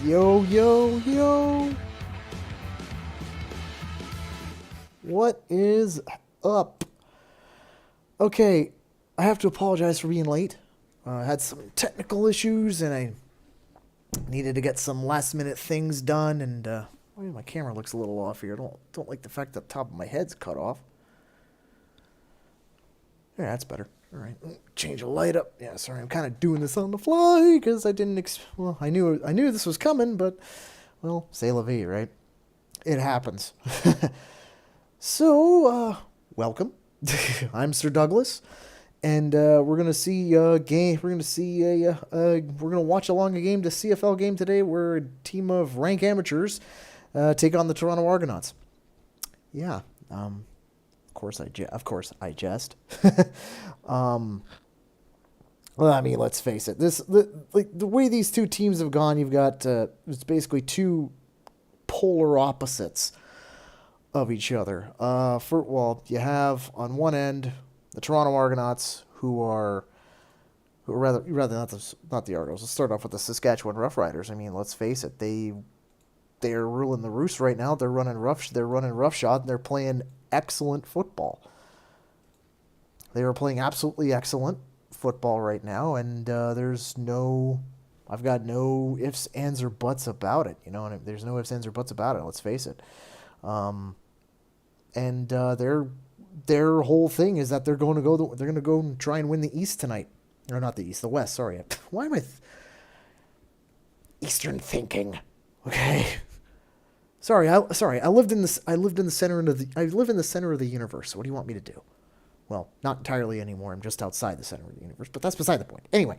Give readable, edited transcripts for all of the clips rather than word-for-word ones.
Yo, yo, yo. What is up? Okay, I have to apologize for being late. I had some technical issues and I needed to get some last minute things done. And my camera looks a little off here. Don't like the fact that the top of my head's cut off. Yeah, that's better. All right, change the light up. Yeah, sorry, I'm kind of doing this on the fly because I didn't. I knew this was coming, but well, c'est la vie, right? It happens. So, welcome. I'm Sir Douglas, and we're gonna see a game. We're gonna see we're gonna watch along a game, the CFL game today, where a team of rank amateurs take on the Toronto Argonauts. Yeah. Of course I jest. Well, I mean, let's face it. The way these two teams have gone, you've got it's basically two polar opposites of each other. You have on one end the Toronto Argonauts, who are rather not the Argos. Let's start off with the Saskatchewan Roughriders. I mean, let's face it, they're ruling the roost right now. They're running roughshod, and they're playing excellent football. They are playing absolutely excellent football right now, and I've got no ifs, ands, or buts about it. You know, and there's no ifs, ands, or buts about it. Let's face it. Their whole thing is that they're going to go and try and win the East tonight, or not the East, the West. Sorry, why am I Eastern thinking? Okay. Sorry. I live in the center of the universe. What do you want me to do? Well, not entirely anymore. I'm just outside the center of the universe, but that's beside the point. Anyway,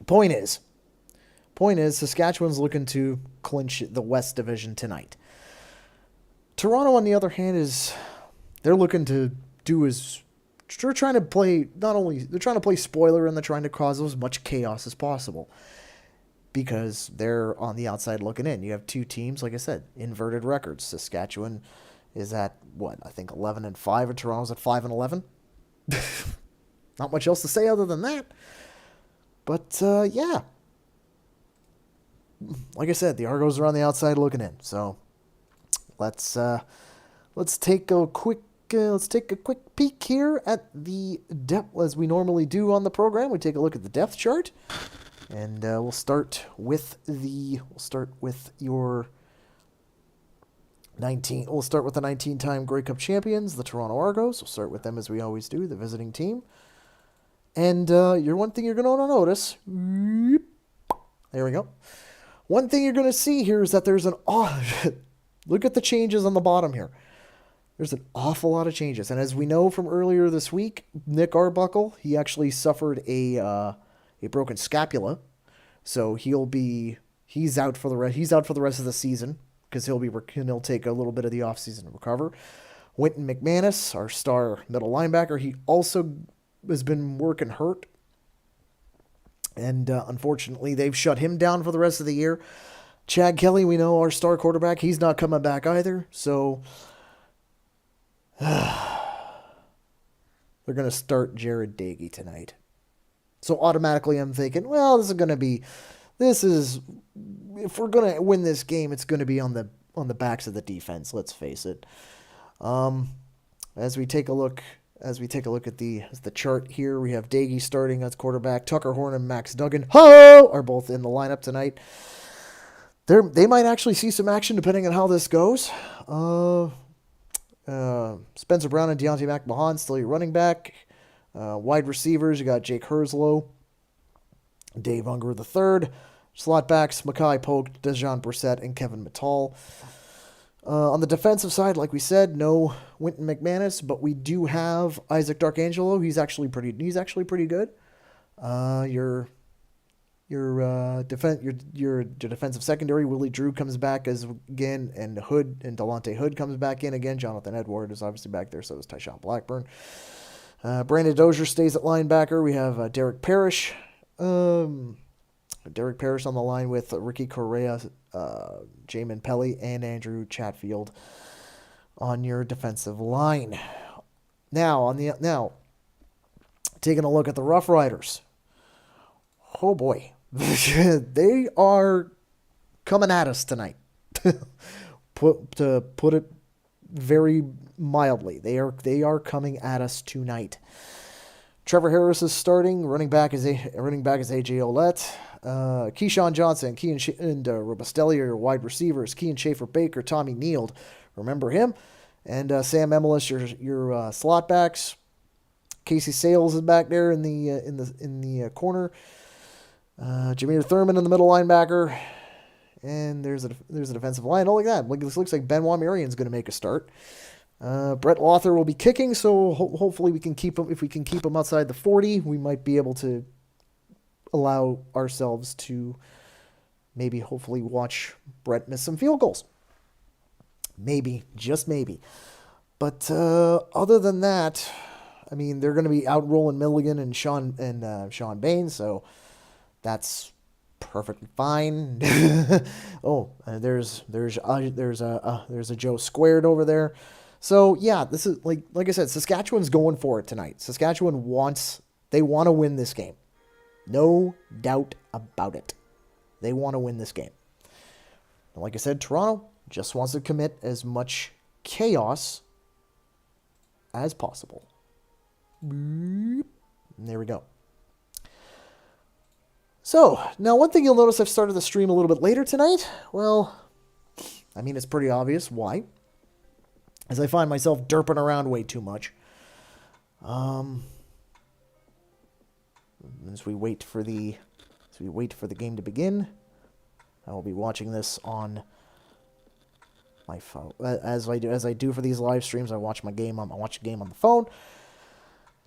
point is, Saskatchewan's looking to clinch the West Division tonight. Toronto, on the other hand, they're looking to they're trying to play spoiler, and they're trying to cause as much chaos as possible, because they're on the outside looking in. You have two teams, like I said, inverted records. Saskatchewan is at, I think 11-5, and Toronto's at 5-11. Not much else to say other than that. But, yeah. Like I said, the Argos are on the outside looking in. So, let's take a quick peek here at the depth, as we normally do on the program. We take a look at the depth chart. And we'll start with your 19. We'll start with the 19-time Grey Cup champions, the Toronto Argos. We'll start with them as we always do, the visiting team. And one thing you're going to notice. There we go. One thing you're going to see here is that there's look at the changes on the bottom here. There's an awful lot of changes, and as we know from earlier this week, Nick Arbuckle, he actually suffered a broken scapula, so he's out for the rest of the season, because he'll take a little bit of the offseason to recover. Wynton McManus, our star middle linebacker, he also has been working hurt, and unfortunately they've shut him down for the rest of the year. Chad Kelly, we know, our star quarterback, he's not coming back either, so they're going to start Jared Dagey tonight. So automatically I'm thinking, well, if we're going to win this game, it's going to be on the backs of the defense, let's face it. As we take a look at the chart here, we have Dagey starting as quarterback. Tucker Horn and Max Duggan are both in the lineup tonight. They might actually see some action depending on how this goes. Spencer Brown and Deontay McMahon still your running back. Wide receivers, you got Jake Herslow, Dave Unger III. Slot backs, Mackay Polk, Dejan Brissett, and Kevin Mittal. On the defensive side, like we said, no Wynton McManus, but we do have Isaac Darkangelo. He's actually pretty good. Your defensive secondary, Willie Drew comes back again, and Delonte Hood comes back in again. Jonathan Edward is obviously back there, so is Tyshawn Blackburn. Brandon Dozier stays at linebacker. We have Derek Parrish. Derek Parrish on the line with Ricky Correa, Jamin Pelly, and Andrew Chatfield on your defensive line. Now, taking a look at the Roughriders. Oh boy, they are coming at us tonight. To put it very mildly, they are coming at us tonight. Trevor Harris is starting. Running back is AJ Olette. Keyshawn Johnson, and Robustelli are your wide receivers. Kean Schaefer-Baker, Tommy Neild, remember him, and Sam Emelis, your slot backs. Casey Sales is back there in the corner. Jameer Thurman in the middle linebacker, and there's a defensive line. All like that. This looks like Benoit Marion's going to make a start. Brett Lothar will be kicking, so hopefully we can keep him. If we can keep him outside the 40, we might be able to allow ourselves to maybe hopefully watch Brett miss some field goals. Maybe, just maybe. But other than that, I mean, they're going to be out rolling Milligan and Sean Bain, so that's perfectly fine. There's a Joe Squared over there. So yeah, this is like I said, Saskatchewan's going for it tonight. Saskatchewan want to win this game. No doubt about it. They want to win this game. And like I said, Toronto just wants to commit as much chaos as possible. And there we go. So, now one thing you'll notice, I've started the stream a little bit later tonight. Well, I mean, it's pretty obvious why. As I find myself derping around way too much. As we wait for the game to begin, I will be watching this on my phone. As I do for these live streams, I watch a game on the phone,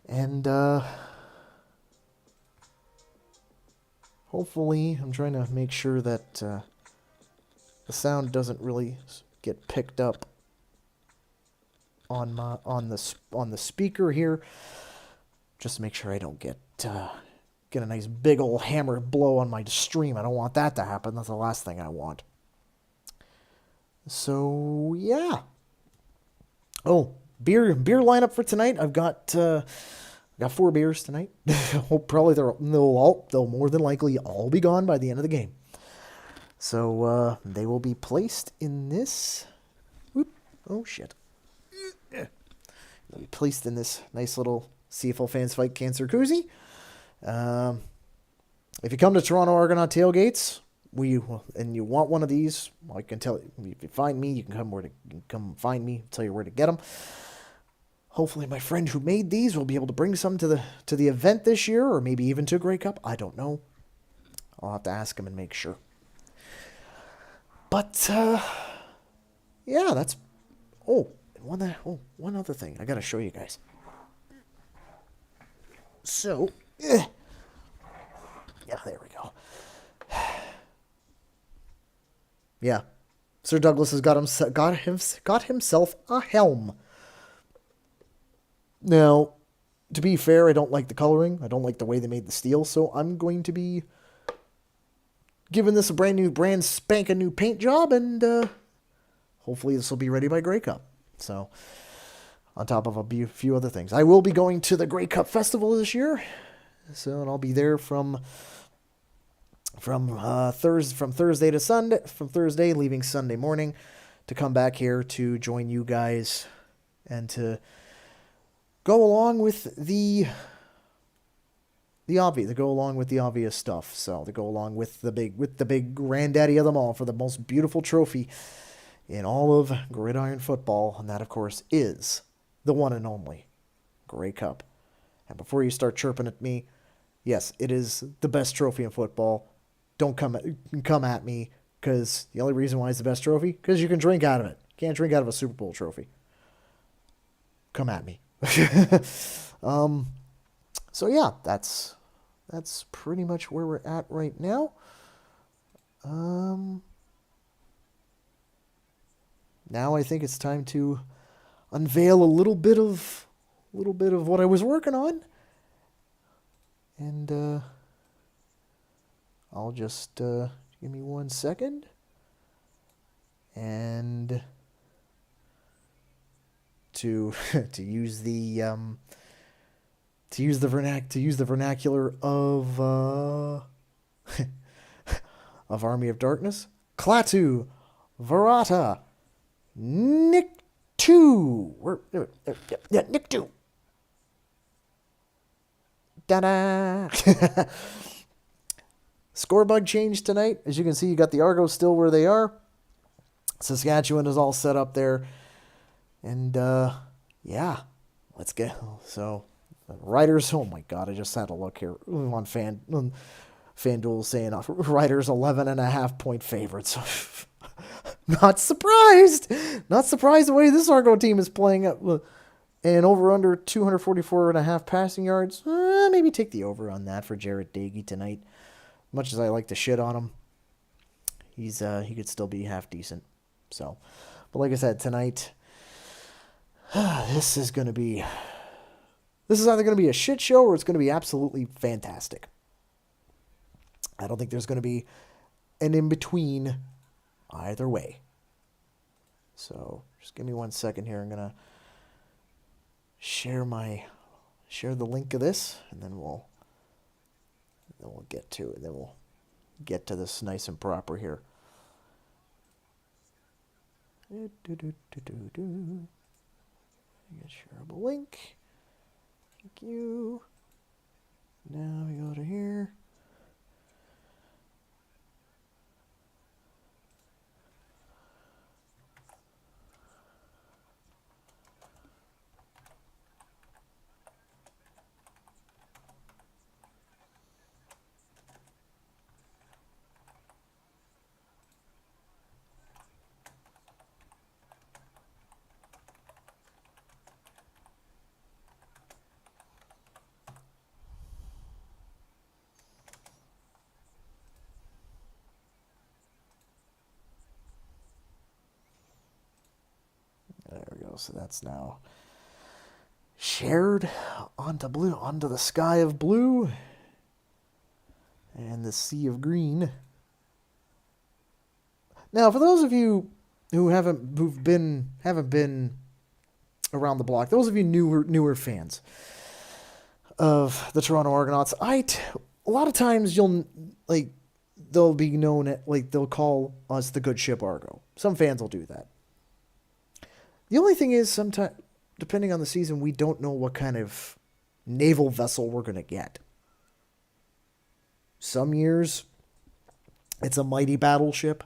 and hopefully, I'm trying to make sure that the sound doesn't really get picked up on the speaker here. Just to make sure I don't get a nice big old hammer blow on my stream. I don't want that to happen. That's the last thing I want. So yeah. Oh, beer lineup for tonight. I've got 4 beers tonight. Probably they'll more than likely all be gone by the end of the game. So they will be placed in this. Oh shit. They'll be placed in this nice little CFL Fans Fight Cancer koozie. If you come to Toronto Argonaut tailgates, and you want one of these, well, I can tell you. If you find me, you can come find me. Tell you where to get them. Hopefully, my friend who made these will be able to bring some to the event this year, or maybe even to Grey Cup. I don't know. I'll have to ask him and make sure. But yeah, that's. One other thing I gotta show you guys. So, yeah, there we go. Yeah, Sir Douglas has got himself a helm. Now, to be fair, I don't like the coloring. I don't like the way they made the steel, so I'm going to be giving this a brand spanking new paint job, and hopefully this will be ready by Grey Cup. So, on top of a few other things. I will be going to the Grey Cup Festival this year, and I'll be there from Thursday to Sunday, from Thursday leaving Sunday morning to come back here to join you guys and to go along with the obvious stuff. So to go along with the big granddaddy of them all for the most beautiful trophy in all of gridiron football, and that of course is the one and only Grey Cup. And before you start chirping at me, yes, it is the best trophy in football. Don't come at me, because the only reason why it's the best trophy, because you can drink out of it. You can't drink out of a Super Bowl trophy. Come at me. So yeah, that's pretty much where we're at right now. Now I think it's time to unveil a little bit of what I was working on, and I'll just give me 1 second, and to use the vernacular of of Army of Darkness. Klaatu, Verata, Nick 2. Yeah, Nick 2. Da-da! Score bug change tonight. As you can see, you got the Argos still where they are. Saskatchewan is all set up there. And, yeah, let's go. So, Riders, oh my God, I just had to look here on FanDuel saying Riders 11.5-point favorites. Not surprised. Not surprised the way this Argo team is playing up. And over under 244.5 passing yards. Maybe take the over on that for Jarrett Dagey tonight. Much as I like to shit on him, he could still be half decent. So, but like I said, tonight, this is either going to be a shit show or it's going to be absolutely fantastic. I don't think there's going to be an in-between either way. So, just give me 1 second here. I'm going to share the link of this, and then we'll get to it. Then we'll get to this nice and proper here. Get shareable link. Thank you. Now we go to here. There we go. So that's now shared onto the sky of blue and the sea of green. Now, for those of you who haven't been around the block, those of you newer fans of the Toronto Argonauts, a lot of times they'll be known they'll call us the good ship Argo. Some fans will do that. The only thing is, sometimes, depending on the season, we don't know what kind of naval vessel we're going to get. Some years, it's a mighty battleship.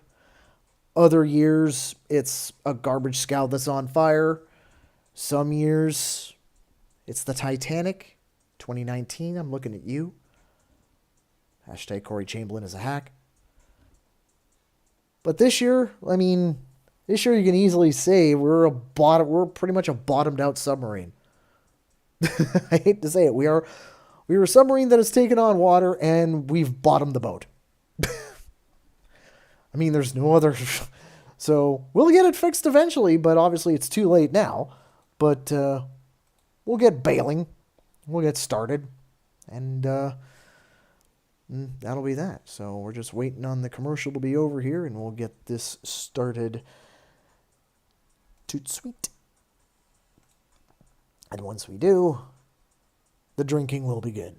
Other years, it's a garbage scow that's on fire. Some years, it's the Titanic. 2019, I'm looking at you. Hashtag Corey Chamberlain is a hack. But this year, this year you can easily say we're pretty much a bottomed out submarine. I hate to say it. We are a submarine that has taken on water and we've bottomed the boat. There's no other. So we'll get it fixed eventually, but obviously it's too late now. But we'll get bailing. We'll get started. And that'll be that. So we're just waiting on the commercial to be over here and we'll get this started. Toot sweet. And once we do, the drinking will begin.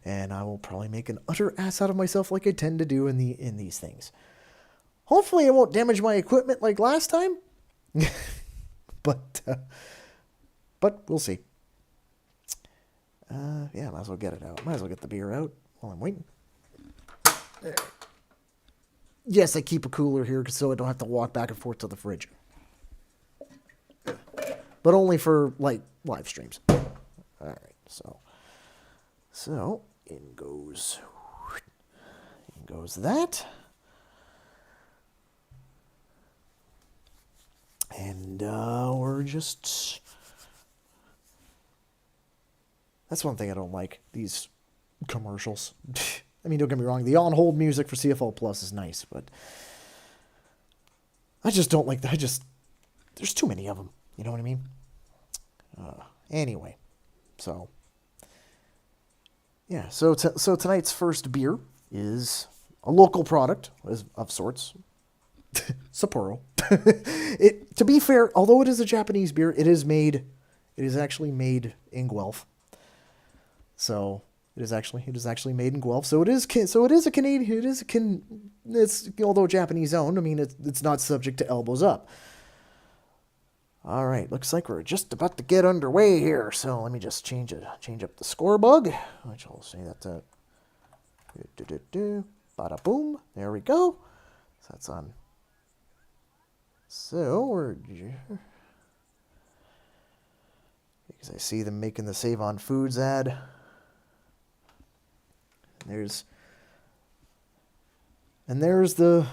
And I will probably make an utter ass out of myself like I tend to do in these things. Hopefully it won't damage my equipment like last time. But we'll see. Yeah, might as well get it out. Might as well get the beer out while I'm waiting. There. Yes, I keep a cooler here so I don't have to walk back and forth to the fridge. But only for, live streams. Alright, so, in goes that. And, we're just... That's one thing I don't like, these commercials. Don't get me wrong, the on-hold music for CFL Plus is nice, but... I just don't like that. There's too many of them. You know what I mean? Anyway, so yeah, so tonight's first beer is a local product of sorts, Sapporo. To be fair, although it is a Japanese beer, it is actually made in Guelph. So It is actually made in Guelph. So it is a Canadian. It's although Japanese owned. I mean, it's not subject to elbows up. All right, looks like we're just about to get underway here. So let me just change up the score bug, which I'll say that. Bada boom. There we go. So that's on. So we're. Because I see them making the Save on Foods ad. There's the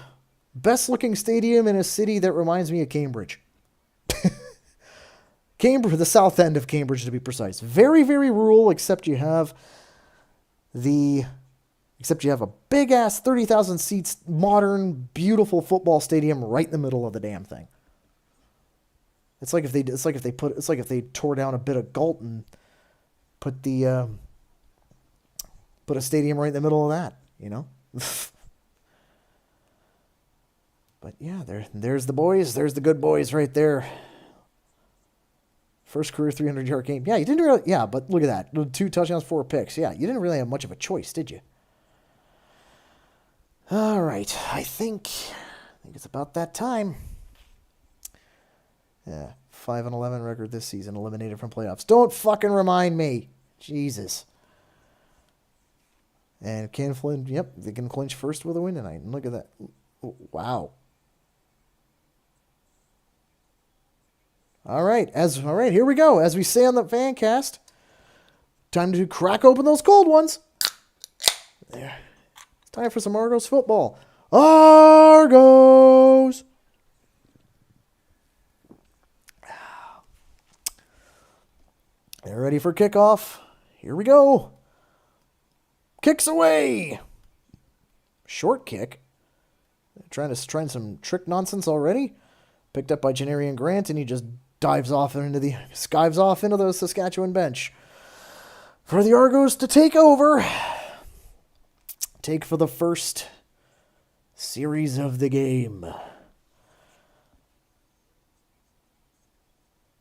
best looking stadium in a city that reminds me of Cambridge. Cambridge, the south end of Cambridge to be precise. Very, very rural, except you have a big ass 30,000 seats, modern, beautiful football stadium right in the middle of the damn thing. It's like if they tore down a bit of Galt and put a stadium right in the middle of that, you know? But yeah, there's the boys. There's the good boys right there. First career 300-yard game. Yeah, but look at that. 2 touchdowns, 4 picks. Yeah, you didn't really have much of a choice, did you? All right. I think it's about that time. Yeah, 5-11 record this season, eliminated from playoffs. Don't fucking remind me. Jesus. And can Flynn, yep, they can clinch first with a win tonight. And look at that. Wow. All right, here we go. As we say on the fan cast, time to crack open those cold ones. There. It's time for some Argos football. Argos! They're ready for kickoff. Here we go. Kicks away. Short kick. Trying some trick nonsense already. Picked up by Janarian Grant, and he just skives off into the Saskatchewan bench. For the Argos to take over. Take for the first series of the game.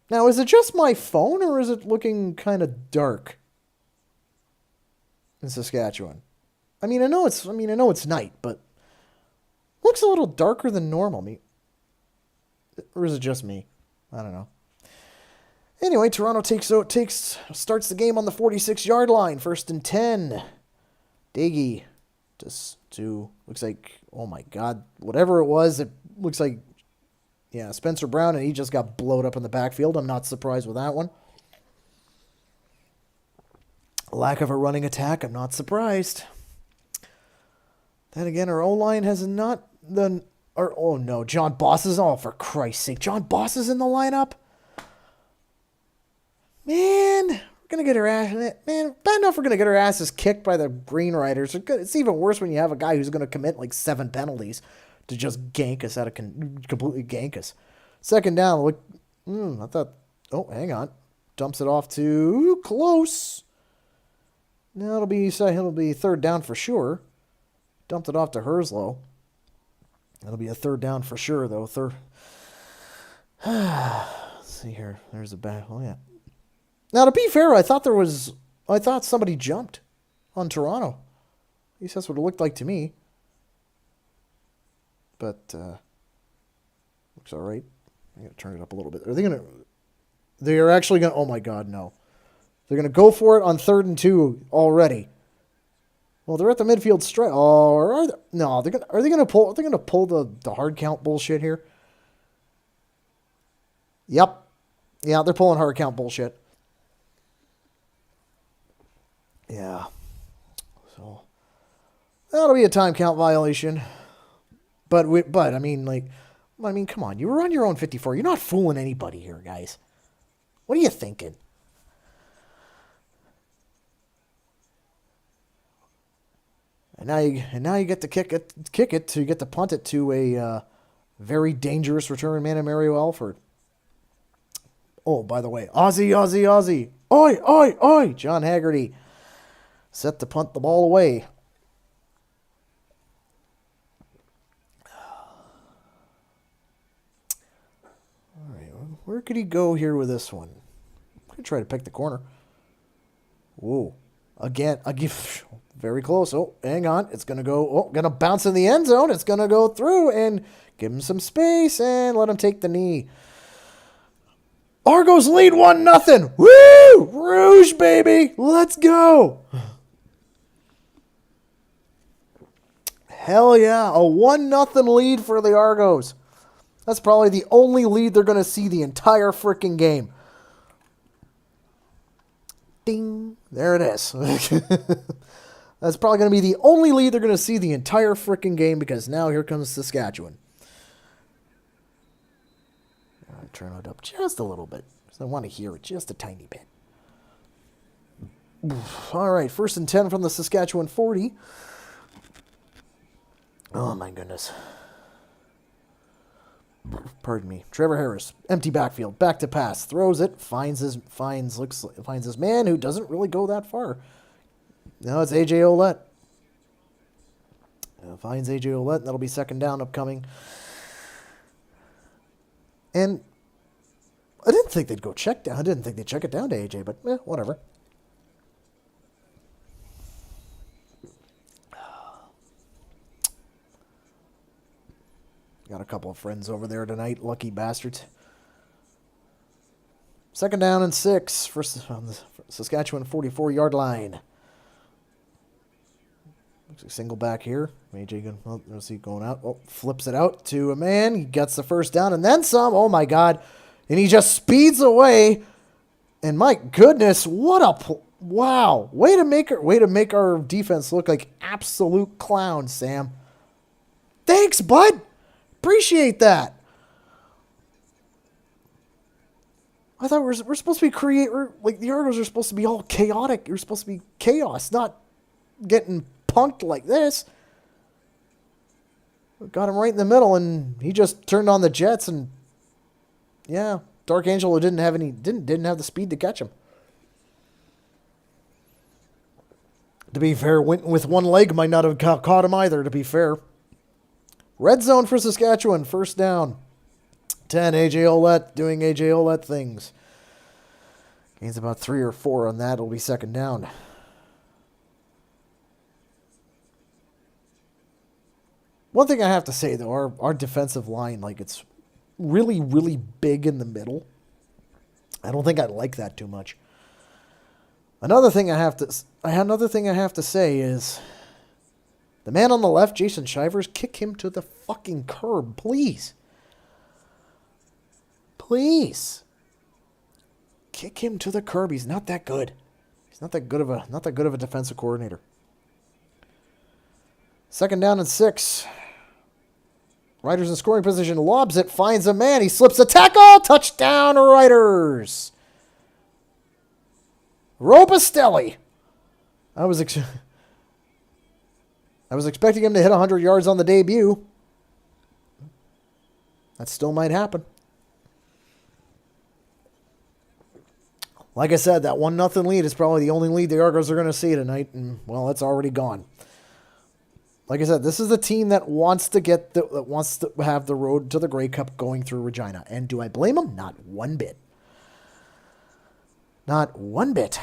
Now, is it just my phone, or is it looking kind of dark in Saskatchewan? I know it's night, but looks a little darker than normal. Or is it just me? I don't know. Anyway, Toronto starts the game on the 46-yard line, 1st and 10. Daggy looks like, oh my God, whatever it was, it looks like, yeah, Spencer Brown, and he just got blowed up in the backfield. I'm not surprised with that one. Lack of a running attack, I'm not surprised. Then again, our O-line has not done. Oh no, John Boss is. Oh, for Christ's sake, John Boss is in the lineup. Man, we're gonna get our ass. Man, bad enough we're gonna get our asses kicked by the Green Riders. It's even worse when you have a guy who's gonna commit like 7 penalties to just gank us completely gank us. 2nd down. Look, I thought. Oh, hang on. Dumps it off to close. Now it'll be 3rd down for sure. Dumped it off to Herslow. It'll be a 3rd down for sure, though. Let's see here. There's a bad. Oh yeah. Now to be fair, I thought somebody jumped on Toronto. At least that's what it looked like to me. But looks all right. I gotta turn it up a little bit. They are actually gonna. Oh my God, no! They're gonna go for it on 3rd and 2 already. Well, they're at the midfield strike. Oh, are they? No, are they gonna pull? Are they gonna pull the hard count bullshit here? Yep. Yeah, they're pulling hard count bullshit. Yeah. So that'll be a time count violation. But I mean, come on. You were on your own 54. You're not fooling anybody here, guys. What are you thinking? And now you get to kick it to get to punt it to a very dangerous return man of Mario Alford. Oh, by the way, Aussie. Oi. John Haggerty set to punt the ball away. All right, where could he go here with this one? I'm going to try to pick the corner. Whoa. Again, very close. Oh, hang on. It's going to go. Oh, going to bounce in the end zone. It's going to go through and give him some space and let him take the knee. Argos lead 1-0. Woo! Rouge, baby. Let's go. Hell yeah. A 1-0 lead for the Argos. That's probably the only lead they're going to see the entire freaking game. Ding. There it is. That's probably going to be the only lead they're going to see the entire freaking game because now here comes Saskatchewan. I'll turn it up just a little bit because I want to hear it just a tiny bit. All right, 1st and 10 from the Saskatchewan 40. Oh, my goodness. Pardon me. Trevor Harris, empty backfield, back to pass, throws it, finds his man who doesn't really go that far. Now it's AJ Ouellette. Finds AJ Ouellette, and that'll be 2nd down upcoming. And I didn't think they'd go check down. I didn't think they'd check it down to AJ, but whatever. Got a couple of friends over there tonight, lucky bastards. 2nd down and 6 on the Saskatchewan 44-yard line. Looks like single back here. AJ going out. Oh, flips it out to a man. He gets the 1st down and then some. Oh my God! And he just speeds away. And my goodness, what a wow! Way to make our defense look like absolute clowns, Sam. Thanks, bud. Appreciate that. I thought we're supposed to be like the Argos are supposed to be all chaotic. You're supposed to be chaos, not getting punked like this. Got him right in the middle, and he just turned on the jets, and yeah, Dark Angel who didn't have the speed to catch him. To be fair, went with one leg might not have caught him either. To be fair. Red zone for Saskatchewan, 1st down. 10, AJ Ouellette doing AJ Ouellette things. Gains about 3 or 4 on that. It'll be 2nd down. One thing I have to say, though, our defensive line, like, it's really, really big in the middle. I don't think I like that too much. Another thing I have to say is the man on the left, Jason Shivers, kick him to the fucking curb, please. Please. Kick him to the curb. He's not that good. He's not that good of a defensive coordinator. 2nd down and 6. Riders in scoring position, lobs it, finds a man. He slips a tackle. Touchdown, Riders. Robustelli. I was expecting him to hit 100 yards on the debut. That still might happen. Like I said, that 1-0 lead is probably the only lead the Argos are going to see tonight, and, well, it's already gone. Like I said, this is the team that wants to have the road to the Grey Cup going through Regina. And do I blame them? Not one bit. Not one bit.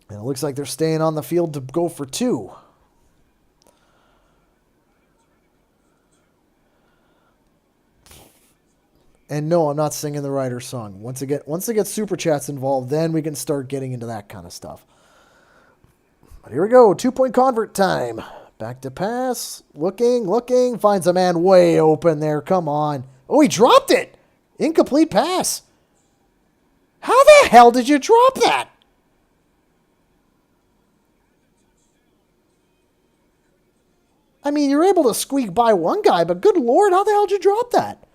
And it looks like they're staying on the field to go for 2. And no, I'm not singing the Riders song. Once they get Super Chats involved, then we can start getting into that kind of stuff. But here we go. 2-point convert time. Back to pass. Looking. Finds a man way open there. Come on. Oh, he dropped it. Incomplete pass. How the hell did you drop that? I mean, you're able to squeak by one guy, but good Lord, how the hell did you drop that?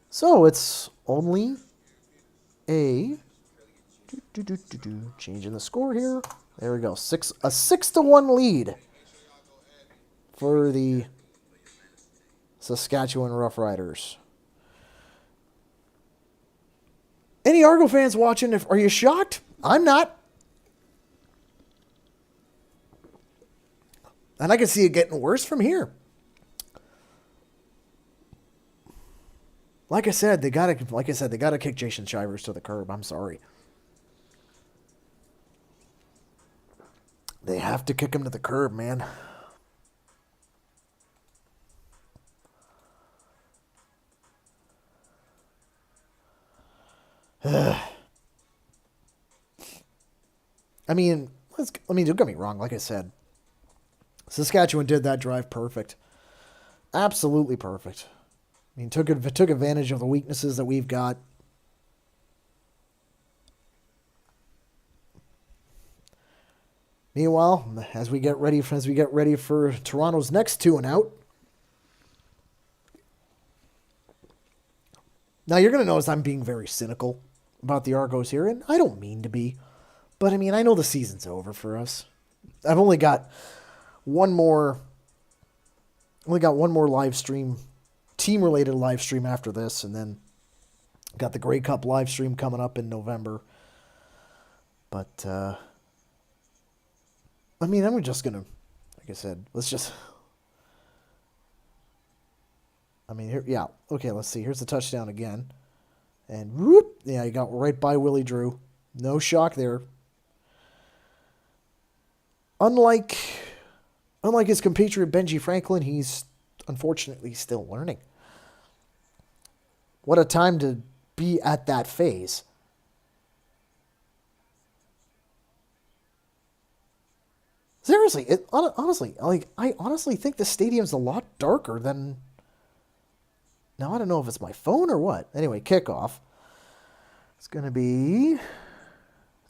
So it's only a changing the score here. There we go. A 6-1 lead for the Saskatchewan Roughriders. Any Argo fans watching? Are you shocked? I'm not. And I can see it getting worse from here. Like I said, they gotta kick Jason Shivers to the curb. I'm sorry. They have to kick him to the curb, man. I mean, don't get me wrong. Like I said, Saskatchewan did that drive perfect, absolutely perfect. I mean, took advantage of the weaknesses that we've got. Meanwhile, as we get ready for Toronto's next 2-and-out. Now you're gonna notice I'm being very cynical about the Argos here, and I don't mean to be, but I mean I know the season's over for us. I've only got one more live stream, team related live stream after this, and then got the Grey Cup live stream coming up in November. But I mean, I'm just gonna, like I said, here, okay, let's see. Here's the touchdown again, and whoop, yeah, he got right by Willie Drew. No shock there. Unlike his compatriot Benji Franklin, he's unfortunately still learning. What a time to be at that phase. Seriously, honestly, I honestly think the stadium's a lot darker than. Now I don't know if it's my phone or what. Anyway, kickoff. It's gonna be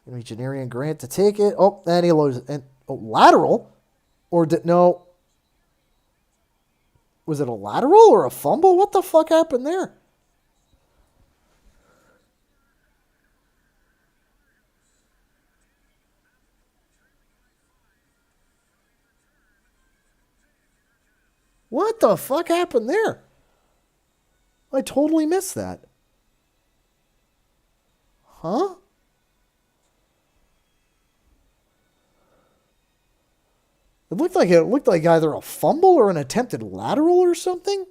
Janarian Grant to take it. Oh, and he loads it. And lateral, or no? Was it a lateral or a fumble? What the fuck happened there? What the fuck happened there? I totally missed that. Huh? It looked like either a fumble or an attempted lateral or something.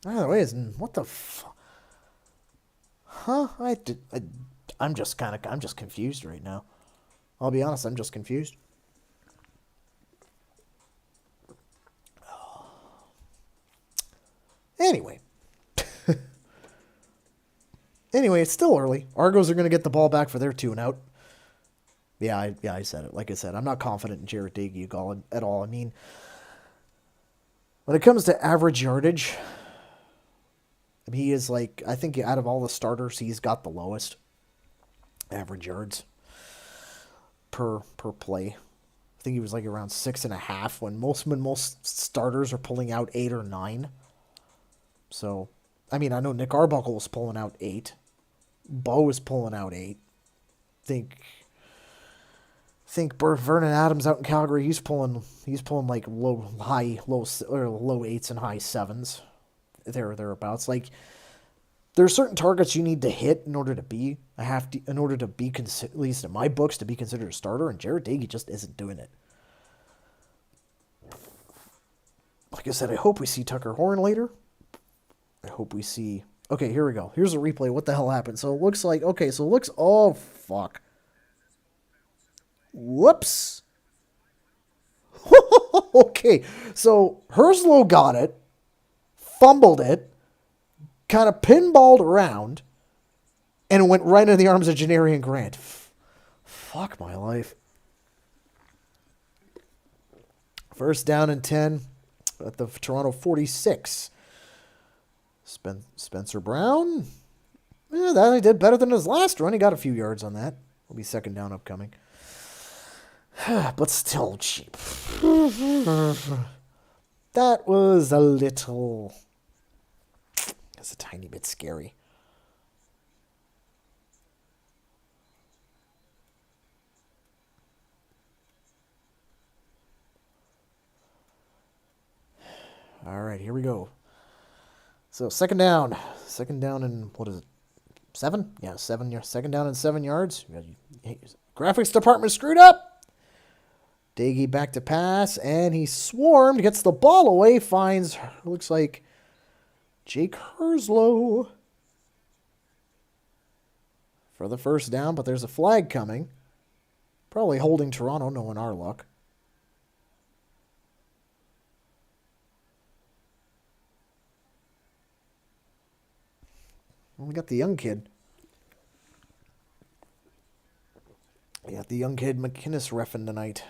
Either way, what the fuck? Huh? I'm just confused right now. I'll be honest, I'm just confused. Anyway. It's still early. Argos are going to get the ball back for their 2-and-out. Yeah, I said it. Like I said, I'm not confident in Jarrett Doege at all. I mean, when it comes to average yardage, he is I think out of all the starters, he's got the lowest average yards per play. I think he was around 6.5 when most starters are pulling out 8 or 9. So, I mean, I know Nick Arbuckle was pulling out 8. Bo was pulling out 8. Think Vernon Adams out in Calgary, he's pulling low 8s and high 7s. Thereabouts. There are certain targets you need to hit in order to be at least in my books, to be considered a starter, and Jarrett Doege just isn't doing it. Like I said, I hope we see Tucker Horn later. I hope we see. Okay, here we go. Here's a replay. What the hell happened? So it looks oh fuck. Whoops. Okay, so Herslow got it, fumbled it, kind of pinballed around, and it went right into the arms of Janarian Grant. Fuck my life. First down and 10 at the Toronto 46. Spencer Brown. Yeah, that he did better than his last run. He got a few yards on that. Will be second down upcoming. But still cheap. That was that's a tiny bit scary. All right, here we go. So second down and what is it? 7? Yeah, 7. Second down and 7 yards. Graphics department screwed up. Daggy back to pass, and he swarmed, gets the ball away, finds, looks like, Jake Herslow for the first down, but there's a flag coming. Probably holding Toronto, knowing our luck. Well, we got the young kid. We got the young kid McInnes reffing tonight.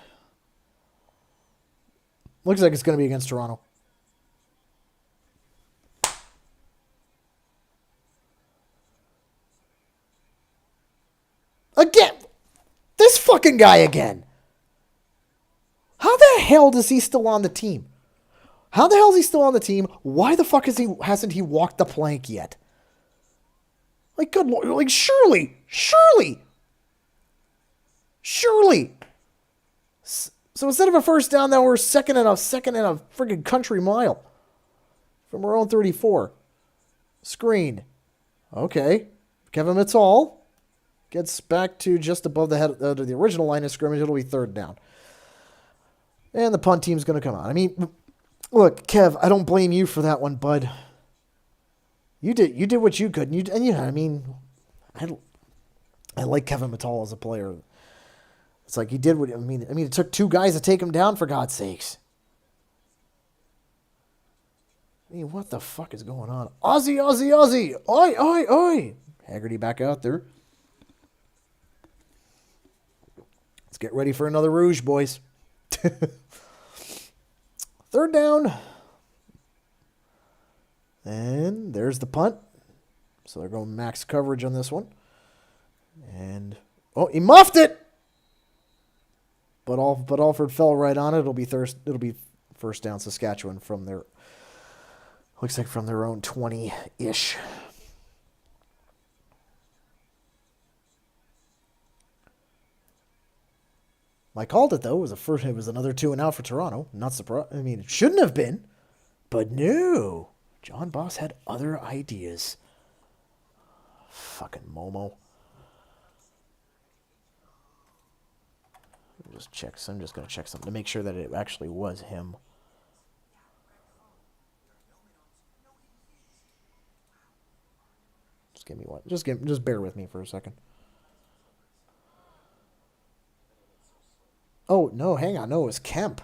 Looks like it's going to be against Toronto. Again! This fucking guy again! How the hell is he still on the team? How the hell is he still on the team? Why the fuck hasn't he walked the plank yet? Like, good lord, like, surely. So instead of a first down, now we're second and a friggin' country mile from our own 34. Screen. Okay. Kevin Mittal gets back to just above the head of the original line of scrimmage. It'll be third down. And the punt team's going to come out. I mean, look, Kev, I don't blame you for that one, bud. You did what you could. And I mean, I like Kevin Mittal as a player. It's like he did what, I mean, it took two guys to take him down, for God's sakes. I mean, what the fuck is going on? Aussie. Oi. Haggerty back out there. Let's get ready for another Rouge, boys. Third down. And there's the punt. So they're going max coverage on this one. And, oh, he muffed it! But Alford fell right on it. It'll be first down Saskatchewan from their, looks like from their own 20-ish. I called it, though. It was another 2 and out for Toronto. Not surprised. I mean, it shouldn't have been. But no. John Boss had other ideas. Fucking Momo. I'm just going to check something to make sure that it actually was him. Just give me one. Just bear with me for a second. Oh, no, hang on. No, it was Kemp.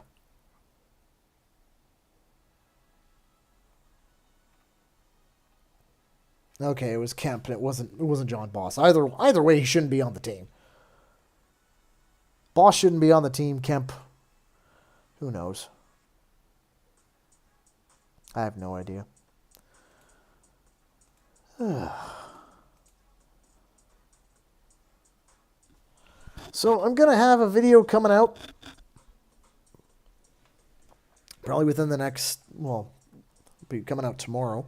Okay, it was Kemp. It wasn't John Boss. Either way, he shouldn't be on the team. Boss shouldn't be on the team. Kemp, who knows? I have no idea. So I'm going to have a video coming out probably within the next, well, it'll be coming out tomorrow.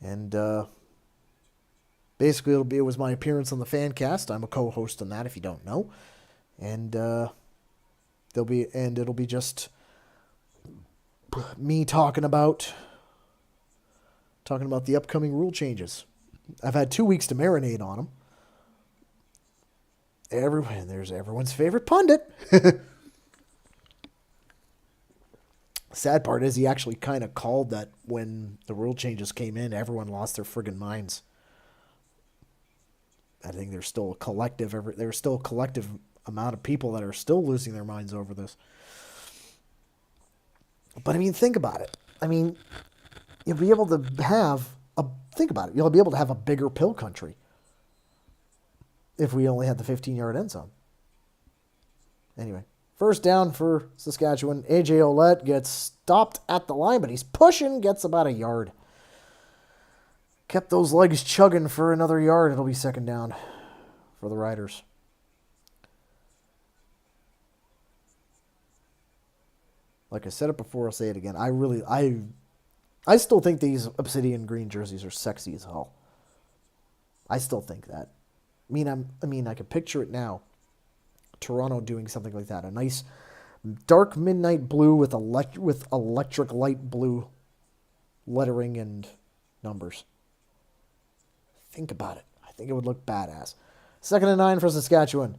And basically it was my appearance on the Fancast. I'm a co-host on that if you don't know. And it'll be just me talking about the upcoming rule changes. I've had 2 weeks to marinate on them. There's everyone's favorite pundit. Sad part is he actually kind of called that when the rule changes came in, everyone lost their friggin' minds. I think there's still a collective amount of people that are still losing their minds over this. But I mean, think about it. I mean, you'll be able to have You'll be able to have a bigger pill country if we only had the 15-yard end zone. Anyway, first down for Saskatchewan. AJ Ouellette gets stopped at the line, but he's pushing, gets about a yard. Kept those legs chugging for another yard. It'll be second down for the Riders. Like I said it before, I'll say it again. I still think these obsidian green jerseys are sexy as hell. I still think that. I can picture it now. Toronto doing something like that. A nice dark midnight blue with electric light blue lettering and numbers. Think about it. I think it would look badass. 2nd and 9 for Saskatchewan.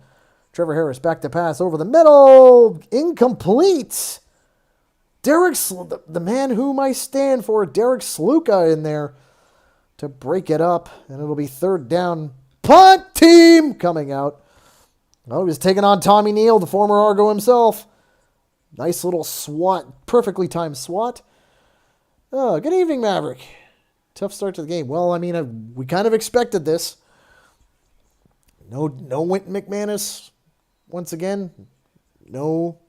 Trevor Harris back to pass over the middle. Incomplete. The man whom I stand for, Derek Sluka in there to break it up. And it'll be third down. Punt team coming out. Oh, he was taking on Tommy Neal, the former Argo himself. Nice little swat. Perfectly timed swat. Oh, good evening, Maverick. Tough start to the game. Well, I mean, we kind of expected this. No Wynton McManus once again. No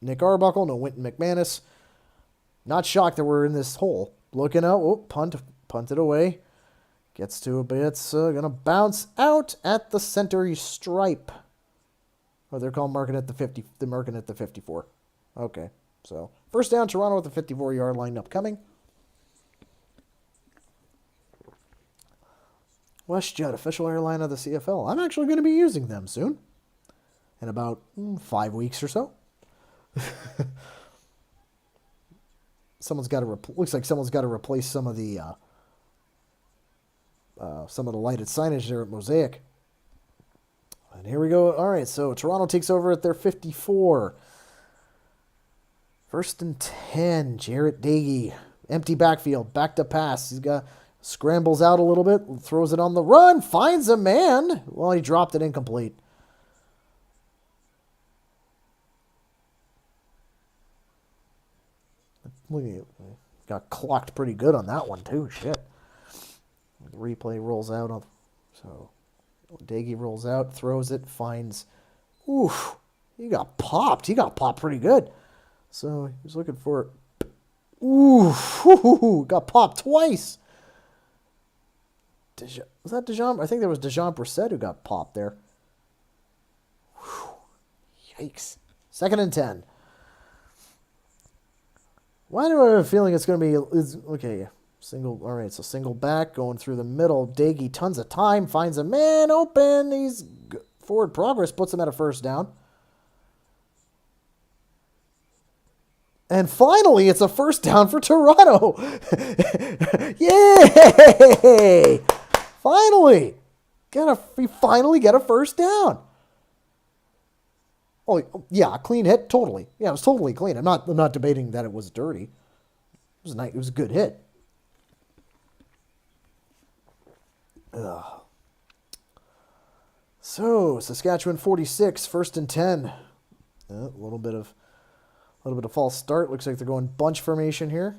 Nick Arbuckle, no Wynton McManus. Not shocked that we're in this hole. Looking out. Oh, punted away. Gets to it, but it's going to bounce out at the center stripe. Oh, they're called marking at the 50. They're marking at the 54. Okay, so first down, Toronto at the 54-yard line upcoming. WestJet, official airline of the CFL. I'm actually going to be using them soon. In about 5 weeks or so. Looks like someone's got to replace some of the lighted signage there at Mosaic. And here we go. All right, so Toronto takes over at their 54. First and 10, Jarrett Dagey. Empty backfield, back to pass. Scrambles out a little bit, throws it on the run, finds a man. Well, he dropped it incomplete. Got clocked pretty good on that one, too. Shit. The replay rolls out. So Dagey rolls out, throws it, finds. Oof. He got popped. He got popped pretty good. So he was looking for. Ooh. Got popped twice. Was that Dejan? I think there was Dejan Brissett who got popped there. Whew. Yikes. Second and 10. Why do I have a feeling it's going to be... Okay, single... All right, so single back, going through the middle. Dagey, tons of time, finds a man open. He's forward progress, puts him at a first down. And finally, it's a first down for Toronto. Yay! Finally! We finally get a first down. Oh, yeah, clean hit, totally. Yeah, it was totally clean. I'm not debating that it was dirty. It was a good hit. Ugh. So, Saskatchewan 46, first and 10. A little bit of false start. Looks like they're going bunch formation here.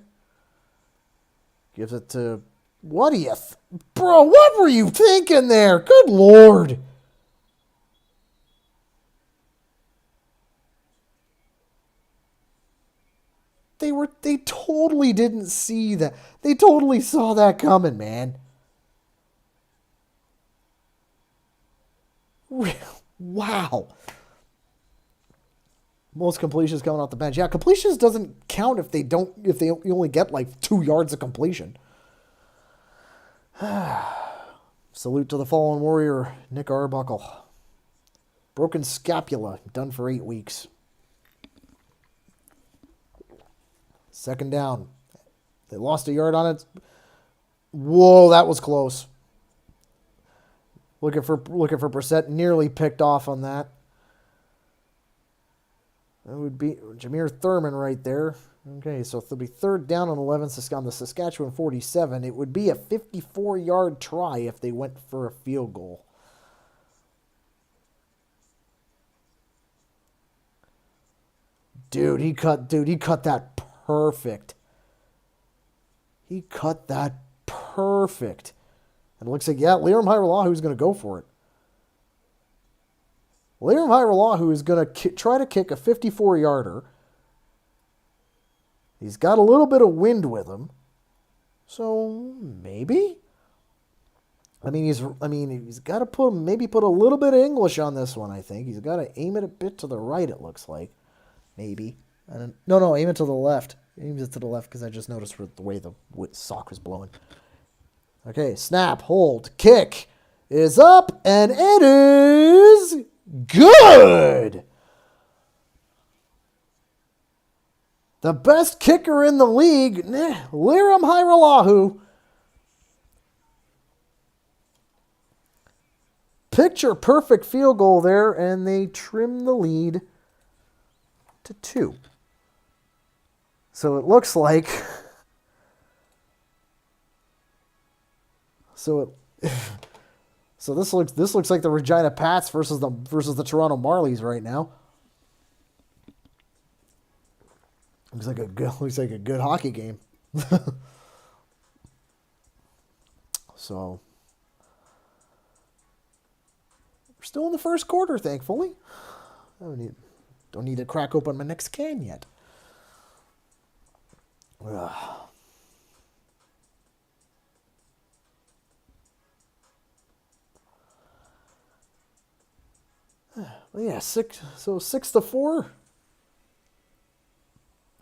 Gives it to... What do you... Bro, what were you thinking there? Good Lord. They totally didn't see that. They totally saw that coming, man. Wow. Most completions coming off the bench. Yeah, completions doesn't count if you only get like 2 yards of completion. Salute to the fallen warrior, Nick Arbuckle. Broken scapula, done for 8 weeks. Second down. They lost a yard on it. Whoa, that was close. Looking for Brissett, nearly picked off on that. That would be Jameer Thurman right there. Okay, so it'll be third down on 11 on the Saskatchewan 47. It would be a 54-yard try if they went for a field goal. Dude, he cut that perfect. He cut that perfect. And it looks like, yeah, Liram Hajrullahu is going to go for it. Liram Hajrullahu is going to try to kick a 54-yarder. He's got a little bit of wind with him. So, maybe? He's got to put a little bit of English on this one, I think. He's got to aim it a bit to the right, it looks like. Maybe. No, aim it to the left. Aims it to the left because I just noticed the way the sock was blowing. Okay, snap, hold, kick is up, and it is good! The best kicker in the league, Liram Hajrullahu. picture perfect field goal there, and they trim the lead to 2. So it looks like... So this looks like the Regina Pats versus the Toronto Marlies right now. Looks like a good hockey game. So we're still in the first quarter, thankfully. Don't need to crack open my next can yet. Ugh. Well, yeah, 6-4.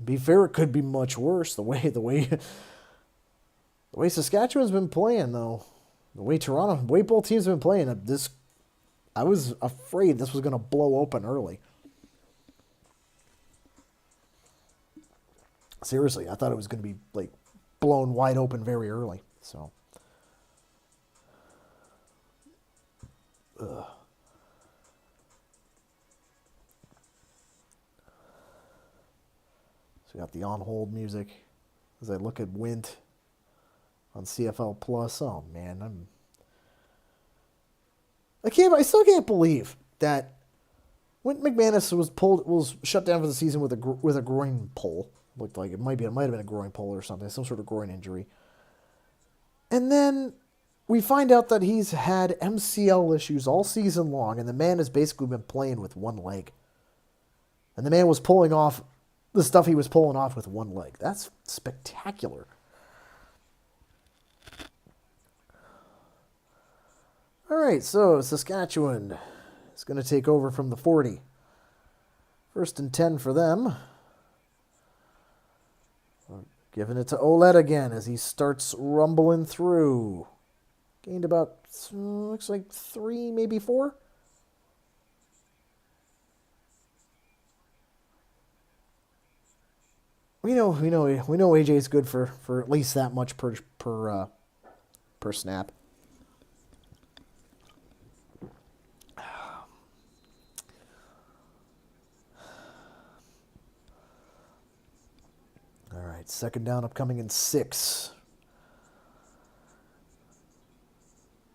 Be fair, it could be much worse. The way Saskatchewan's been playing, though, the way both teams have been playing, I was afraid this was going to blow open early. Seriously, I thought it was going to be like blown wide open very early. So, ugh. So we got the on-hold music as I look at Wint on CFL Plus. Oh man, I still can't believe that Wint McManus was shut down for the season with a groin pull. Looked like it might have been a groin pull or something, some sort of groin injury. And then we find out that he's had MCL issues all season long, and the man has basically been playing with one leg. And the man was pulling off the stuff he was pulling off with one leg. That's spectacular. All right, so Saskatchewan is going to take over from the 40. 1st and 10 for them. Giving it to Ouellette again as he starts rumbling through. Gained about, looks like 3, maybe 4. We know AJ's good for at least that much per snap. All right, 2nd down upcoming in 6.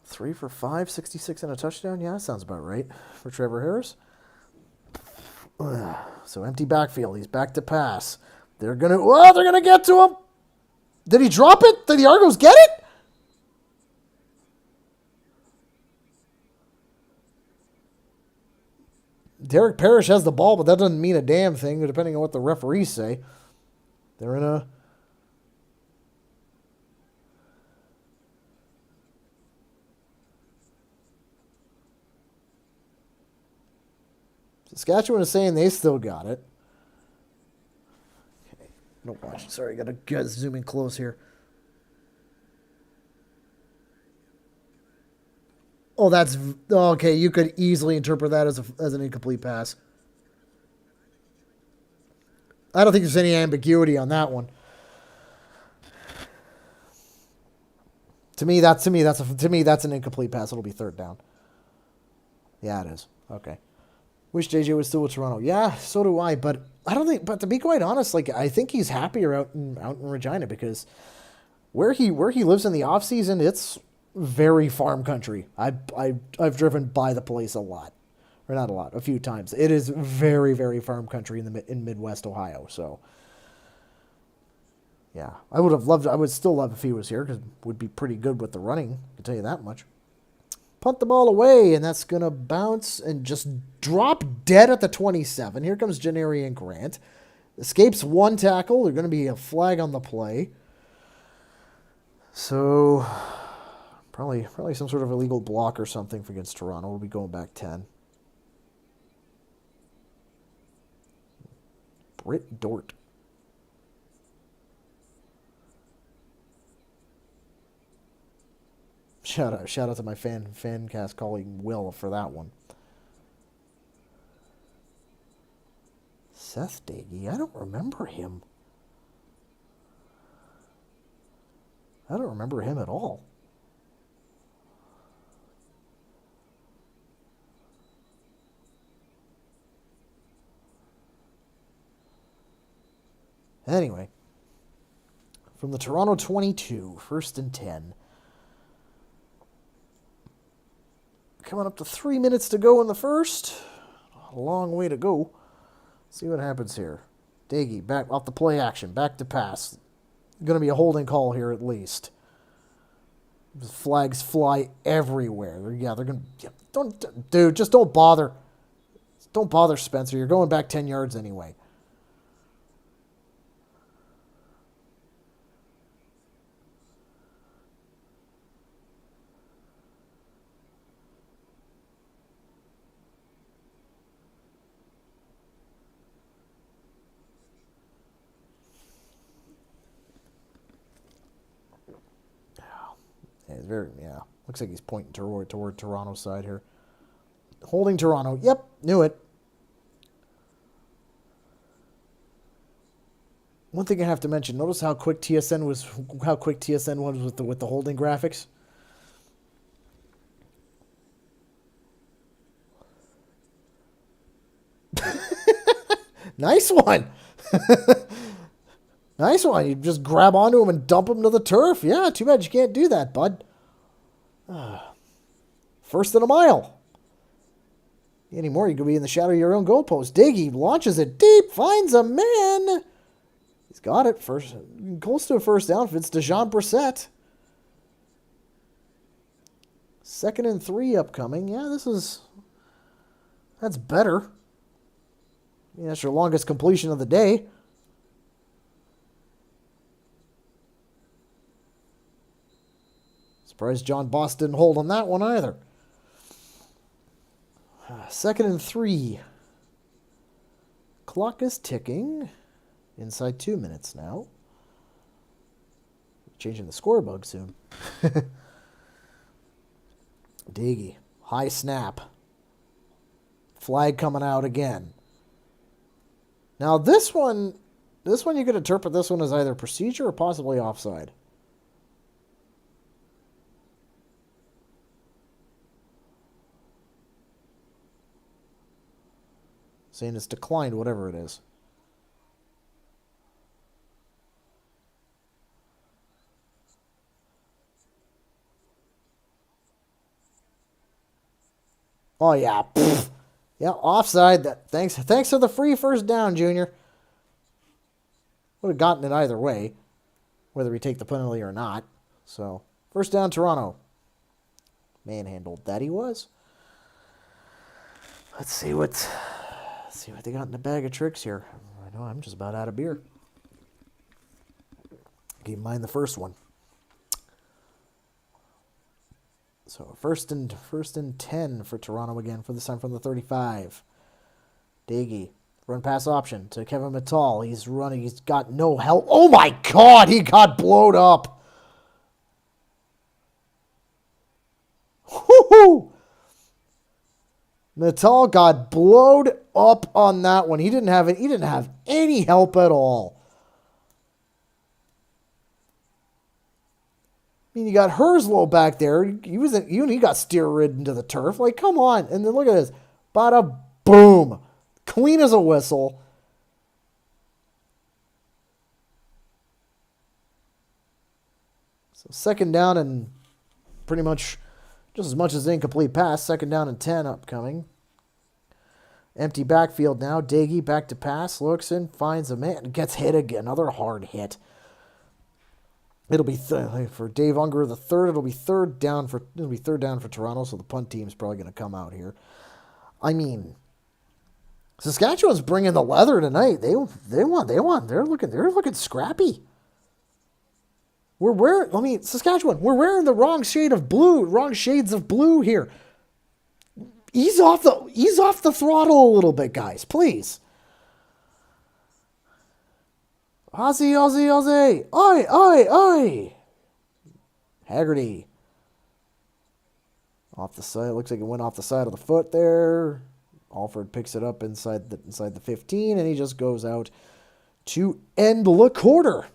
3 for 5, 66 and a touchdown. Yeah, that sounds about right for Trevor Harris. So empty backfield. He's back to pass. They're gonna get to him. Did he drop it? Did the Argos get it? Derek Parrish has the ball, but that doesn't mean a damn thing, depending on what the referees say. They're in a... Saskatchewan is saying they still got it. Okay, don't watch. Sorry, gotta zoom in close here. Oh, that's okay. You could easily interpret that as an incomplete pass. I don't think there's any ambiguity on that one. To me, that's an incomplete pass. It'll be 3rd down. Yeah, it is. Okay. Wish JJ was still with Toronto. Yeah, so do I. But I don't think. But to be quite honest, like I think he's happier out in Regina because where he lives in the off season, it's very farm country. I've driven by the place a lot, or not a lot, a few times. It is very, very farm country in Midwest Ohio. So yeah, I would still love if he was here because it would be pretty good with the running. I can tell you that much. Punt the ball away, and that's going to bounce and just drop dead at the 27. Here comes Janarian Grant. Escapes one tackle. There's going to be a flag on the play. So, probably some sort of illegal block or something against Toronto. We'll be going back 10. Britt Dort. Shout out to my fan cast colleague Will for that one. Seth Dagey, I don't remember him. I don't remember him at all. Anyway, from the Toronto 22, 1st and 10. Coming up to 3 minutes to go in the first. A long way to go. See what happens here. Daggy back off the play action, back to pass. Going to be a holding call here at least. Flags fly everywhere. Yeah, they're going to... Don't, dude, just don't bother. Don't bother, Spencer. You're going back 10 yards anyway. It's very, yeah. Looks like he's pointing toward Toronto's side here. Holding Toronto. Yep, knew it. One thing I have to mention. Notice how quick TSN was. How quick TSN was with the holding graphics. Nice one. Nice one. You just grab onto him and dump him to the turf. Yeah, too bad you can't do that, bud. 1st and a mile. Anymore, you could be in the shadow of your own goalpost. Diggy launches it deep, finds a man. He's got it. First, close to a first down if it's Dejan Brissett. 2nd and 3 upcoming. Yeah, that's better. Yeah, that's your longest completion of the day. Surprised John Boss didn't hold on that one either. 2nd and 3. Clock is ticking. Inside 2 minutes now. Changing the score bug soon. Diggy. High snap. Flag coming out again. Now this one you could interpret this one as either procedure or possibly offside. Saying it's declined, whatever it is. Oh, yeah. Pfft. Yeah, offside. Thanks for the free first down, Junior. Would have gotten it either way, whether we take the penalty or not. So, first down, Toronto. Manhandled that he was. Let's see what they got in the bag of tricks here. I know I'm just about out of beer. Keep in mind the first one. So first and 10 for Toronto again, for this time from the 35. Daggy. Run pass option to Kevin Mittal. He's running. He's got no help. Oh my God, he got blowed up. Whoo-hoo! Mittal got blowed up on that one. He didn't have any help at all. I mean, you got Herslow back there. He got steer-ridden to the turf. Like, come on. And then look at this. Bada boom. Clean as a whistle. So second down and pretty much just as much as an incomplete pass. 2nd down and 10 upcoming. Empty backfield now. Daggy back to pass. Looks in. Finds a man. Gets hit again. Another hard hit. It'll be for Dave Unger the third. It'll be third down for Toronto. So the punt team's probably going to come out here. I mean, Saskatchewan's bringing the leather tonight. They're looking scrappy. Saskatchewan, we're wearing the wrong shades of blue here. Ease off the throttle a little bit, guys, please. Aussie. Oi. Haggerty. Off the side. Looks like it went off the side of the foot there. Alford picks it up inside the 15, and he just goes out to end the quarter.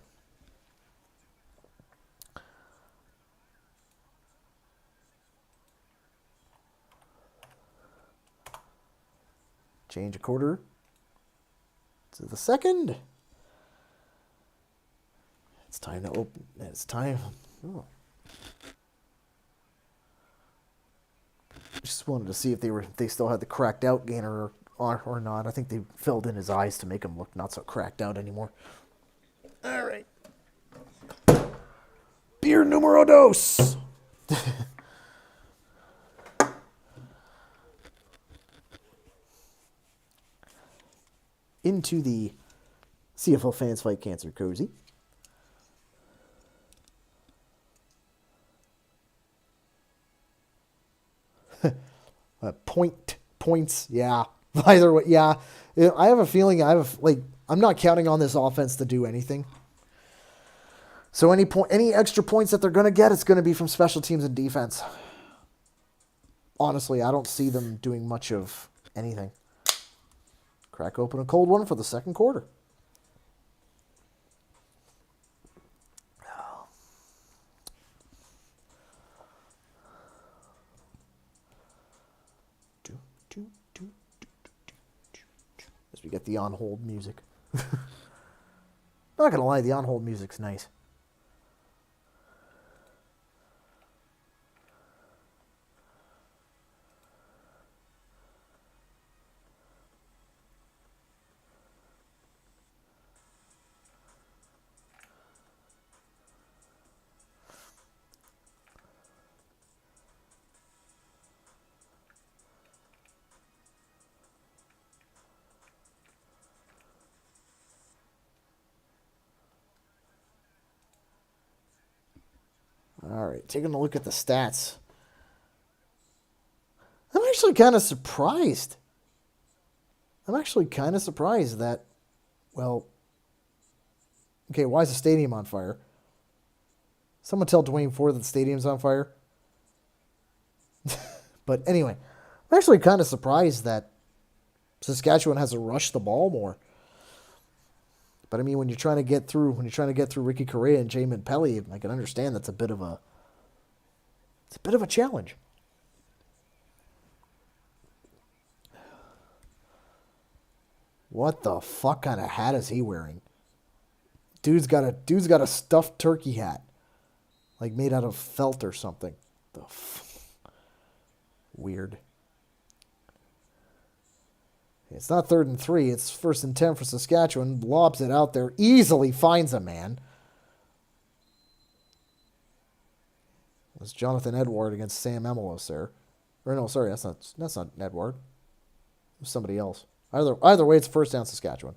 Change a quarter to the second. time to open. It's time. Oh. Just wanted to see if they still had the cracked out gainer or not. I think they filled in his eyes to make him look not so cracked out anymore. All right. Beer numero dos. Into the CFL Fans Fight Cancer Cozy. Points, yeah. Either way, yeah. I have a feeling I'm not counting on this offense to do anything. So any extra points that they're going to get, it's going to be from special teams and defense. Honestly, I don't see them doing much of anything. Crack open a cold one for the second quarter. As we get the on-hold music. Not going to lie, the on-hold music's nice. All right, taking a look at the stats. I'm actually kind of surprised. That, well, okay, why is the stadium on fire? Someone tell Dwayne Ford that the stadium's on fire. But anyway, I'm actually kind of surprised that Saskatchewan has to rush the ball more. But I mean, when you're trying to get through Ricky Correa and Jamin Pelly, I can understand that's a bit of a challenge. What the fuck kind of hat is he wearing? Dude's got a stuffed turkey hat, like made out of felt or something. Weird. It's not 3rd and 3. It's 1st and 10 for Saskatchewan. Lobs it out there. Easily finds a man. It was Jonathan Edward against Sam Emelos there. Or no, sorry, that's not Edward. It was somebody else. Either way, it's first down Saskatchewan.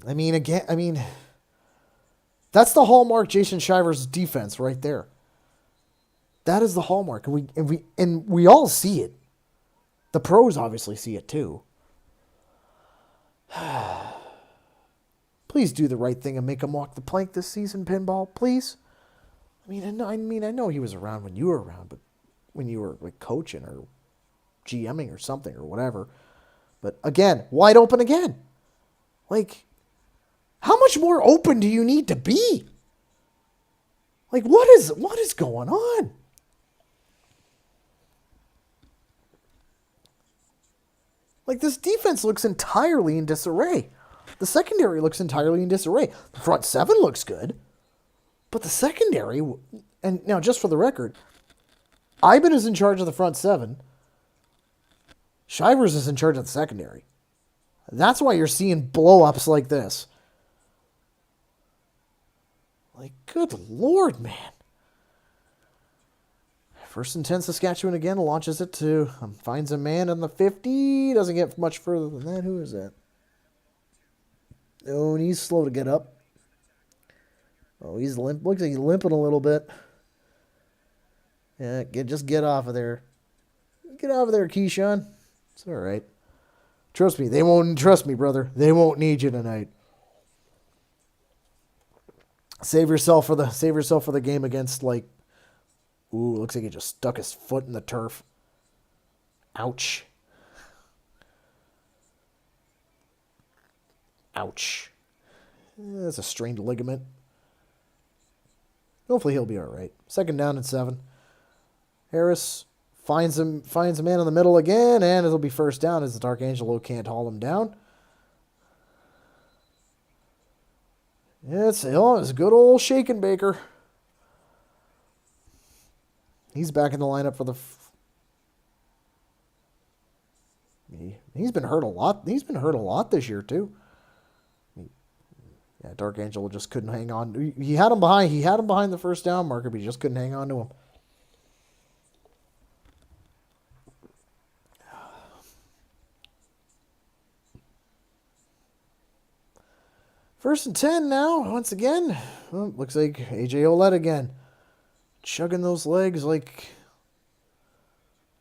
I mean, that's the hallmark Jason Shivers' defense right there. That is the hallmark, and we all see it. The pros obviously see it too. Please do the right thing and make him walk the plank this season, Pinball. Please. I know he was around when you were around, but when you were like coaching or GMing or something or whatever. But again, wide open again. Like, how much more open do you need to be? Like, what is going on? Like, this defense looks entirely in disarray. The secondary looks entirely in disarray. The front seven looks good. But the secondary, and now just for the record, Iben is in charge of the front seven. Shivers is in charge of the secondary. That's why you're seeing blow-ups like this. Like, good Lord, man. 1st and 10, Saskatchewan again launches it to, finds a man on the 50. Doesn't get much further than that. Who is that? Oh, and he's slow to get up. Oh, he's limp. Looks like he's limping a little bit. Yeah, just get off of there. Get off of there, Keyshawn. It's all right. Trust me, brother. They won't need you tonight. Save yourself for the game against, like, ooh, looks like he just stuck his foot in the turf. Ouch. Ouch. That's a strained ligament. Hopefully he'll be all right. 2nd down and 7. Harris finds a man in the middle again, and it'll be 1st down as the Dark Angelo can't haul him down. It's good old Shaken Baker. He's back in the lineup for the. He's been hurt a lot. He's been hurt a lot this year too. Yeah, Dark Angel just couldn't hang on. He had him behind. He had him behind the first down marker, but he just couldn't hang on to him. First and 10 now. Once again, well, looks like AJ Olette again, chugging those legs like.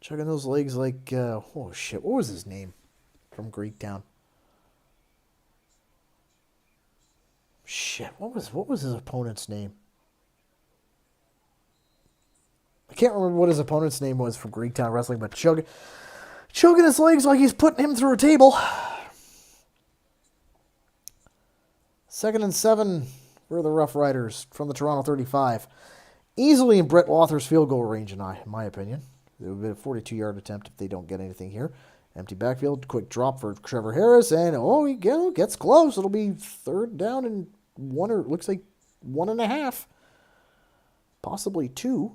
Oh shit! What was his name from Greektown? Shit! What was his opponent's name? I can't remember what his opponent's name was from Greektown Wrestling, but chugging his legs like he's putting him through a table. 2nd and 7 for the Roughriders from the Toronto 35. Easily in Brett Wather's field goal range, in my opinion. It would be a 42-yard attempt if they don't get anything here. Empty backfield, quick drop for Trevor Harris, and he gets close. It'll be 3rd down and 1.5, possibly 2.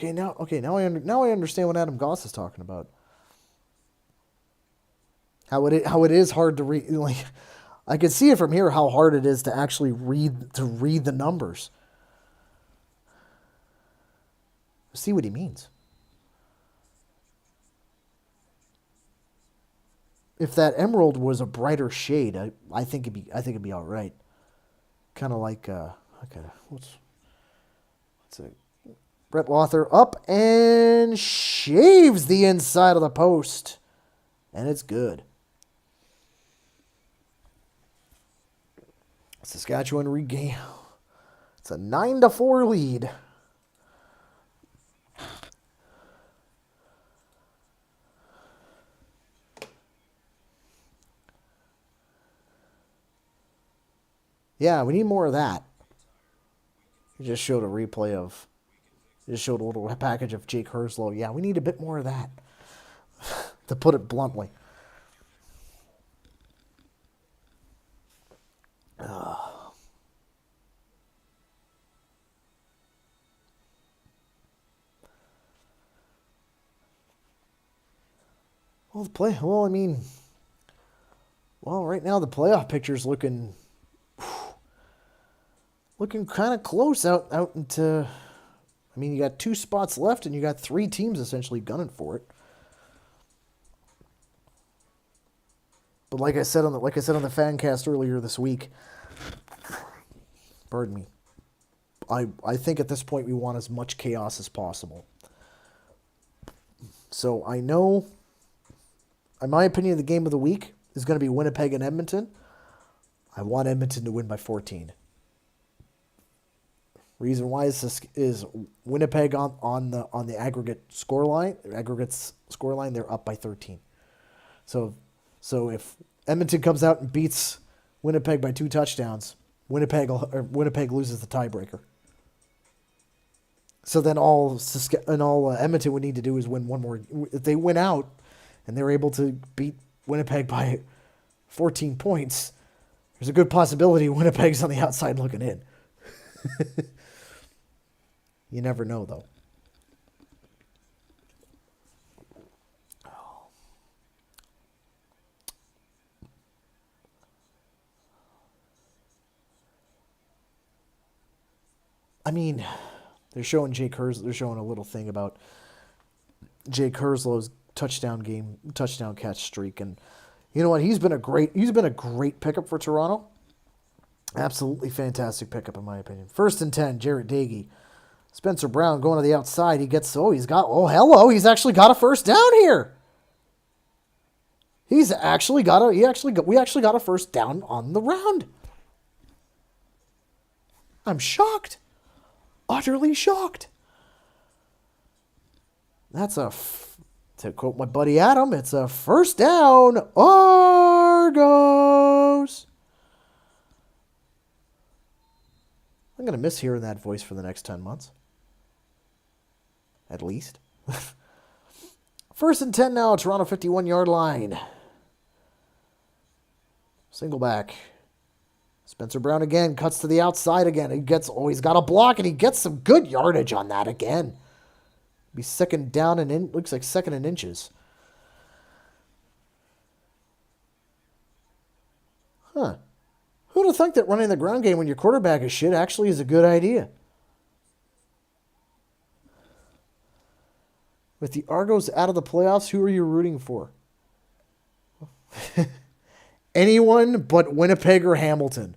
Now I understand what Adam Goss is talking about. How it is hard to read. Like, I could see it from here how hard it is to actually read the numbers. See what he means. If that emerald was a brighter shade, I think it'd be all right. Kind of like what's it? Brett Wather up and shaves the inside of the post, and it's good. Saskatchewan regain. It's a 9-4 lead. Yeah, we need more of that. You just showed a replay of. Just showed a little package of Jake Herslow. Yeah, we need a bit more of that. To put it bluntly. Right now the playoff picture's looking kind of close out into. You got 2 spots left, and you got 3 teams essentially gunning for it. But like I said on the fan cast earlier this week, pardon me, I think at this point we want as much chaos as possible. So I know, in my opinion, the game of the week is going to be Winnipeg and Edmonton. I want Edmonton to win by 14. Reason why is Winnipeg on the aggregate scoreline. They're up by 13. So if Edmonton comes out and beats Winnipeg by 2 touchdowns, Winnipeg loses the tiebreaker. So then all Edmonton would need to do is win one more. If they win out and they're able to beat Winnipeg by 14 points, there's a good possibility Winnipeg's on the outside looking in. You never know, though. They're showing Jake Herslow. They're showing a little thing about Jake Herslow's touchdown catch streak, and you know what? He's been a great pickup for Toronto. Absolutely fantastic pickup in my opinion. 1st and 10, Jarrett Dagey. Spencer Brown going to the outside. He's actually got a first down here. We actually got a first down on the round. I'm shocked. Utterly shocked. To quote my buddy Adam, it's a first down, Argos. I'm going to miss hearing that voice for the next 10 months. At least. First and 10 now, Toronto 51-yard line. Single back. Spencer Brown again, cuts to the outside again. He's got a block, and he gets some good yardage on that again. Be second down and looks like second and inches. Huh. Who'd have thought that running the ground game when your quarterback is shit actually is a good idea? With the Argos out of the playoffs, who are you rooting for? Anyone but Winnipeg or Hamilton.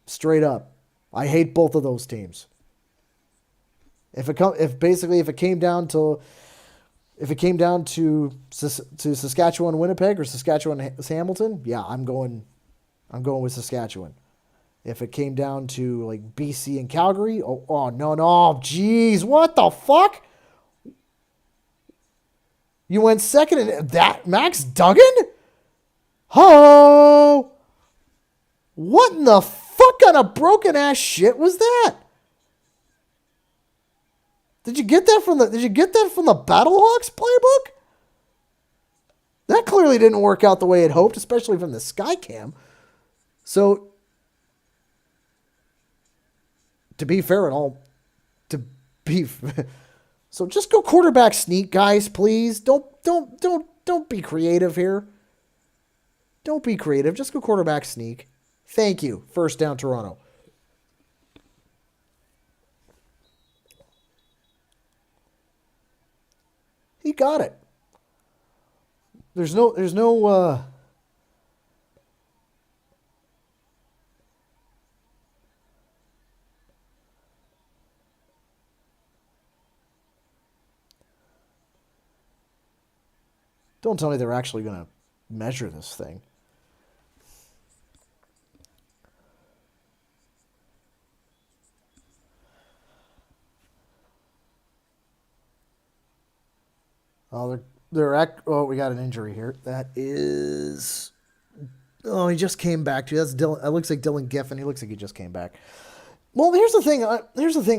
Straight up. I hate both of those teams. If it came down to Saskatchewan Winnipeg or Saskatchewan Hamilton, yeah, I'm going with Saskatchewan. If it came down to like BC and Calgary, no, jeez, what the fuck? You went second in that, Max Duggan? Ho! What in the fuck kind of broken ass shit was that? Did you get that from the Battlehawks playbook? That clearly didn't work out the way it hoped, especially from the Skycam. So, to be fair, so just go quarterback sneak, guys, please. Don't be creative here. Don't be creative. Just go quarterback sneak. Thank you. First down, Toronto. He got it. There's no Don't tell me they're actually going to measure this thing. Oh, we got an injury here. That is... Oh, he just came back to you. That's Dylan. It looks like Dylan Giffen. He looks like he just came back. Well, here's the thing.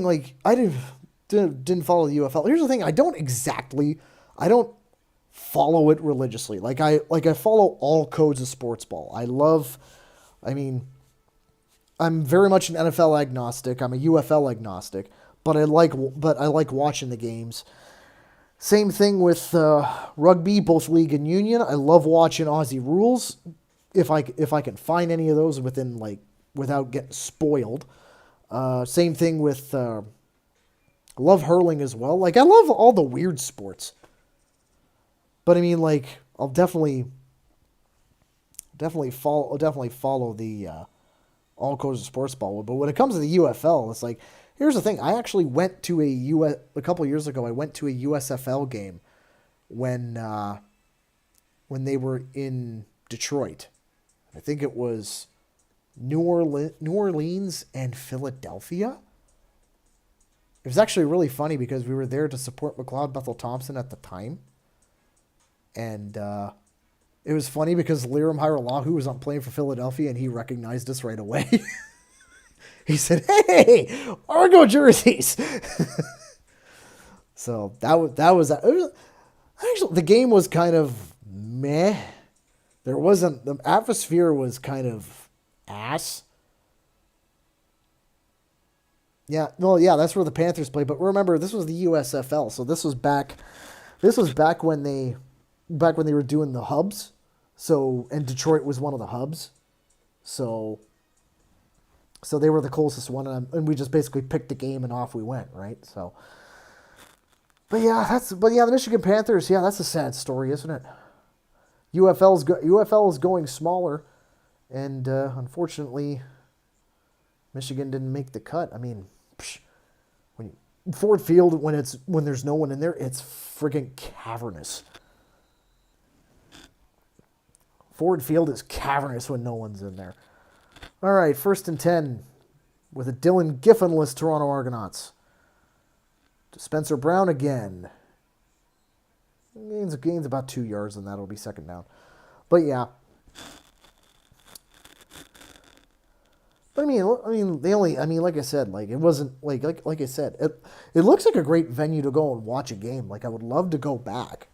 Like, I didn't follow the UFL. Here's the thing. I don't follow it religiously. Like I follow all codes of sports ball. I'm very much an NFL agnostic. I'm a UFL agnostic, but I like watching the games. Same thing with rugby, both league and union. I love watching Aussie rules if I can find any of those without getting spoiled. Same thing with I love hurling as well. Like I love all the weird sports. But I mean, like, I'll definitely follow the all codes of sports ball. But when it comes to the UFL, it's like, here's the thing. I actually went to a couple years ago. I went to a USFL game when they were in Detroit. I think it was New Orleans and Philadelphia. It was actually really funny because we were there to support McLeod Bethel Thompson at the time. And it was funny because Liram Hiralahu was playing for Philadelphia, and he recognized us right away. He said, "Hey, Argo jerseys." So that was actually, the game was kind of meh. The atmosphere was kind of ass. Yeah, well, yeah, that's where the Panthers played. But remember, this was the USFL, so this was back when they were doing the hubs. So, and Detroit was one of the hubs. So they were the closest one, and we just basically picked a game and off we went, right? So, but yeah, the Michigan Panthers, yeah, that's a sad story, isn't it? UFL is going smaller, and unfortunately, Michigan didn't make the cut. I mean, Ford Field, when there's no one in there, it's friggin' cavernous. Ford Field is cavernous when no one's in there. All right, 1st and 10 with a Dylan Giffen-less Toronto Argonauts. To Spencer Brown again. Gains about 2 yards, and that'll be second down. But yeah. But they only. Like I said, like it wasn't like I said, it looks like a great venue to go and watch a game. Like I would love to go back.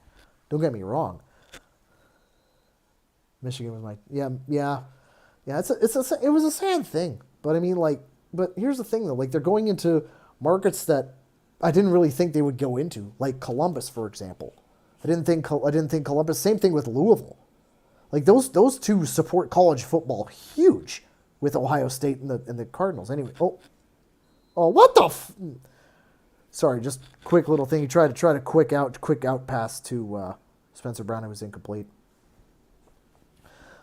Don't get me wrong. Michigan was my yeah. It was a sad thing, but but here's the thing though. Like they're going into markets that I didn't really think they would go into, like Columbus, for example. I didn't think Columbus. Same thing with Louisville. Like those two support college football huge with Ohio State and the Cardinals. Anyway, what the? Sorry, just quick little thing. He tried to quick out pass to Spencer Brown. It was incomplete.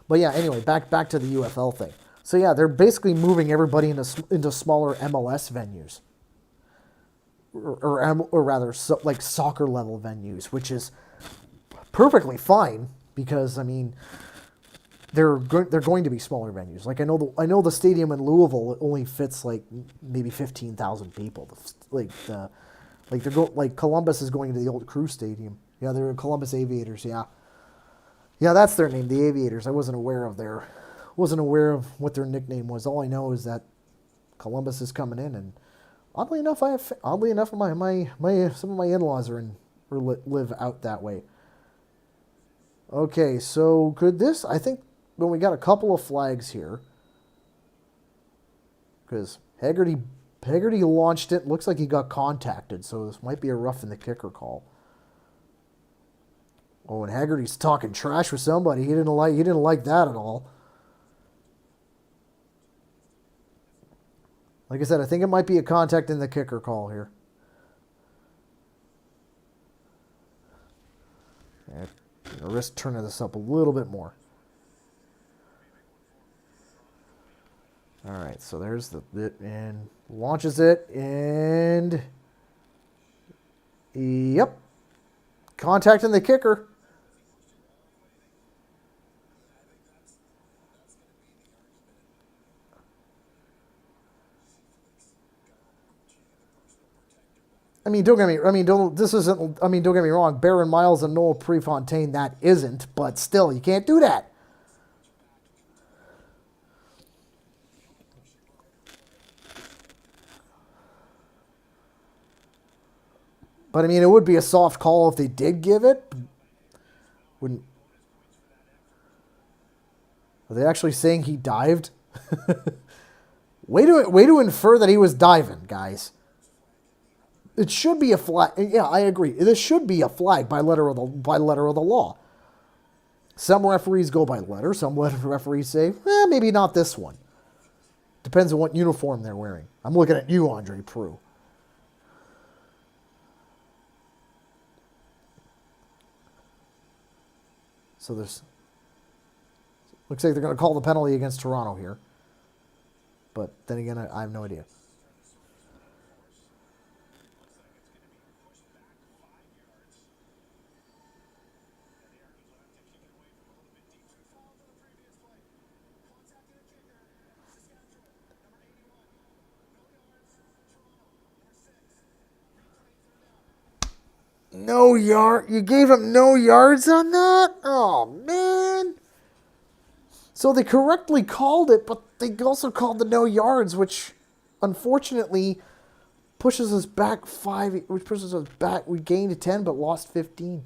But yeah, anyway, back to the UFL thing. So yeah, they're basically moving everybody into smaller MLS venues, or rather, like soccer level venues, which is perfectly fine because they're going to be smaller venues. Like I know the stadium in Louisville only fits like maybe 15,000 people. Like Columbus is going to the old Crew Stadium. Yeah, they're Columbus Aviators. Yeah. Yeah, that's their name, the Aviators. I wasn't aware of what their nickname was. All I know is that Columbus is coming in, and oddly enough, my some of my in-laws live out that way. Okay, so could this? I think when we got a couple of flags here, because Haggerty launched it. Looks like he got contacted, so this might be a rough in the kicker call. Oh, and Haggerty's talking trash with somebody. He didn't like that at all. Like I said, I think it might be a contact in the kicker call here. Yeah, risk turning this up a little bit more. All right, so there's the bit and launches it and yep, contacting the kicker. Don't get me wrong. Baron Miles and Noel Prefontaine, that isn't, but still, you can't do that. But it would be a soft call if they did give it. Wouldn't? Are they actually saying he dived? Way to infer that he was diving, guys. It should be a flag. Yeah, I agree. This should be a flag by letter of the law. Some referees go by letter. Some referees say, maybe not this one. Depends on what uniform they're wearing. I'm looking at you, Andre Prue. So looks like they're going to call the penalty against Toronto here. But then again, I have no idea. No yard. You gave him no yards on that? Oh, man. So they correctly called it, but they also called the no yards, which unfortunately pushes us back 5. Which pushes us back. We gained 10, but lost 15.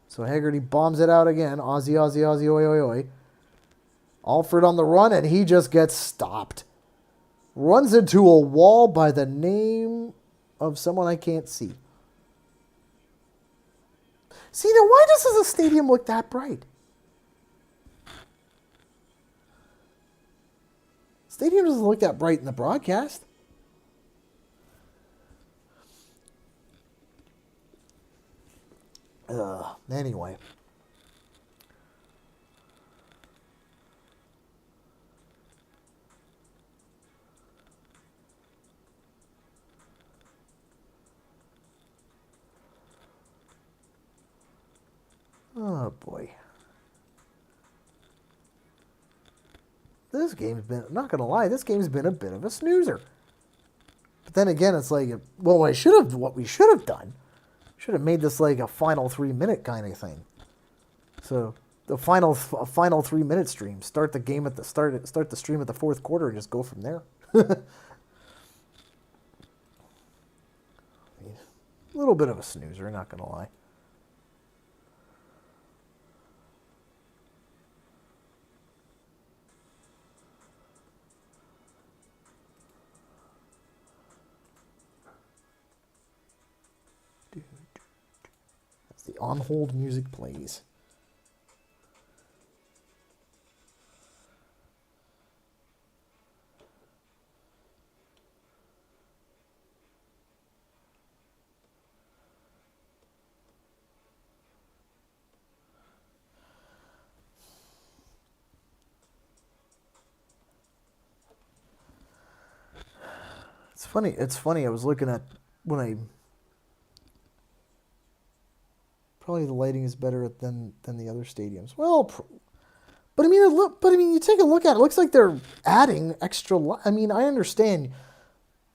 So Haggerty bombs it out again. Aussie, oi, oi, oi. Alfred on the run, and he just gets stopped. Runs into a wall by the name of someone I can't see. See, now why does the stadium look that bright? Stadium doesn't look that bright in the broadcast. Anyway. Oh, boy. This game's been, not going to lie, this game's been a bit of a snoozer. But then again, it's like, well, what we should have done, should have made this like a final 3-minute kind of thing. So the final 3 minute stream. Start the game at the start the stream at the fourth quarter and just go from there. A little bit of a snoozer, not gonna lie. As the on hold music plays. It's funny. I was looking at probably the lighting is better than the other stadiums. Well, but I mean, you take a look at it. It looks like they're adding extra. I mean, I understand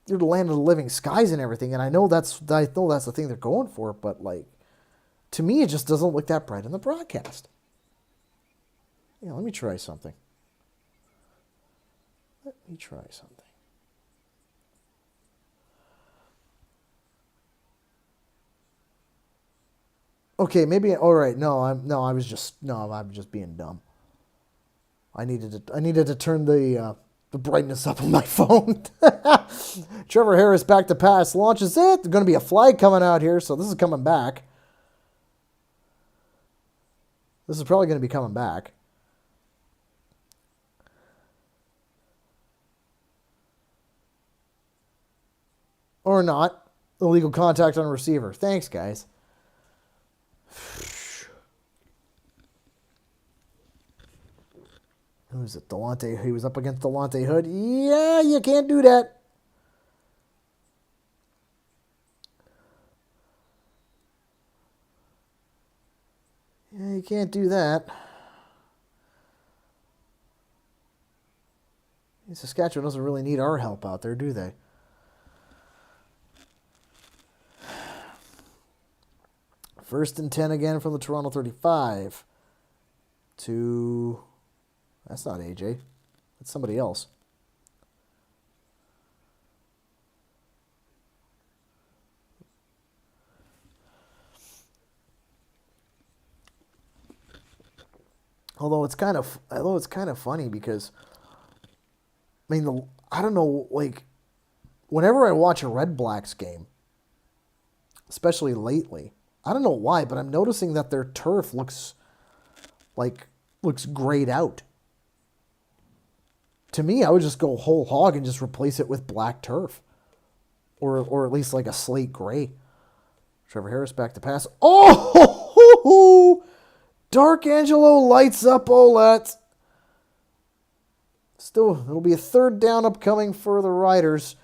you're the land of the living skies and everything, and I know that's the thing they're going for. But like, to me, it just doesn't look that bright in the broadcast. Yeah, let me try something. Okay, maybe. All right. I was just being dumb. I needed to turn the brightness up on my phone. Trevor Harris back to pass, launches it. There's going to be a flag coming out here, so this is coming back. This is probably going to be coming back. Or not. Illegal contact on receiver. Thanks, guys. Who's it? Delonte. He was up against Delonte Hood. Yeah, you can't do that. Yeah, you can't do that. Saskatchewan doesn't really need our help out there, do they? First and 10 again from the Toronto 35. That's not AJ. That's somebody else. Although it's kind of funny because, I mean, I don't know, like, whenever I watch a Red Blacks game, especially lately, I don't know why, but I'm noticing that their turf looks grayed out. To me, I would just go whole hog and just replace it with black turf. Or at least like a slate gray. Trevor Harris back to pass. Oh! Dark Angelo lights up Olette. Still, it'll be a third down upcoming for the Riders.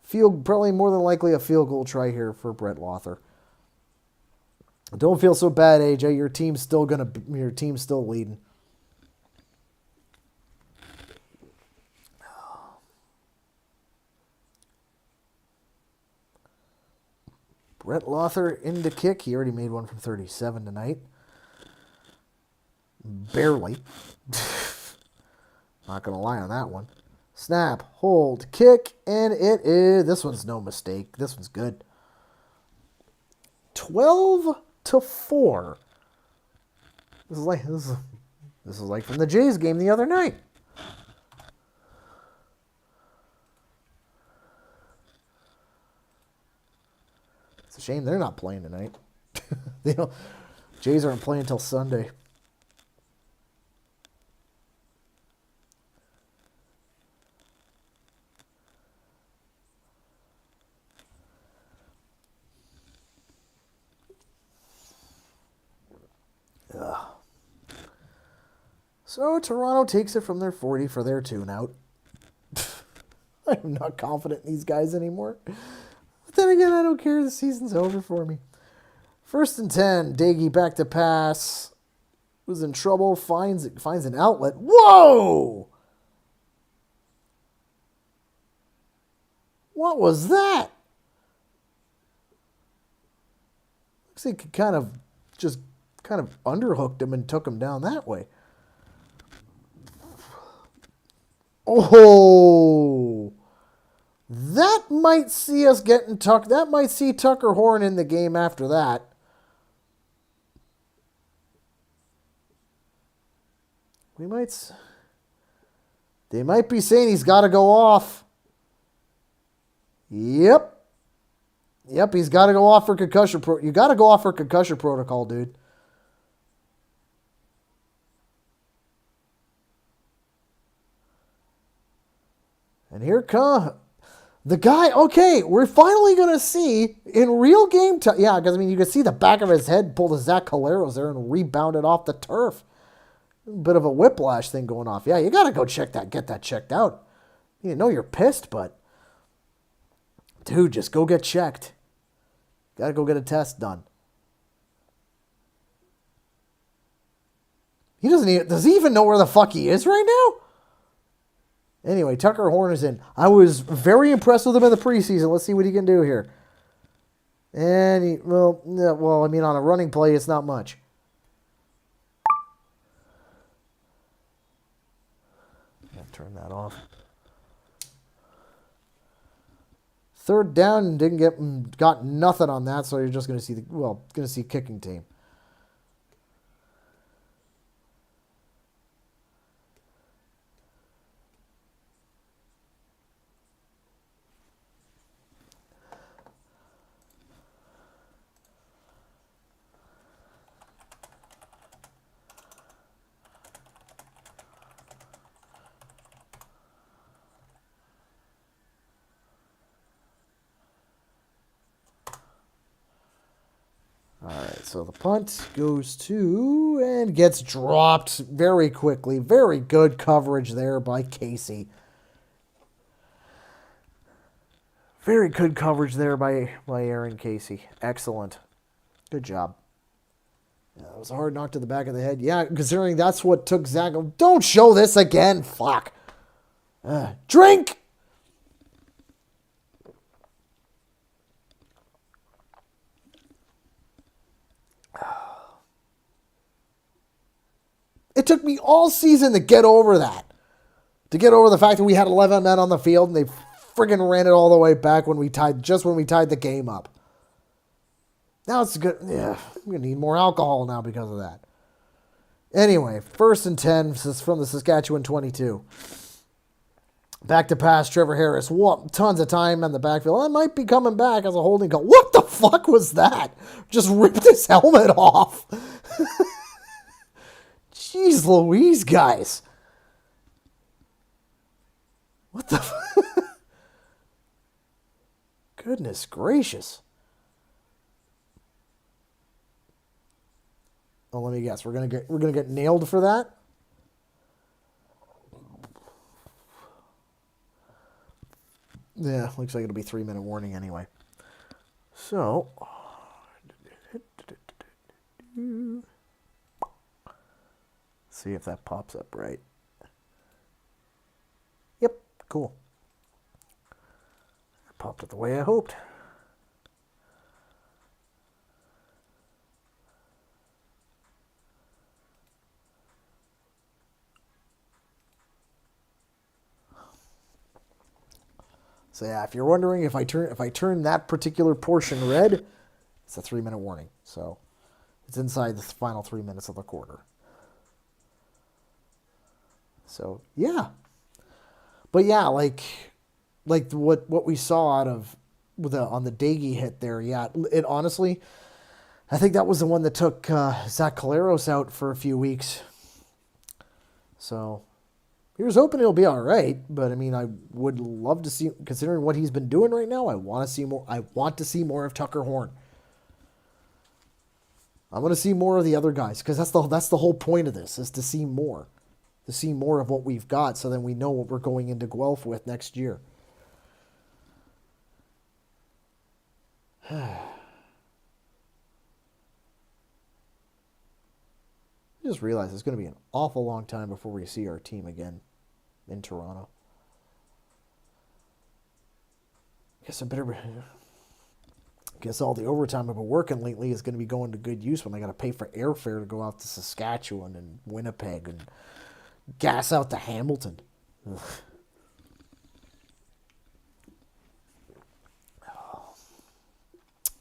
Probably more than likely a field goal try here for Brett Lothar. Don't feel so bad, AJ. Your team's still leading. Brett Lothar into kick. He already made one from 37 tonight. Barely. Not going to lie on that one. Snap, hold, kick, and it is. This one's no mistake. This one's good. 12-4. This is like from the Jays game the other night. It's a shame they're not playing tonight. Jays aren't playing until Sunday. So Toronto takes it from their 40 for their tune-out. I'm not confident in these guys anymore. But then again, I don't care. The season's over for me. First and 10. Daggy back to pass. Was in trouble. Finds an outlet. Whoa! What was that? Looks like he kind of just kind of underhooked him and took him down that way. Oh, that might see us getting Tuck. That might see Tucker Horn in the game after that. They might be saying he's got to go off. Yep, he's got to go off for concussion. You got to go off for concussion protocol, dude. And here come the guy. Okay, we're finally going to see in real game time. Yeah, because, I mean, you can see the back of his head pull the Zach Caleros there and rebound it off the turf. Bit of a whiplash thing going off. Yeah, you got to go get that checked out. You know you're pissed, but dude, just go get checked. Got to go get a test done. Does he even know where the fuck he is right now? Anyway, Tucker Horn is in. I was very impressed with him in the preseason. Let's see what he can do here. And I mean, on a running play, it's not much. Turn that off. Third down, got nothing on that, so you're just going to see kicking team. All right, so the punt goes to and gets dropped very quickly. Very good coverage there by Casey. Very good coverage there by Aaron Casey. Excellent. Good job. Yeah, it was a hard knock to the back of the head. Yeah, considering that's what took Zach. Don't show this again. Fuck. Drink! It took me all season to get over that. To get over the fact that we had 11 men on the field and they friggin' ran it all the way back when we tied the game up. Now it's good. Yeah, I'm going to need more alcohol now because of that. Anyway, 1st and 10 from the Saskatchewan 22. Back to pass, Trevor Harris. Tons of time in the backfield. I might be coming back as a holding call. What the fuck was that? Just ripped his helmet off. Jeez Louise, guys. What the Goodness gracious. Oh, let me guess. We're gonna get nailed for that? Yeah, looks like it'll be 3-minute warning anyway. So see if that pops up right. Yep, cool. It popped up the way I hoped. So yeah, if you're wondering if I turn that particular portion red, it's a 3-minute warning. So it's inside the final 3 minutes of the quarter. So yeah, but yeah, like what we saw out of on the Daigie hit there. Yeah, it honestly, I think that was the one that took Zach Caleros out for a few weeks. So here's hoping it'll be all right. But I mean, I would love to see, considering what he's been doing right now. I want to see more. I want to see more of Tucker Horn. I want to see more of the other guys because that's the whole point of this, is to see more. To see more of what we've got, so then we know what we're going into Guelph with next year. I just realized it's going to be an awful long time before we see our team again in Toronto. Guess all the overtime I've been working lately is going to be going to good use when I got to pay for airfare to go out to Saskatchewan and Winnipeg and gas out to Hamilton. Ugh.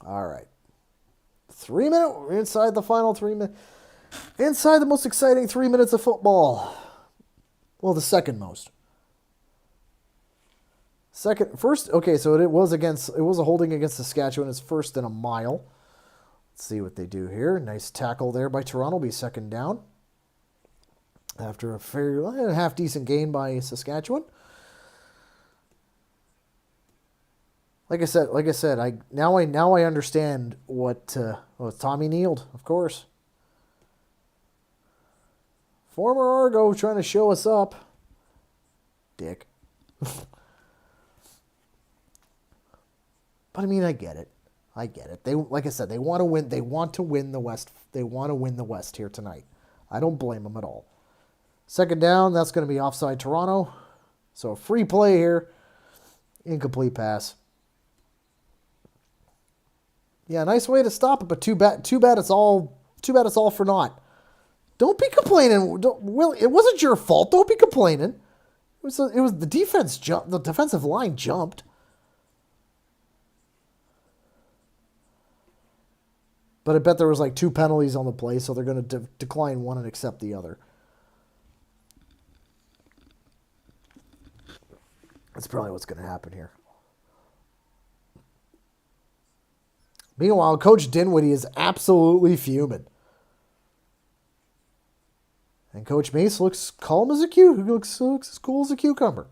All right. 3 minutes. We're inside the final 3 minutes. Inside the most exciting 3 minutes of football. Well, the second most. Okay, so it was a holding against Saskatchewan. It's first and a mile. Let's see what they do here. Nice tackle there by Toronto. Be second down. After a half decent gain by Saskatchewan. Like I said, I now understand what Tommy kneeled, of course. Former Argo trying to show us up. Dick. But I mean, I get it. They, like I said, they want to win. They want to win the West. They want to win the West here tonight. I don't blame them at all. Second down, that's going to be offside Toronto. So a free play here. Incomplete pass. Yeah, nice way to stop it, but too bad it's all for naught. Don't be complaining. It wasn't your fault. Don't be complaining. It was the defense jump. The defensive line jumped. But I bet there was like 2 penalties on the play, so they're going to decline one and accept the other. That's probably what's going to happen here. Meanwhile, Coach Dinwiddie is absolutely fuming. And Coach Mace looks calm as a cucumber. He looks as cool as a cucumber.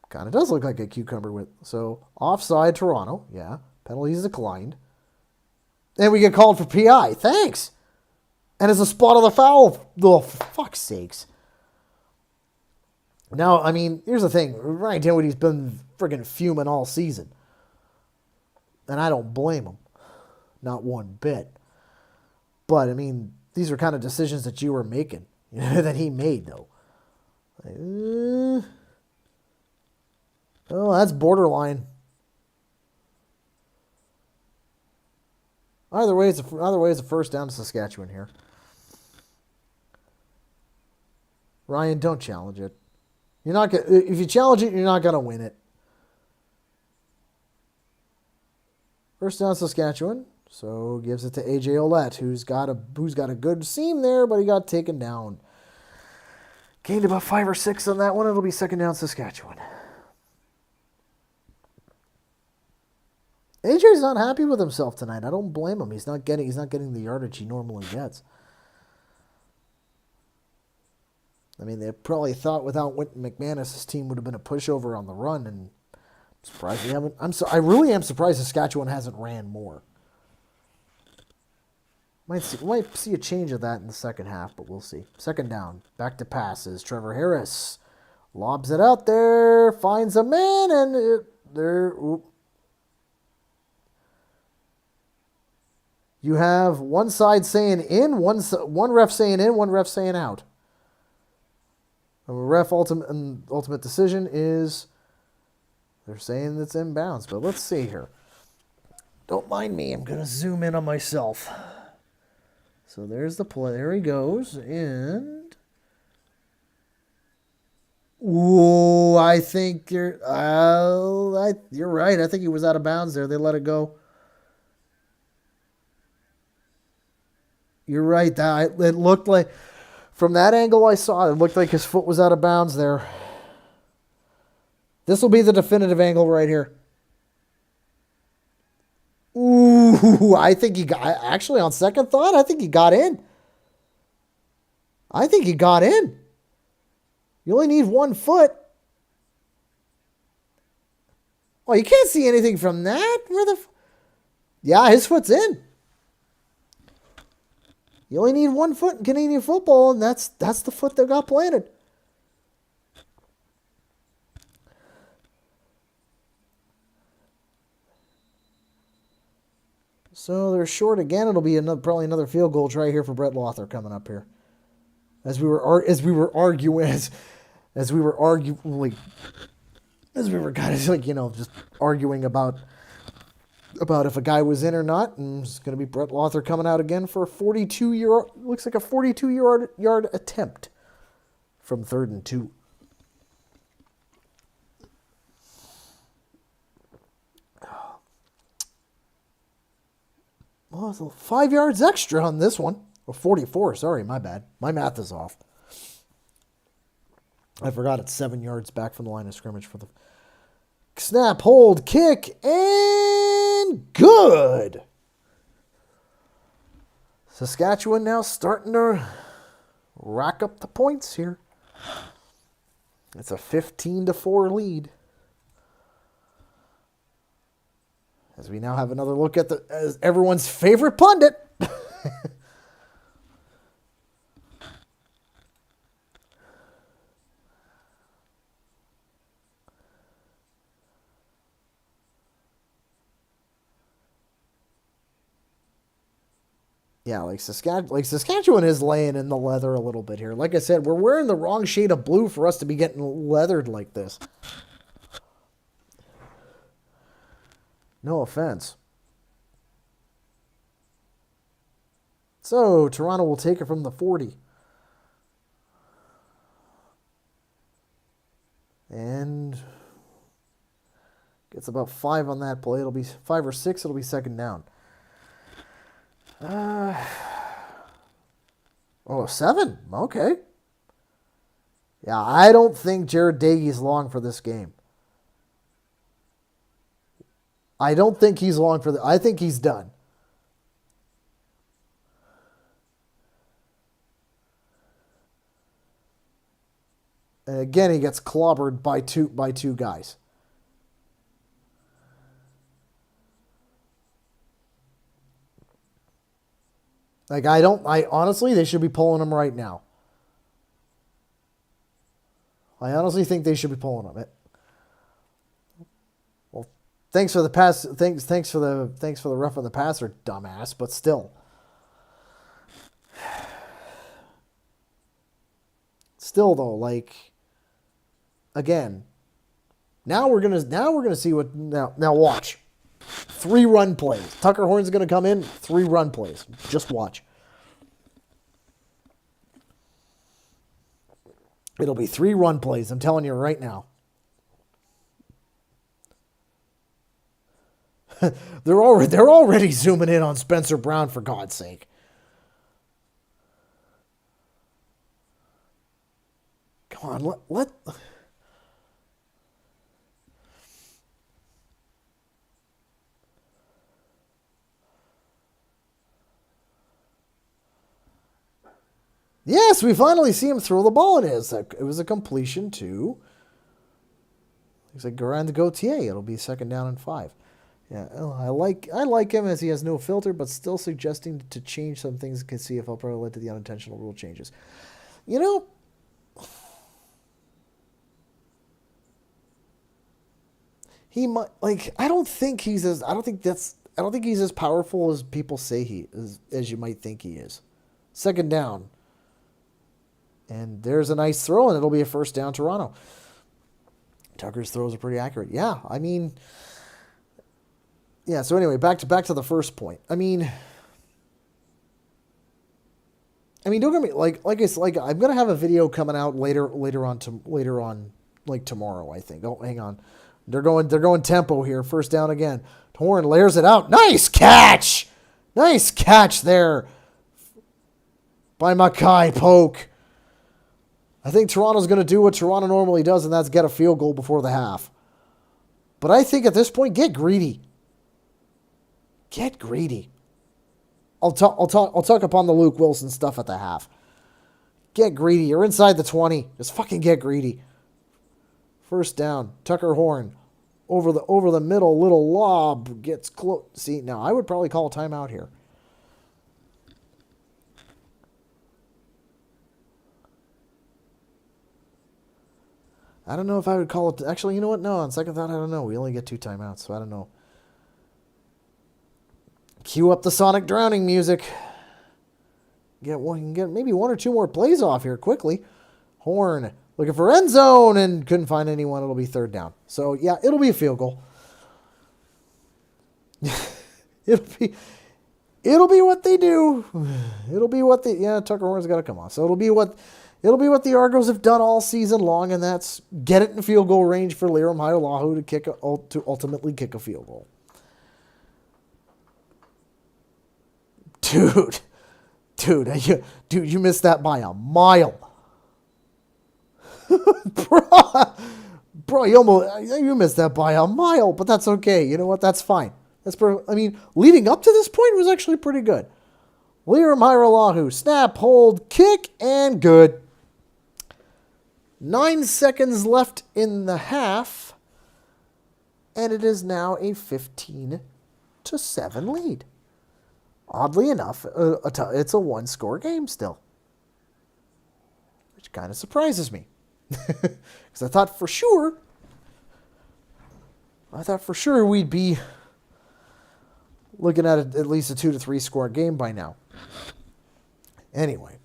Kind of does look like a cucumber. So, offside Toronto. Yeah, penalties declined. And we get called for PI. Thanks. And it's a spot on the foul. Oh, for fuck's sakes. Now, I mean, here's the thing. Ryan Dinwiddie's been friggin' fuming all season. And I don't blame him. Not one bit. But, I mean, these are kind of decisions that you were making. That he made, though. Oh, that's borderline. Either way, it's a first down to Saskatchewan here. Ryan, don't challenge it. If you challenge it, you're not gonna win it. First down Saskatchewan, so gives it to AJ Ouellette, who's got a good seam there, but he got taken down. Gained about 5 or 6 on that one. It'll be second down Saskatchewan. AJ's not happy with himself tonight. I don't blame him. He's not getting the yardage he normally gets. I mean, they probably thought without Wynton McManus, his team would have been a pushover on the run, and I'm surprised they haven't. I really am surprised Saskatchewan hasn't ran more. Might see a change of that in the second half, but we'll see. Second down, back to passes. Trevor Harris lobs it out there, finds a man, and you have one side saying in, one ref saying in, one ref saying out. The ref ultimate decision is they're saying it's inbounds, but let's see here. Don't mind me. I'm going to zoom in on myself. So there's the play. There he goes. And ooh, I think you're right. I think he was out of bounds there. They let it go. You're right. It looked like, from that angle I saw, it looked like his foot was out of bounds there. This will be the definitive angle right here. Ooh, I think he got, actually on second thought, I think he got in. You only need 1 foot. Oh, you can't see anything from that? Yeah, his foot's in. You only need 1 foot in Canadian football, and that's the foot that got planted. So they're short again. It'll be probably another field goal try here for Brett Lothar coming up here. As we were kind of like, just arguing about about if a guy was in or not, and it's going to be Brett Lothar coming out again for a 42-yard, looks like a 42-yard attempt from 3rd and 2. Well, it's 5 yards extra on this one. Or 44, sorry, my bad. My math is off. I forgot it's 7 yards back from the line of scrimmage for the snap, hold, kick, and good. Saskatchewan now starting to rack up the points here. It's a 15-4 lead. As we now have another look at as everyone's favorite pundit. Yeah, like Saskatchewan is laying in the leather a little bit here. Like I said, we're wearing the wrong shade of blue for us to be getting leathered like this. No offense. So, Toronto will take it from the 40. And gets about 5 on that play. It'll be 5 or 6. It'll be 2nd down. 7. Okay. Yeah, I don't think Jared Dagey's long for this game. I don't think he's long for I think he's done. And again, he gets clobbered by two guys. I honestly, they should be pulling him right now. I honestly think they should be pulling him. Well, thanks for the pass. Thanks for the rough on the passer, dumbass. But still, though, like, again, now we're gonna see what now watch. 3 run plays. Tucker Horn's going to come in. 3 run plays. Just watch. It'll be 3 run plays. I'm telling you right now. They're already zooming in on Spencer Brown, for God's sake. Come on, let Yes, we finally see him throw the ball. It was a completion to, looks like Garand Gauthier. It'll be 2nd down and 5. Yeah, I like him as he has no filter, but still suggesting to change some things. Can see if I'll probably lead to the unintentional rule changes. You know, he might I don't think he's as powerful as people say he is, as you might think he is. 2nd down. And there's a nice throw, and it'll be a 1st down, Toronto. Tucker's throws are pretty accurate. Yeah, I mean, yeah. So anyway, back to the first point. I mean, don't get me I'm gonna have a video coming out later on, like tomorrow, I think. Oh, hang on, they're going tempo here. 1st down again. Horn layers it out. Nice catch there by Mackay Polk. I think Toronto's going to do what Toronto normally does, and that's get a field goal before the half. But I think at this point, get greedy. Get greedy. I'll talk upon the Luke Wilson stuff at the half. Get greedy. You're inside the 20. Just fucking get greedy. 1st down. Tucker Horn over the middle, little lob gets close. See, now I would probably call a timeout here. I don't know if I would call it. Actually, you know what? No, on second thought, I don't know. We only get 2 timeouts, so I don't know. Cue up the Sonic Drowning music. Get maybe 1 or 2 more plays off here quickly. Horn looking for end zone and couldn't find anyone. It'll be 3rd down. So, yeah, it'll be a field goal. It'll be it'll be what they do. It'll be what Tucker Horn's got to come on. So it'll be what the Argos have done all season long, and that's get it in field goal range for Liram Haiolahu to ultimately kick a field goal. Dude, you missed that by a mile. Bro, you missed that by a mile, but that's okay. You know what? That's fine. Leading up to this point was actually pretty good. Liram Haiolahu, snap, hold, kick, and good. 9 seconds left in the half, and it is now a 15-7 lead. Oddly enough, it's a one-score game still, which kind of surprises me. Because I thought for sure we'd be looking at at least a 2 to 3 score game by now. Anyway.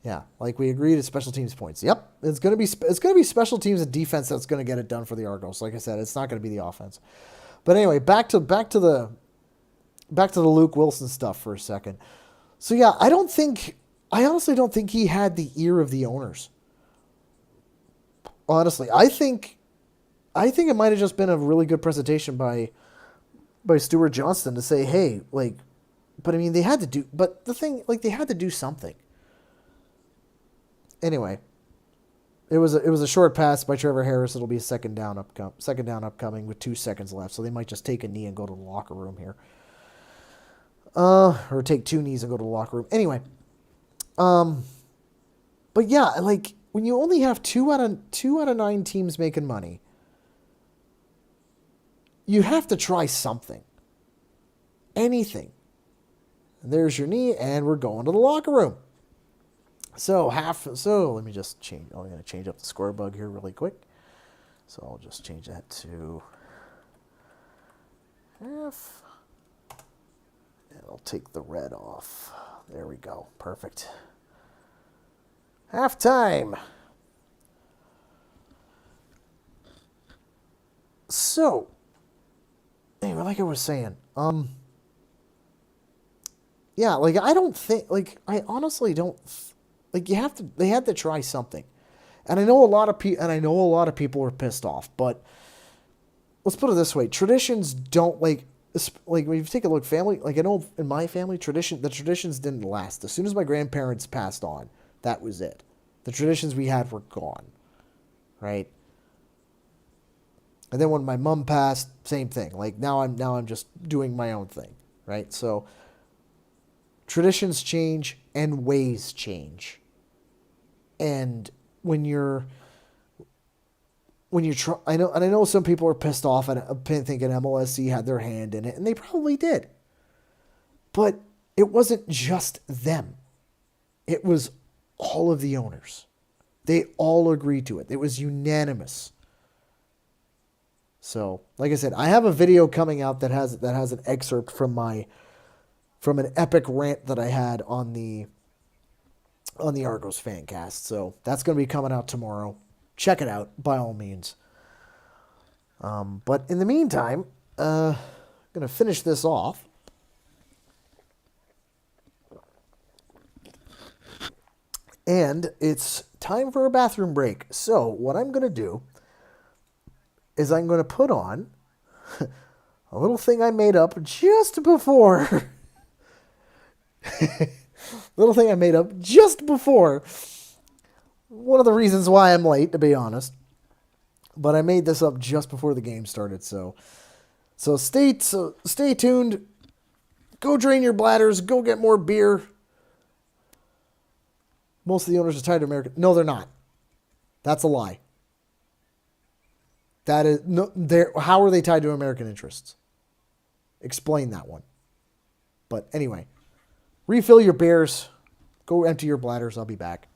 Yeah, like we agreed, it's special teams points. Yep, it's gonna be special teams and defense that's gonna get it done for the Argos. Like I said, it's not gonna be the offense. But anyway, back to the Luke Wilson stuff for a second. So yeah, I honestly don't think he had the ear of the owners. Honestly, I think it might have just been a really good presentation by Stuart Johnston to say, hey, like, but I mean, they had to do something. Anyway, it was a short pass by Trevor Harris. It'll be a second down upcoming with 2 seconds left. So they might just take a knee and go to the locker room here. Or take 2 knees and go to the locker room. Anyway, but yeah, like when you only have 2 out of 9 teams making money, you have to try something, anything. And there's your knee, and we're going to the locker room. So let me just change. I'm going to change up the score bug here really quick. So I'll just change that to half. And I'll take the red off. There we go. Perfect. Halftime. So, anyway, like I was saying, yeah, like I honestly don't. They had to try something. And I know a lot of people are pissed off, but let's put it this way. Traditions don't like when you take a look, family, like I know in my family, the traditions didn't last. As soon as my grandparents passed on, that was it. The traditions we had were gone. Right? And then when my mom passed, same thing. Like now I'm just doing my own thing, right? So traditions change and ways change. And when you're I know some people are pissed off and thinking MLSC had their hand in it, and they probably did. But it wasn't just them. It was all of the owners. They all agreed to it. It was unanimous. So, like I said, I have a video coming out that has an excerpt from an epic rant that I had on the Argos Fancast. So that's going to be coming out tomorrow. Check it out, by all means. But in the meantime, I'm going to finish this off. And it's time for a bathroom break. So what I'm going to do is I'm going to put on a little thing I made up just before. One of the reasons why I'm late, to be honest. But I made this up just before the game started, so stay tuned. Go drain your bladders. Go get more beer. Most of the owners are tied to American. No, they're not. That's a lie. That is no. How are they tied to American interests? Explain that one. But anyway, refill your beers. Go empty your bladders. I'll be back.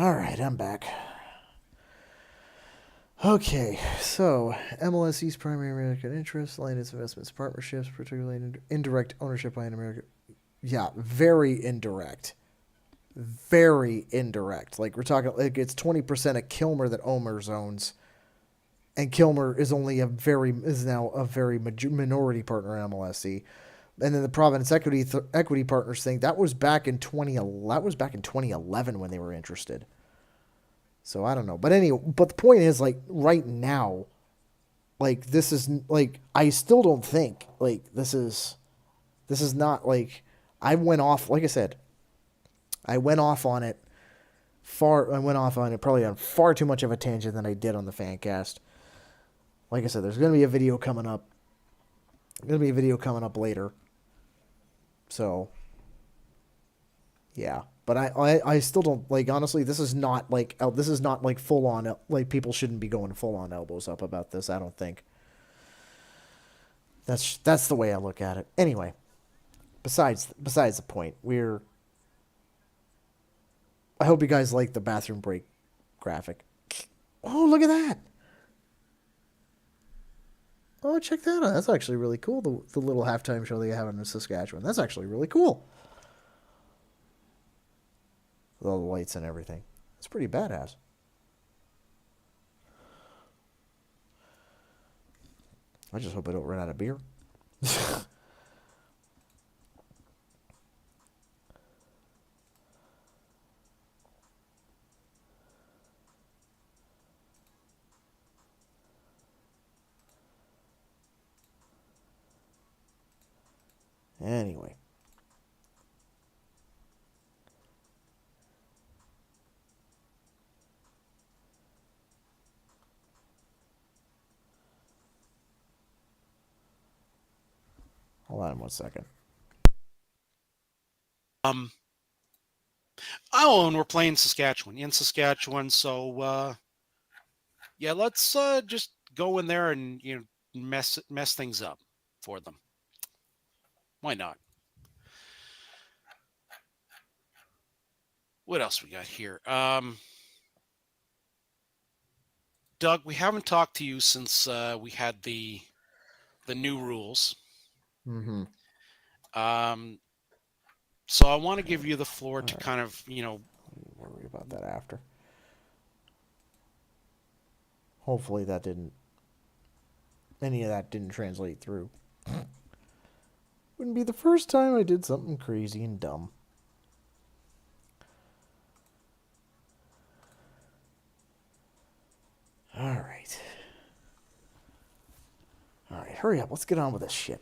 All right, I'm back. Okay, so MLSE's primary American interests, land its investments, partnerships, particularly indirect ownership by an American. Yeah, very indirect. Very indirect. Like we're talking, like it's 20% of Kilmer that Omers owns, and Kilmer is now a very minority partner in MLSE. And then the Providence Equity Partners thing that was back in 2011. That was back in 2011 when they were interested. So I don't know, but anyway, but the point is like right now, like this is like I still don't think like this is not like I went off. Like I said, I went off on it far. I went off on it probably on far too much of a tangent than I did on the fan cast. Like I said, there's gonna be a video coming up. There's gonna be a video coming up later. So yeah, but I still don't like honestly. This is not like full on like people shouldn't be going full on elbows up about this. I don't think. That's the way I look at it. Anyway, besides the point, I hope you guys like the bathroom break graphic. Oh, look at that! Oh, check that out. That's actually really cool. The little halftime show they have in Saskatchewan. That's actually really cool. With all the lights and everything. It's pretty badass. I just hope I don't run out of beer. Anyway. Hold on 1 second. Um, oh, and we're playing Saskatchewan in Saskatchewan, so yeah, let's just go in there and mess things up for them. Why not? What else we got here? Doug, we haven't talked to you since we had the new rules. Mm-hmm. Um, so I want to give you the floor All to right. kind of Worry about that after. Hopefully any of that didn't translate through. Wouldn't be the first time I did something crazy and dumb. All right. All right, hurry up. Let's get on with this shit.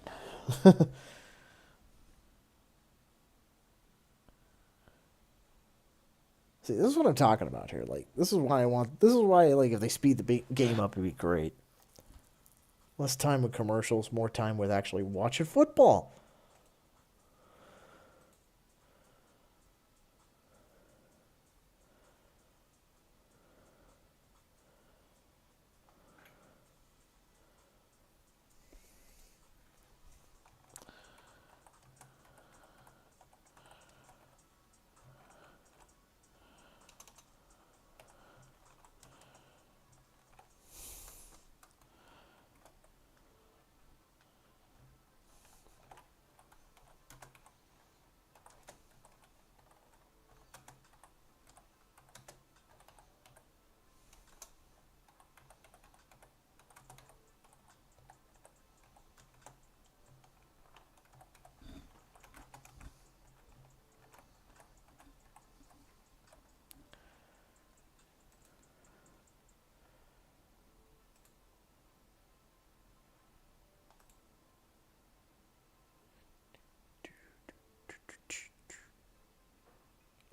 See, this is what I'm talking about here. Like, this is why like if they speed the game up, it'd be great. Less time with commercials, more time with actually watching football.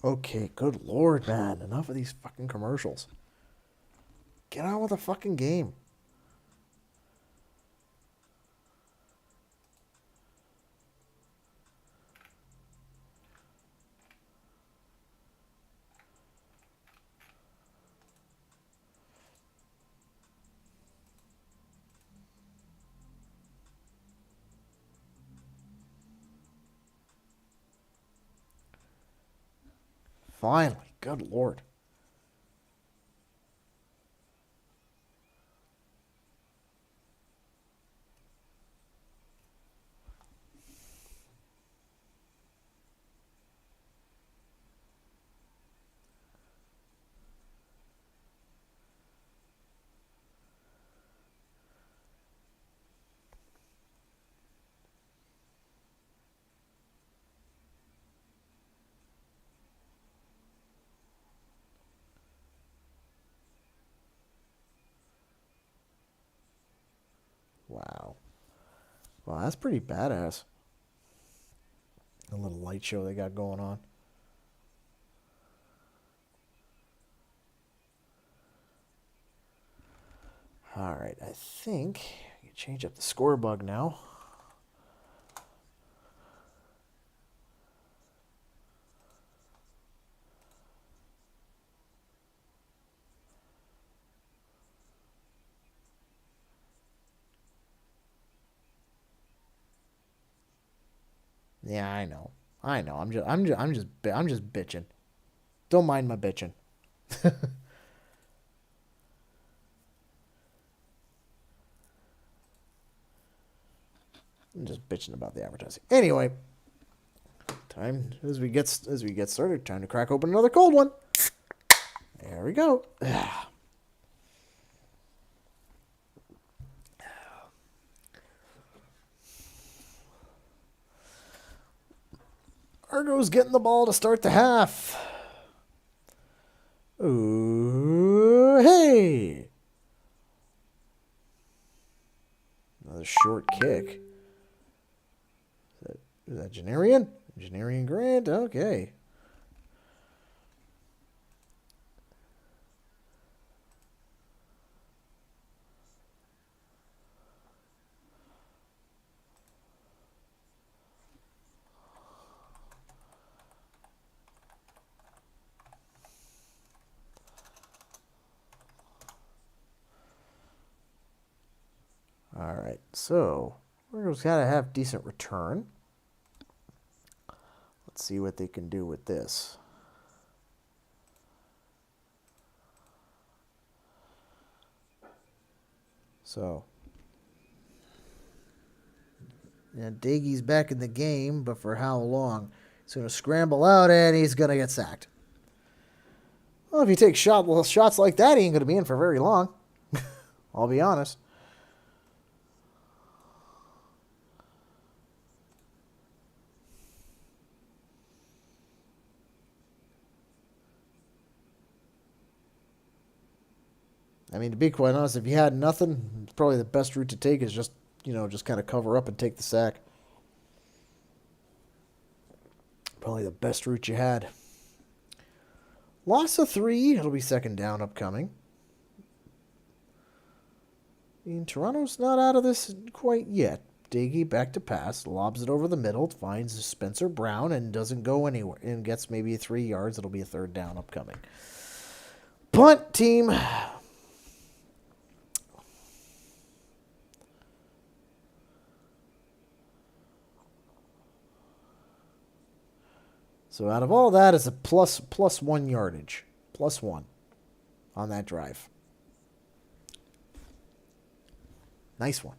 Okay, good lord, man. Enough of these fucking commercials. Get on with the fucking game. Finally, good lord. Wow, that's pretty badass. A little light show they got going on. Alright, I think I can change up the score bug now. Yeah, I know. I know. I'm just bitching. Don't mind my bitching. I'm just bitching about the advertising. Anyway, time as we get started, time to crack open another cold one. There we go. Argo's getting the ball to start the half. Ooh, hey! Another short kick. Is that Janarian? Janarian Grant? Okay. All right, so Argo's got to have decent return. Let's see what they can do with this. So, yeah, Daigie's back in the game, but for how long? He's going to scramble out and he's going to get sacked. Well, if he takes shots like that, he ain't going to be in for very long. I'll be honest. I mean, to be quite honest, if you had nothing, probably the best route to take is just kind of cover up and take the sack. Probably the best route you had. Loss of 3. It'll be second down upcoming. I mean, Toronto's not out of this quite yet. Daigie back to pass, lobs it over the middle, finds Spencer Brown, and doesn't go anywhere. And gets maybe 3 yards. It'll be a third down upcoming. Punt team. So out of all that is a plus 1 yardage. Plus 1 on that drive. Nice one.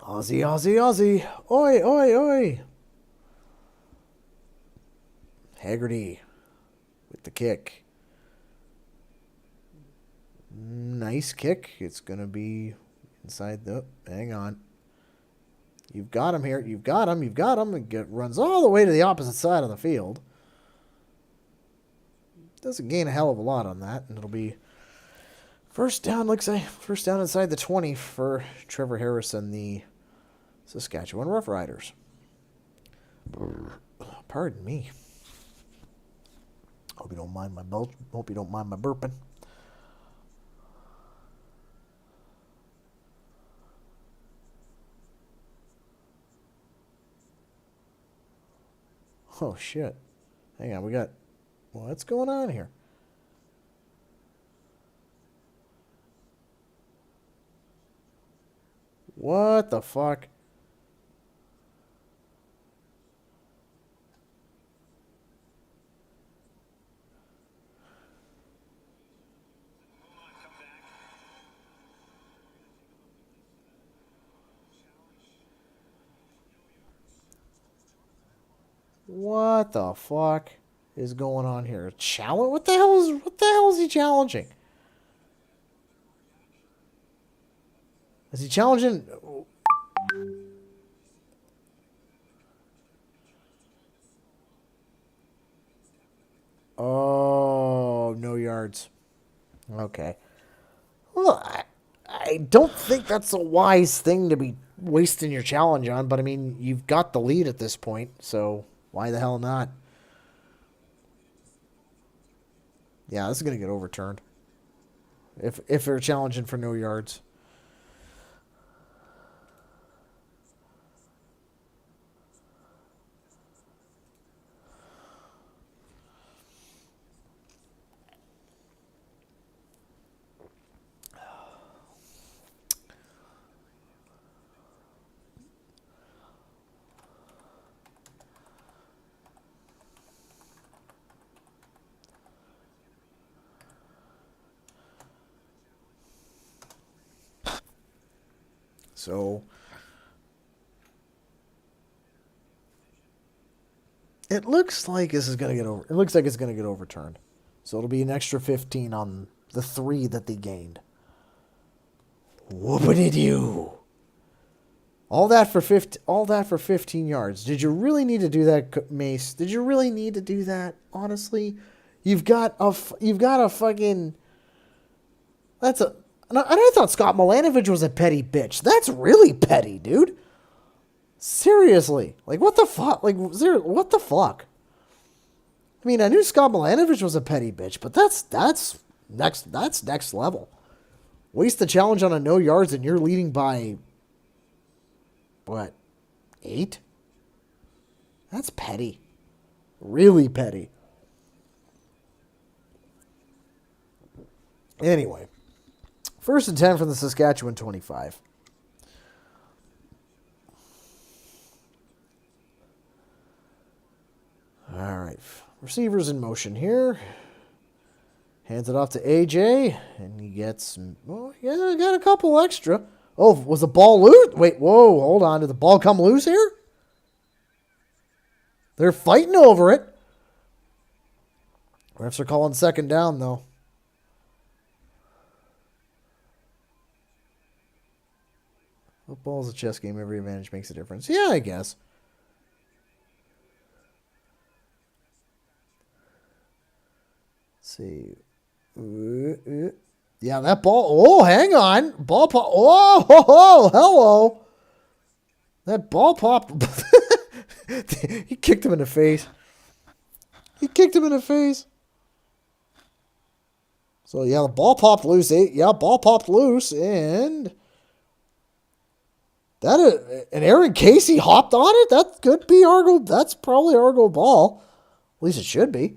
Aussie, Aussie, Aussie. Oi, oi, oi. Haggerty with the kick. Nice kick. It's going to be inside the... Hang on. You've got him here. You've got him. You've got him. It runs all the way to the opposite side of the field. Doesn't gain a hell of a lot on that. And it'll be first down, looks like. First down inside the 20 for Trevor Harris and the Saskatchewan Roughriders. Pardon me. Hope you don't mind my Hope you don't mind my burping. Oh, shit. Hang on, we got... What's going on here? What the fuck? What the fuck is going on here? Challenge? What the hell is he challenging? Is he challenging? Oh, no yards. Okay. Well, I don't think that's a wise thing to be wasting your challenge on, but I mean, you've got the lead at this point, so why the hell not? Yeah, this is going to get overturned. If they're challenging for no yards. So it looks like this is going to get over. It looks like it's going to get overturned. So it'll be an extra 15 on the 3 that they gained. Whoopity-doo. All that for 15 yards. Did you really need to do that, Mace? Did you really need to do that? Honestly, you've got a fucking. That's a. And I thought Scott Milanovich was a petty bitch. That's really petty, dude. Seriously, like what the fuck? Like what the fuck? I mean, I knew Scott Milanovich was a petty bitch, but that's next level. Waste the challenge on a no yards and you're leading by what? 8? That's petty. Really petty. Anyway, 1st and 10 from the Saskatchewan 25. All right. Receivers in motion here. Hands it off to AJ, and he gets, got a couple extra. Oh, was the ball loose? Wait, whoa, hold on. Did the ball come loose here? They're fighting over it. Refs are calling 2nd down, though. Football's a chess game. Every advantage makes a difference. Yeah, I guess. Let's see. Yeah, that ball. Oh, hang on. Ball pop. Oh, hello. That ball popped. He kicked him in the face. So, yeah, the ball popped loose. Yeah, ball popped loose. And and Aaron Casey hopped on it? That could be Argo. That's probably Argo ball. At least it should be.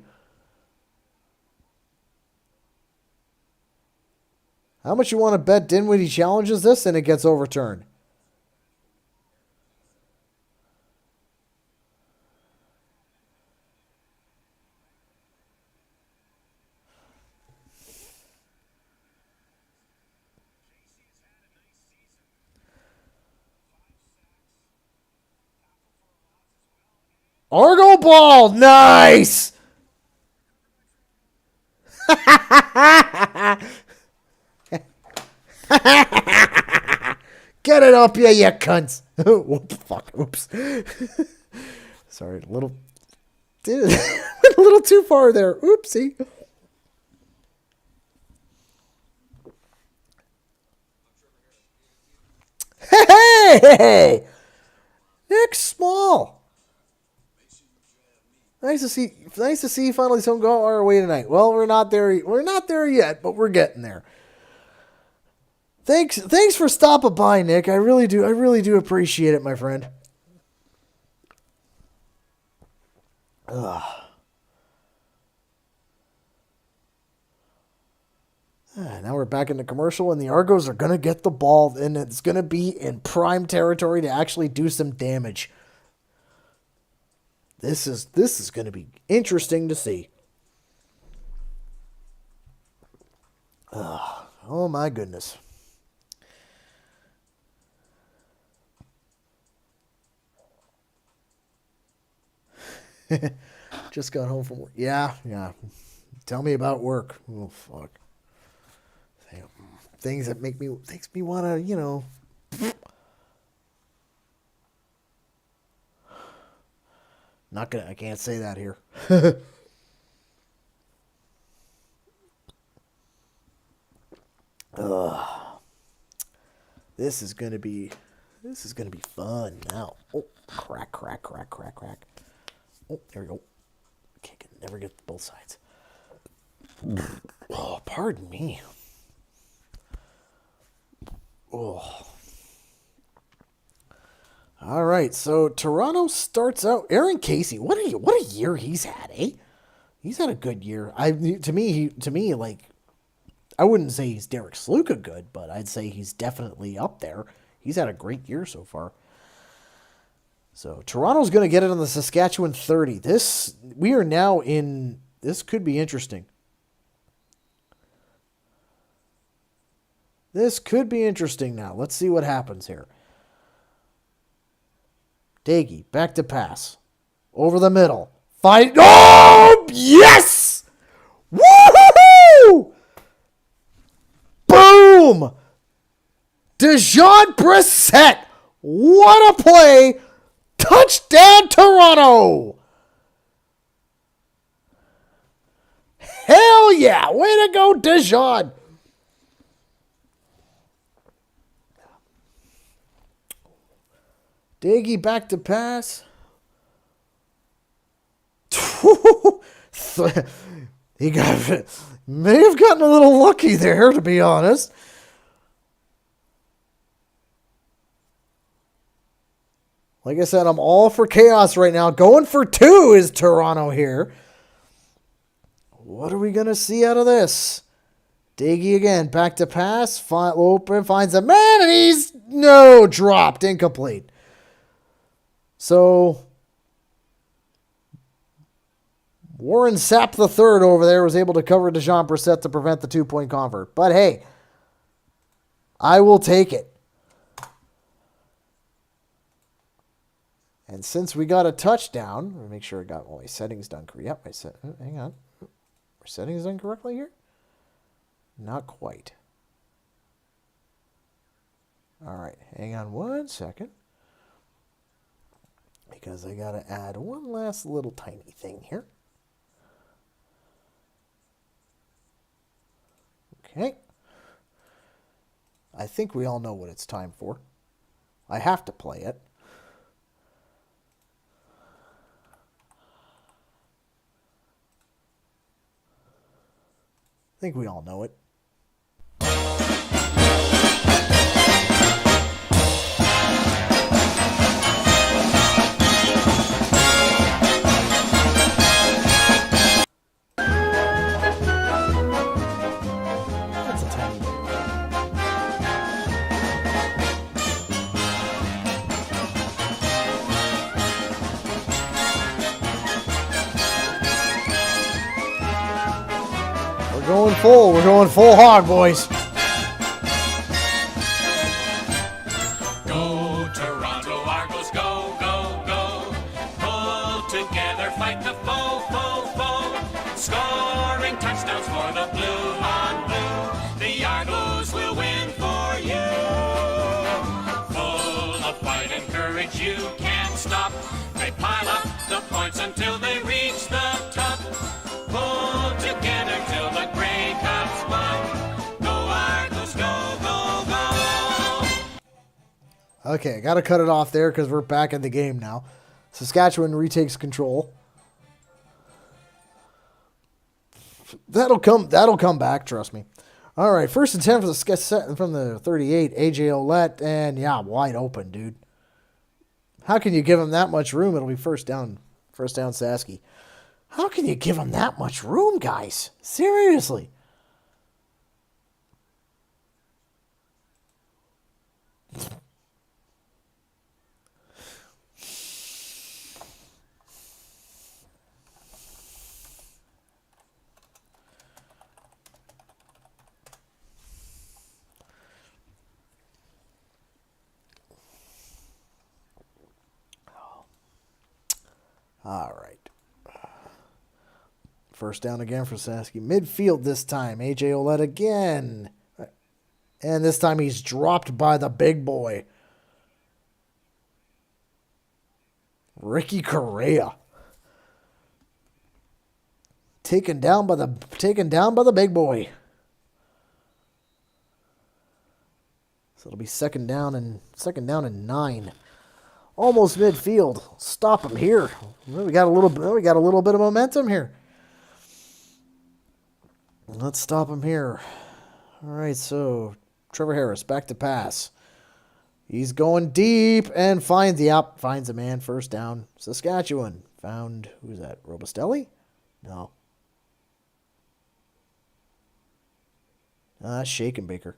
How much you want to bet Dinwiddie challenges this and it gets overturned? Argo ball! Nice! Get it up, you cunts. Oops. Sorry, a little too far there. Oopsie. Hey! Nick Small. Nice to see you finally some go our way tonight. Well, we're not there yet, but we're getting there. Thanks for stopping by, Nick. I really do appreciate it, my friend. Ugh. Now we're back in the commercial, and the Argos are going to get the ball, and it's going to be in prime territory to actually do some damage. This is going to be interesting to see. Oh, my goodness. Just got home from work. Yeah. Tell me about work. Oh, fuck. Things that makes me want to, I can't say that here. This is gonna be fun now. Oh, crack. Oh, there we go. Okay, can never get both sides. Oh, pardon me. Oh. All right, so Toronto starts out. Aaron Casey, what a year he's had, eh? He's had a good year. To me, like, I wouldn't say he's Derek Sluka good, but I'd say he's definitely up there. He's had a great year so far. So Toronto's going to get it on the Saskatchewan 30. This could be interesting. This could be interesting now. Let's see what happens here. Daggy, back to pass. Over the middle. Fight. Oh, yes! Woohoo! Boom! Dejon Brissett. What a play. Touchdown, Toronto! Hell yeah! Way to go, Dejon! Daggy back to pass. He may have gotten a little lucky there, to be honest. Like I said, I'm all for chaos right now. Going for 2 is Toronto here. What are we going to see out of this? Daggy again, back to pass. Open, finds a man, and he's dropped, incomplete. So Warren Sapp the third over there was able to cover Dejon Brissett to prevent the 2-point convert. But hey, I will take it. And since we got a touchdown, let me make sure I got all my settings done correctly. Yep, hang on. Are settings done correctly here? Not quite. All right, hang on 1 second. Because I got to add one last little tiny thing here. Okay. I think we all know what it's time for. I have to play it. I think we all know it. We're going full hog, boys. Go, Toronto Argos, go, go, go. Pull together, fight the foe, foe, foe. Scoring touchdowns for the blue on blue. The Argos will win for you. Full of fight and courage, you can't stop. They pile up the points until they reach the top. Pull together till the Grey Cups won. Go Argos, go, go, go. Okay, got to cut it off there because we're back in the game now. Saskatchewan retakes control. That'll come back, trust me. All right, first and 10 from the 38, AJ Ouellette, and yeah, wide open, dude. How can you give him that much room? It'll be first down, Sasky. How can you give him that much room, guys? Seriously. All right. First down again for Sasky. Midfield this time. AJ Ouellette again. And this time he's dropped by the big boy. Ricky Correa. Taken down by the big boy. So it'll be second down and 9. Almost midfield. Stop him here. Well, we got a little bit of momentum here. Let's stop him here. All right, so Trevor Harris back to pass. He's going deep and finds a man. First down. Saskatchewan found, who's that? Robustelli? No. Shakenbaker.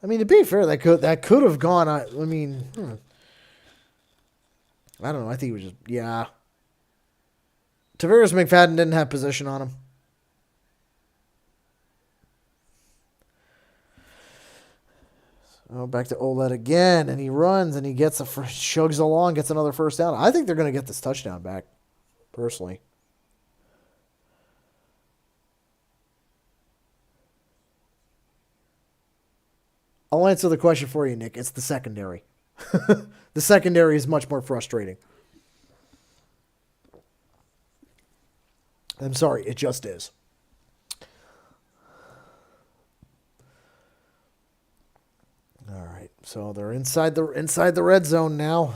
I mean, to be fair, that could have gone. I mean, I don't know. I think it was just Tavares McFadden didn't have position on him. Oh, back to Oled again, and he runs and he chugs along, gets another first down. I think they're going to get this touchdown back, personally. I'll answer the question for you, Nick. It's the secondary. The secondary is much more frustrating. I'm sorry, it just is. All right, so they're inside the red zone now.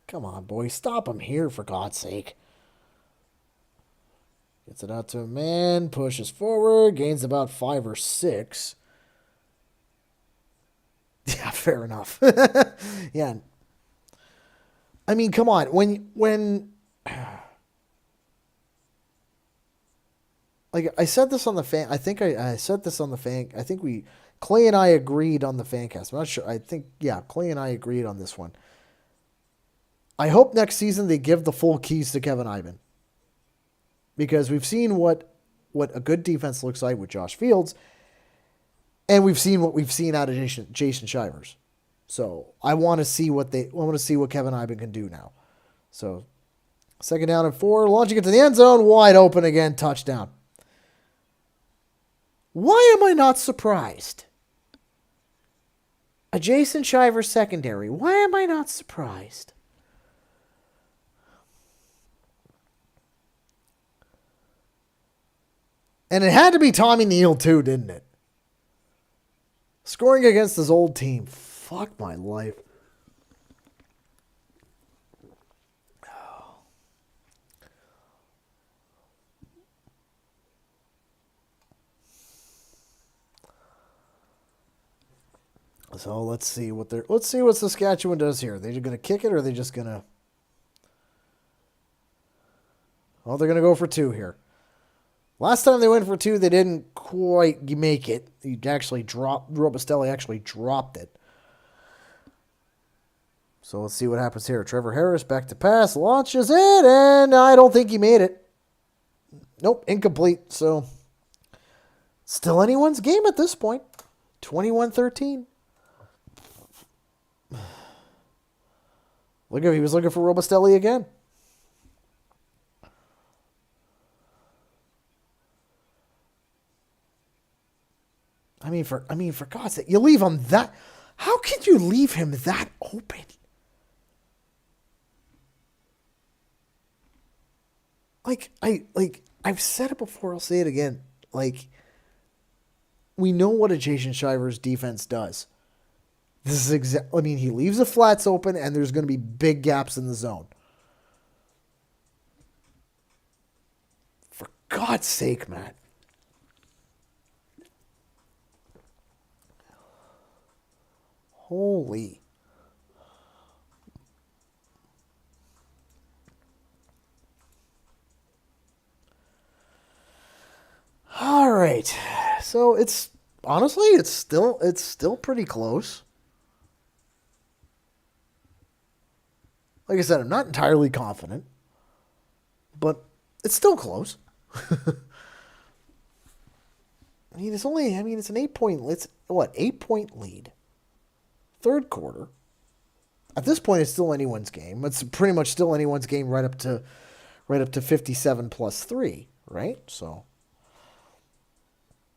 Come on, boy, stop him here for God's sake. Gets it out to a man, pushes forward, gains about 5 or 6. Yeah, fair enough. Yeah. I mean, come on. When like I said this on the fan, I think I said this on the fan. I think Clay and I agreed on the Fancast. I'm not sure. I think, Clay and I agreed on this one. I hope next season they give the full keys to Kevin Ivan. Because we've seen what a good defense looks like with Josh Fields, and we've seen what we've seen out of Jason Shivers. So I want to see what Kevin Ivan can do now. So second down and 4, launching it to the end zone, wide open again, touchdown. Why am I not surprised? A Jason Shivers secondary. Why am I not surprised? And it had to be Tommy Neal too, didn't it? Scoring against his old team. Fuck my life. So let's see what Saskatchewan does here. Are they going to kick it, or are they just going to? Well, they're going to go for 2 here. Last time they went for 2, they didn't quite make it. Robustelli actually dropped it. So let's see what happens here. Trevor Harris back to pass, launches it, and I don't think he made it. Nope, incomplete. So still anyone's game at this point. 21-13. He was looking for Robustelli again. I mean, for God's sake, you leave him that. How can you leave him that open? I've said it before. I'll say it again. We know what a Jason Shivers defense does. This is he leaves the flats open, and there's going to be big gaps in the zone. For God's sake, man. Holy. All right. So it's still pretty close. Like I said, I'm not entirely confident, but it's still close. It's an 8-point, 8-point lead. Third quarter. At this point, it's still anyone's game. It's pretty much still anyone's game right up to 57 plus 3, right? So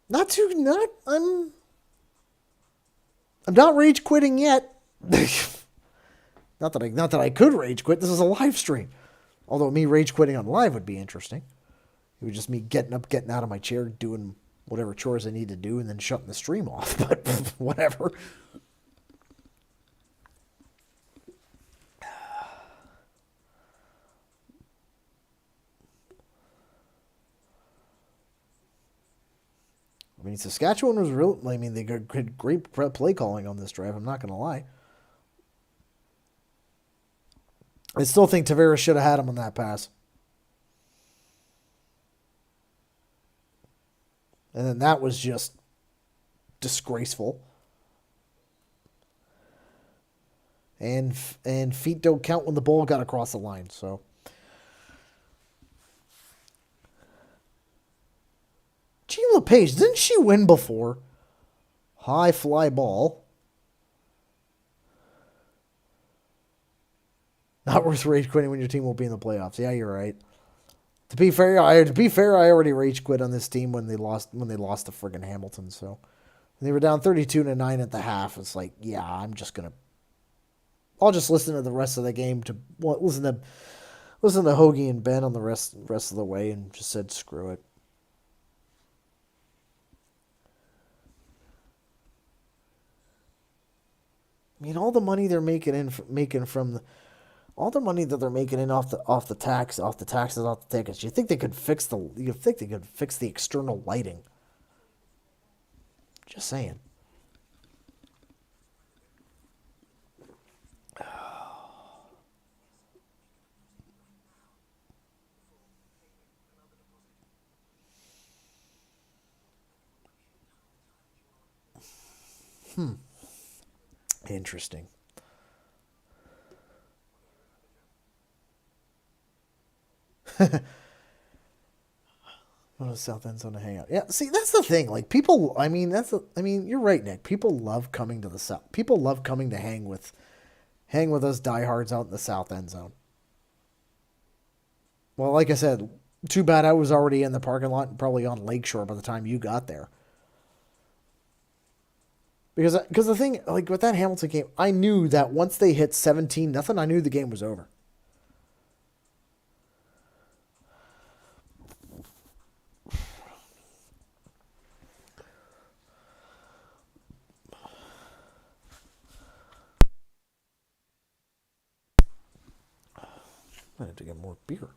I'm not rage quitting yet. Not that I could rage quit. This is a live stream. Although me rage quitting on live would be interesting. It was just me getting up, getting out of my chair, doing whatever chores I need to do, and then shutting the stream off. But whatever. I mean, Saskatchewan was real. I mean, they got great play calling on this drive. I'm not going to lie. I still think Tavares should have had him on that pass. And then that was just disgraceful. And feet don't count when the ball got across the line. So Jean LePage, didn't she win before? High fly ball. Not worth rage quitting when your team won't be in the playoffs. Yeah, you're right. To be fair, I already rage quit on this team when they lost to friggin' Hamilton. So when they were down 32-9 at the half. It's like, yeah, I'll just listen to the rest of the game listen to Hoagie and Ben on the rest of the way, and just said screw it. I mean, all the money they're all the money that they're making in off the taxes, off the tickets. You think they could fix the external lighting? Just saying. Interesting. What a South End zone to hang out. Yeah, see, that's the thing. Like, people, you're right, Nick. People love coming to the South. People love coming to hang with us diehards out in the South End zone. Well, like I said, too bad I was already in the parking lot and probably on Lakeshore by the time you got there. Because the thing, like, with that Hamilton game, I knew that once they hit 17-0, I knew the game was over. I have to get more beer.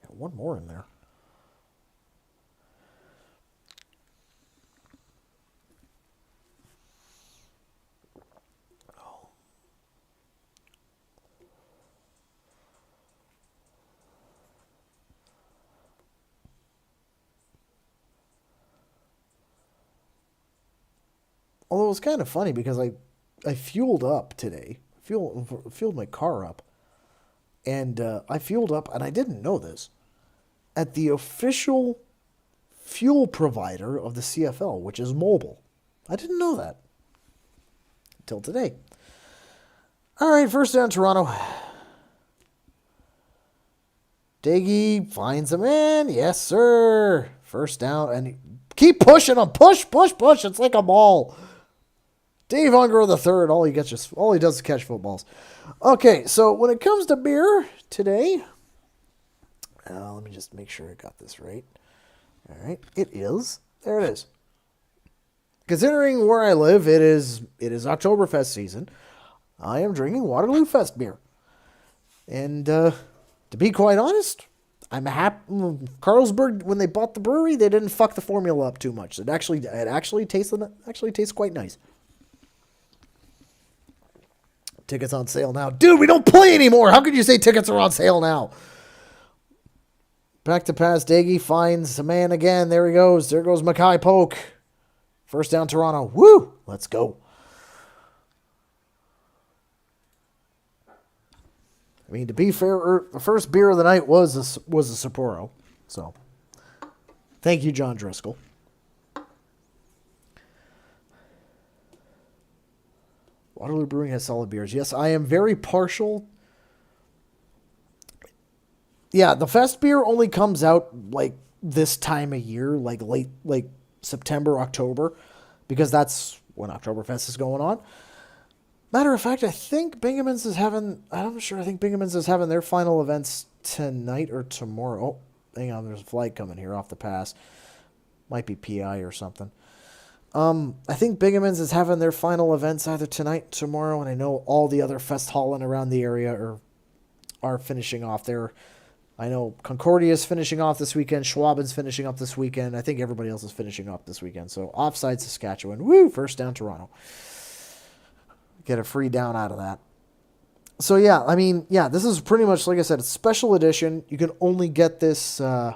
Got one more in there. Although it was kind of funny because I fueled up today. Fueled my car up. And I fueled up, and I didn't know this, at the official fuel provider of the CFL, which is Mobil. I didn't know that until today. All right, first down, Toronto. Daggy finds a man. Yes, sir. First down, and keep pushing him. Push. It's like a ball. Dave Unger the third. All he does is catch footballs. Okay, so when it comes to beer today, let me just make sure I got this right. All right, it is. There it is. Considering where I live, it is Oktoberfest season. I am drinking Waterloo Fest beer, and to be quite honest, I'm happy. Carlsberg, when they bought the brewery, they didn't fuck the formula up too much. It actually tastes quite nice. Tickets on sale now. Dude, we don't play anymore. How could you say tickets are on sale now? Back to pass. Daggy finds a man again. There he goes. There goes Mackay Polk. First down, Toronto. Woo! Let's go. I mean, to be fair, the first beer of the night was a Sapporo. So, thank you, John Driscoll. Waterloo Brewing has solid beers. Yes, I am very partial. Yeah, the Fest beer only comes out like this time of year, like late, September, October, because that's when Oktoberfest is going on. Matter of fact, I think Bingaman's is having. I'm not sure. I think Bingaman's is having their final events tonight or tomorrow. Oh, hang on. There's a flight coming here off the pass. Might be PI or something. I think Bingaman's is having their final events either tonight, or tomorrow, and I know all the other Festhallen around the area are finishing off their. I know Concordia's finishing off this weekend. Schwaben's finishing up this weekend. I think everybody else is finishing up this weekend. So offside Saskatchewan. Woo! First down Toronto. Get a free down out of that. So yeah, I mean, yeah, this is pretty much, like I said, it's special edition. You can only get this. You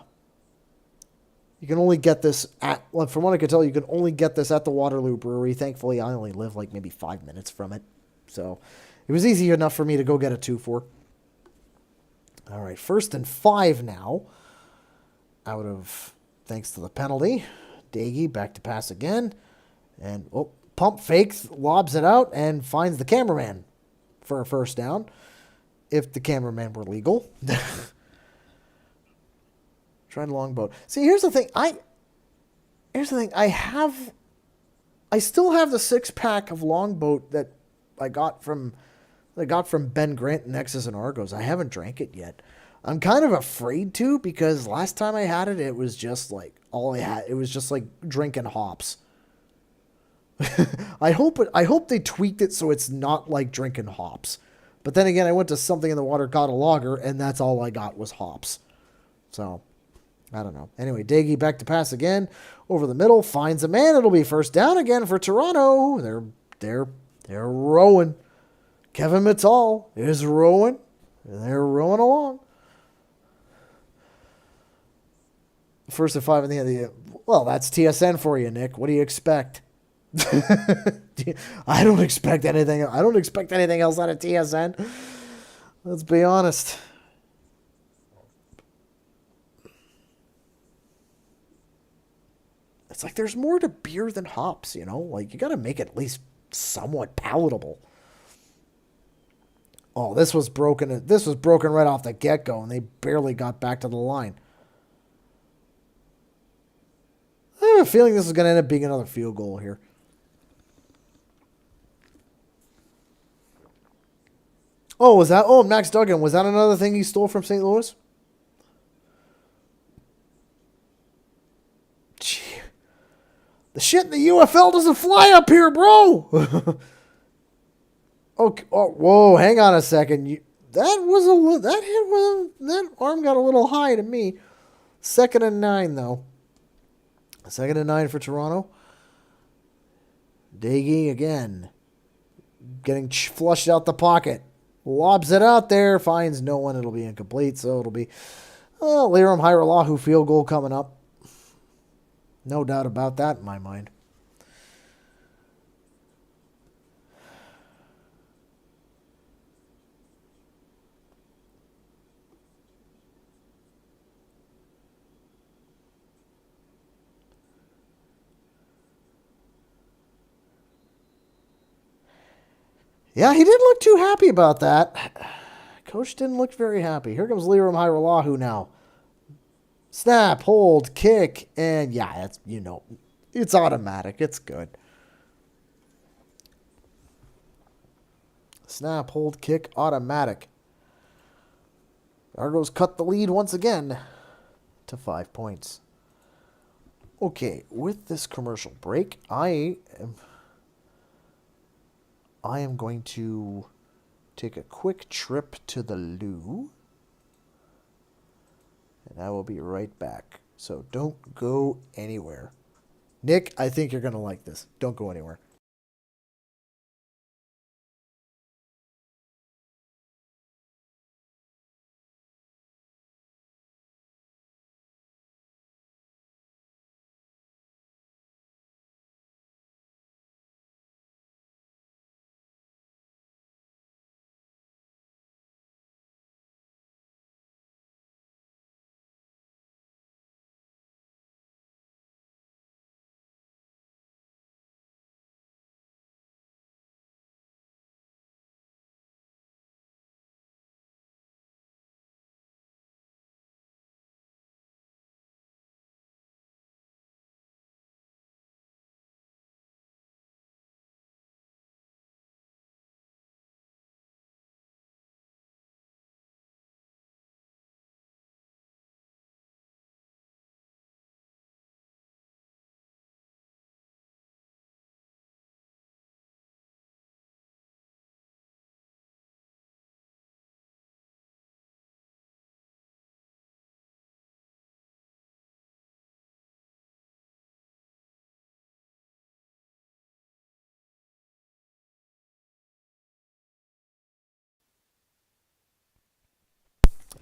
can only get this at. Well, from what I can tell, you can only get this at the Waterloo Brewery. Thankfully, I only live like maybe 5 minutes from it, so it was easy enough for me to go get a 2-4. All right, 1st and 5 now. Out of, thanks to the penalty, Daggy back to pass again, and pump fakes, lobs it out, and finds the cameraman for a first down. If the cameraman were legal. Tried longboat. See, here's the thing. I still have the 6-pack of longboat that I got from Ben Grant and Nexus and Argos. I haven't drank it yet. I'm kind of afraid to, because last time I had it, it was just like all I had. It was just like drinking hops. I hope they tweaked it so it's not like drinking hops. But then again, I went to Something in the Water, got a lager, and that's all I got was hops. So, I don't know. Anyway, Daggy back to pass again. Over the middle, finds a man. It'll be first down again for Toronto. They're rowing. Kevin Mittal is rowing. They're rowing along. First and 5 in the end of the. Well, that's TSN for you, Nick. What do you expect? I don't expect anything. I don't expect anything else out of TSN. Let's be honest. It's like there's more to beer than hops, you know? Like, you got to make it at least somewhat palatable. Oh, this was broken. This was broken right off the get-go, and they barely got back to the line. I have a feeling this is going to end up being another field goal here. Oh, was that? Oh, Max Duggan. Was that another thing he stole from St. Louis? Gee. The shit in the UFL doesn't fly up here, bro. Okay. Oh, whoa. Hang on a second. That arm got a little high to me. 2nd and 9, though. 2nd and 9 for Toronto. Daggy again. Getting flushed out the pocket. Lobs it out there. Finds no one. It'll be incomplete. So it'll be Liram Hiralahu field goal coming up. No doubt about that in my mind. Yeah, he didn't look too happy about that. Coach didn't look very happy. Here comes Liram Hiralahu now. Snap, hold, kick, and yeah, it's automatic. It's good. Snap, hold, kick, automatic. Argos cut the lead once again to 5 points. Okay, with this commercial break, I am going to take a quick trip to the loo. And I will be right back. So don't go anywhere. Nick, I think you're going to like this. Don't go anywhere.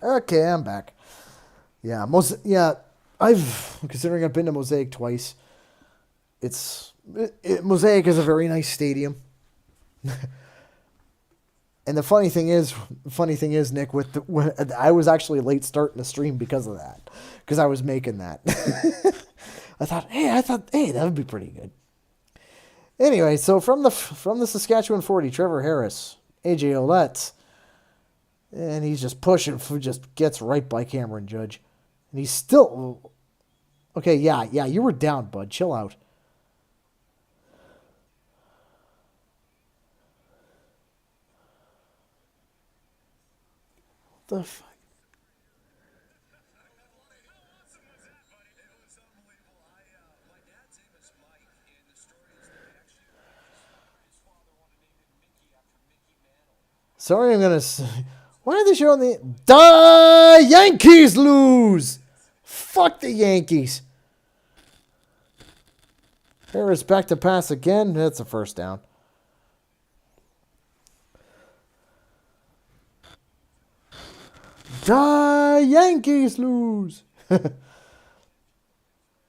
Okay, I'm back. Yeah, considering I've been to Mosaic twice. Mosaic is a very nice stadium. And the funny thing is, Nick, I was actually late starting the stream because of that, because I was making that. I thought, hey, that would be pretty good. Anyway, so from the Saskatchewan 40, Trevor Harris, AJ Olette, and he's just pushing, just gets right by Cameron Judge, and he's still okay. Yeah, you were down, bud. Chill out. What the fuck? Sorry, I'm gonna. Why are they showing the Yankees lose? Fuck the Yankees. Harris back to pass again. That's a first down. The Yankees lose.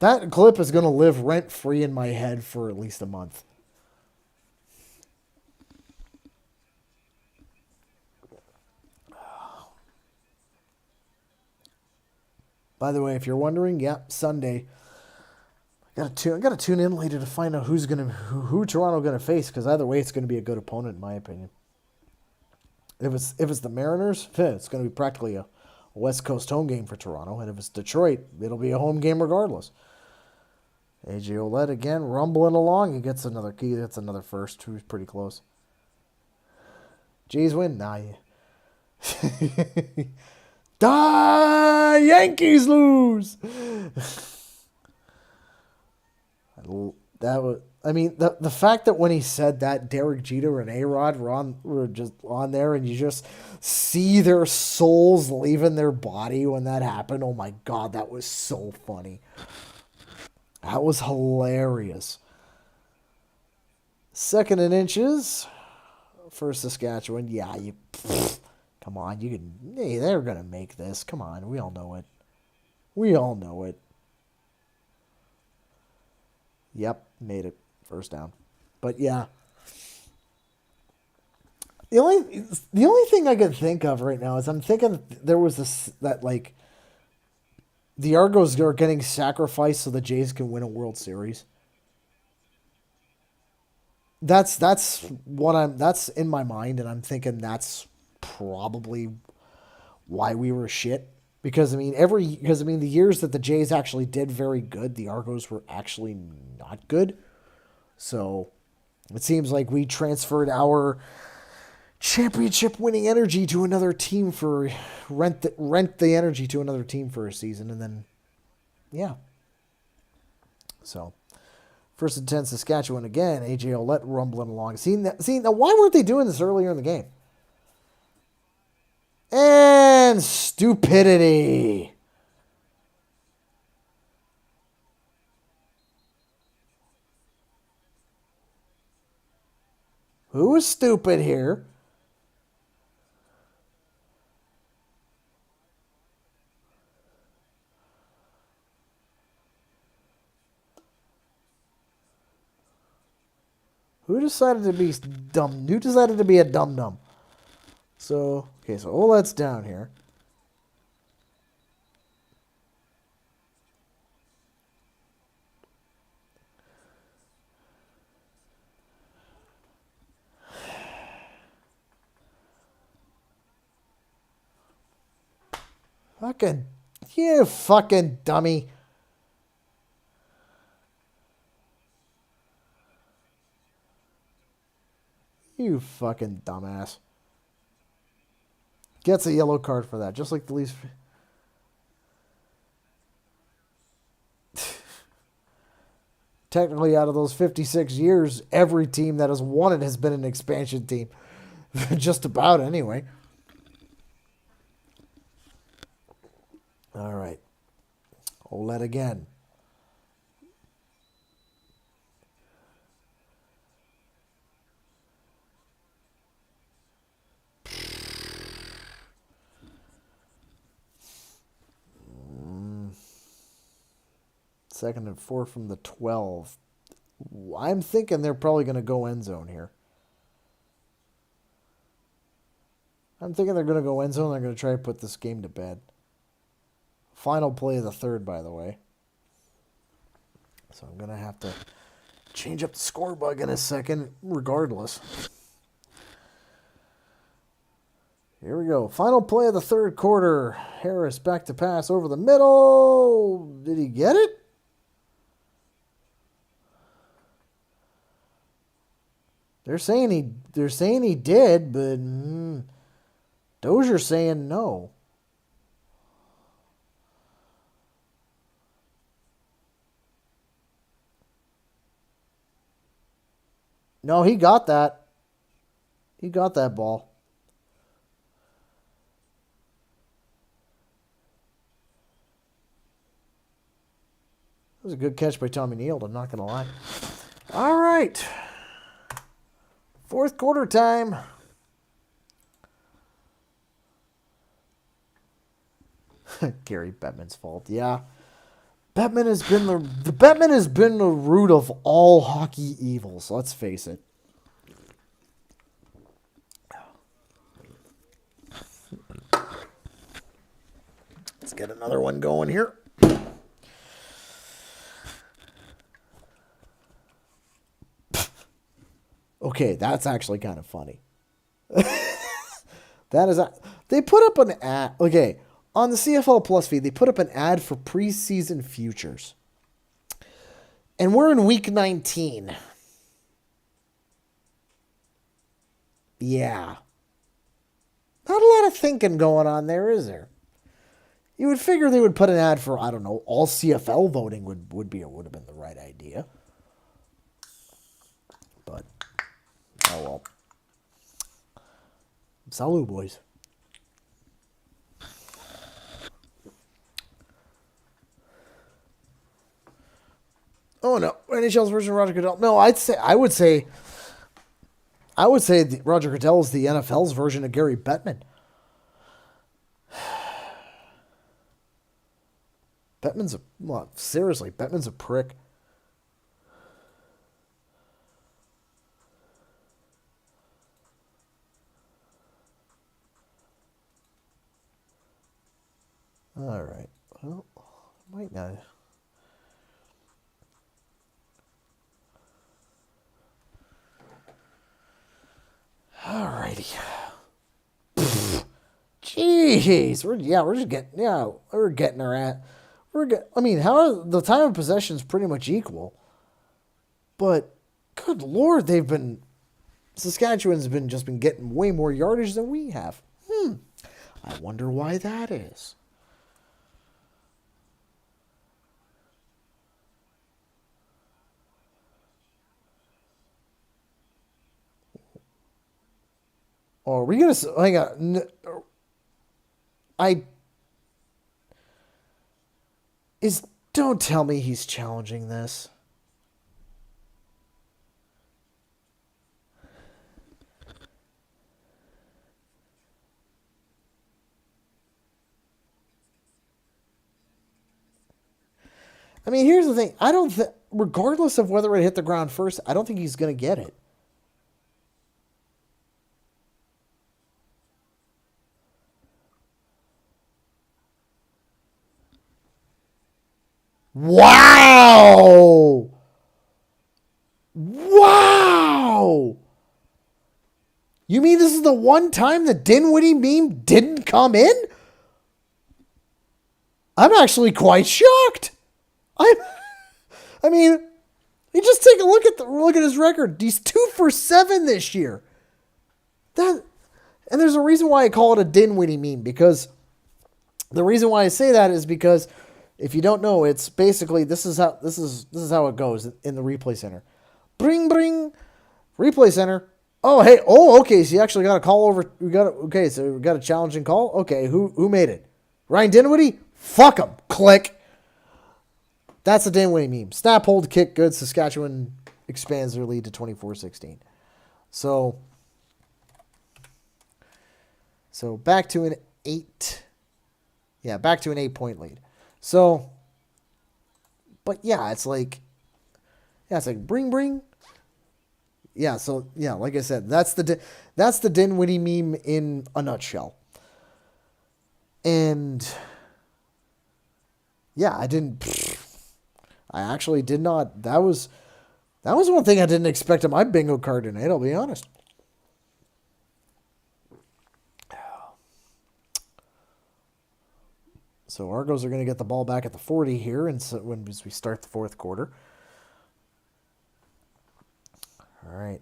That clip is gonna live rent free in my head for at least a month. By the way, if you're wondering, Sunday. I gotta tune in later to find out who Toronto gonna face, because either way, it's gonna be a good opponent in my opinion. If it's the Mariners, it's gonna be practically a West Coast home game for Toronto, and if it's Detroit, it'll be a home game regardless. AJ Olette again rumbling along. He gets another first. Who's pretty close. Jays win. Nah. The Yankees lose. The fact that when he said that, Derek Jeter and A-Rod were just on there, and you just see their souls leaving their body when that happened. Oh my God, that was so funny. That was hilarious. 2nd and inches for Saskatchewan. Yeah, come on, they're going to make this. Come on, we all know it. Yep, made it. First down. But yeah. The only thing I can think of right now is I'm thinking there was the Argos are getting sacrificed so the Jays can win a World Series. That's in my mind, and I'm thinking that's probably why we were shit. Because the years that the Jays actually did very good, the Argos were actually not good. So it seems like we transferred our championship winning energy to another team for rent the energy to another team for a season, and then yeah. So 1st and 10 Saskatchewan again. AJ Olette rumbling along. Now why weren't they doing this earlier in the game? And stupidity. Who is stupid here? Who decided to be dumb? Who decided to be a dum-dum? So Olette's down here. You fucking dummy. You fucking dumbass. Gets a yellow card for that, just like the Leafs. Technically, out of those 56 years, every team that has won it has been an expansion team. Just about, anyway. All right. Olette again. Second and 4 from the 12. I'm thinking they're probably going to go end zone here. I'm thinking they're going to go end zone. They're going to try to put this game to bed. Final play of the third, by the way. So I'm going to have to change up the score bug in a second, regardless. Here we go. Final play of the third quarter. Harris back to pass over the middle. Did he get it? They're saying he did, but Dozier's saying no. No, he got that. He got that ball. That was a good catch by Tommy Neal, I'm not going to lie. All right. Fourth quarter time. Gary Bettman's fault. Yeah. Bettman has been the root of all hockey evils, let's face it. Let's get another one going here. Okay, that's actually kind of funny. They put up an ad. Okay, on the CFL Plus feed, they put up an ad for preseason futures. And we're in week 19. Yeah. Not a lot of thinking going on there, is there? You would figure they would put an ad for, I don't know, all CFL voting would have been the right idea. But, oh well. Salut, boys. Oh no, NHL's version of Roger Goodell. No, I would say Roger Goodell is the NFL's version of Gary Bettman. Bettman's a prick. All right. Well, might not. All righty. Jeez, we're getting our at. I mean, the time of possession is pretty much equal, but good Lord, Saskatchewan's been getting way more yardage than we have. I wonder why that is. Oh, are we gonna hang on? Don't tell me he's challenging this. I mean, here's the thing. Regardless of whether it hit the ground first, I don't think he's going to get it. Wow! Wow! You mean this is the one time the Dinwiddie meme didn't come in? I'm actually quite shocked. I mean, you just take a look at his record. He's 2 for 7 this year. And there's a reason why I call it a Dinwiddie meme, because the reason why I say that is because if you don't know, it's basically this is how it goes in the replay center. Bring replay center. Oh hey, okay. So you actually got a call over. So we got a challenging call. Okay, who made it? Ryan Dinwiddie. Fuck him. Click. That's a Dinwiddie meme. Snap, hold, kick, good. Saskatchewan expands their lead to 24-16. So back to an 8. Yeah, back to an 8-point lead. So But yeah, it's like bring. Yeah, so yeah, like I said, that's the Dinwiddie meme in a nutshell. And yeah, I actually did not. That was one thing I didn't expect on my bingo card tonight, I'll be honest. So Argos are going to get the ball back at the 40 here, and so as we start the fourth quarter. All right.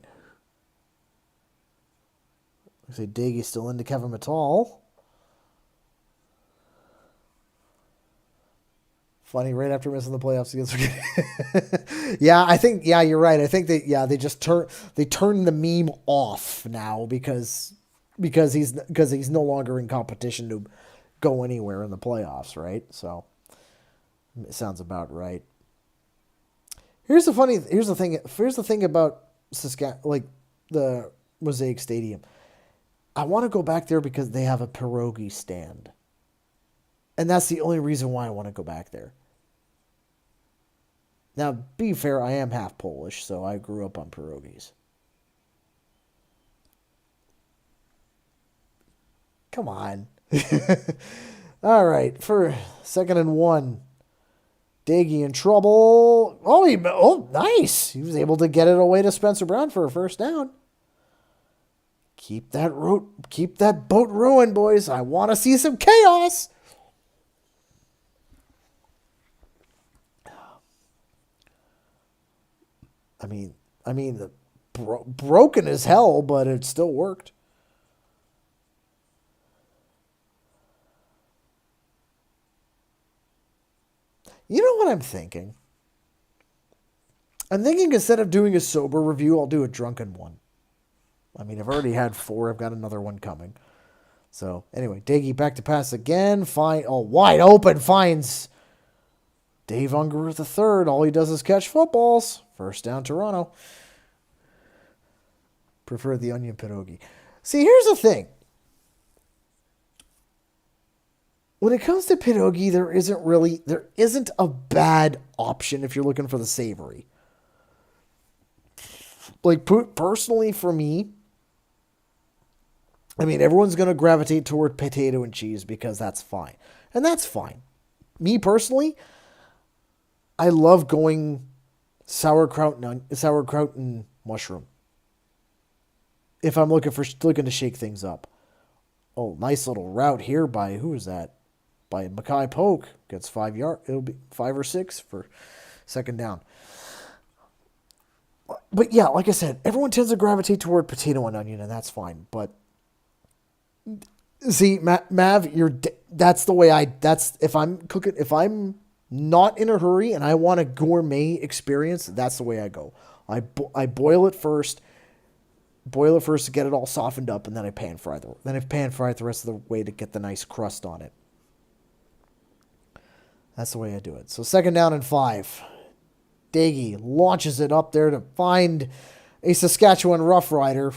Looks like Daggy's still into Kevin Mattal. Funny, right after missing the playoffs against. Yeah, I think. Yeah, you're right. I think they just turn the meme off now because he's no longer in competition to go anywhere in the playoffs, right? So it sounds about right. Here's the thing about Saskatchewan, like the Mosaic Stadium. I want to go back there because they have a pierogi stand. And that's the only reason why I want to go back there. Now, be fair, I am half Polish, so I grew up on pierogies. Come on. All right, for 2nd and 1. Daggy in trouble. Oh, nice. He was able to get it away to Spencer Brown for a first down. Keep that boat rowing, boys. I want to see some chaos. I mean, broken as hell, but it still worked. You know what I'm thinking? I'm thinking instead of doing a sober review, I'll do a drunken one. I mean, I've already had 4. I've got another one coming. So, anyway, Daggy back to pass again. Wide open, finds Dave Unger III. All he does is catch footballs. First down, Toronto. Prefer the onion pierogi. See, here's the thing. When it comes to pierogi, there isn't a bad option if you're looking for the savory. Like, personally for me, I mean, everyone's going to gravitate toward potato and cheese because that's fine. And that's fine. Me personally, I love going sauerkraut and mushroom. If I'm looking to shake things up. Oh, nice little route here by, who is that? By Mackay Polk. Gets 5 yards. It'll be 5 or 6 for 2nd down. But yeah, like I said, everyone tends to gravitate toward potato and onion, and that's fine. But see, Mav, that's the way if I'm not in a hurry and I want a gourmet experience, that's the way I go. I boil it first to get it all softened up, and then I pan fry it the rest of the way to get the nice crust on it. That's the way I do it. So 2nd down and 5. Daggy launches it up there to find a Saskatchewan Roughrider.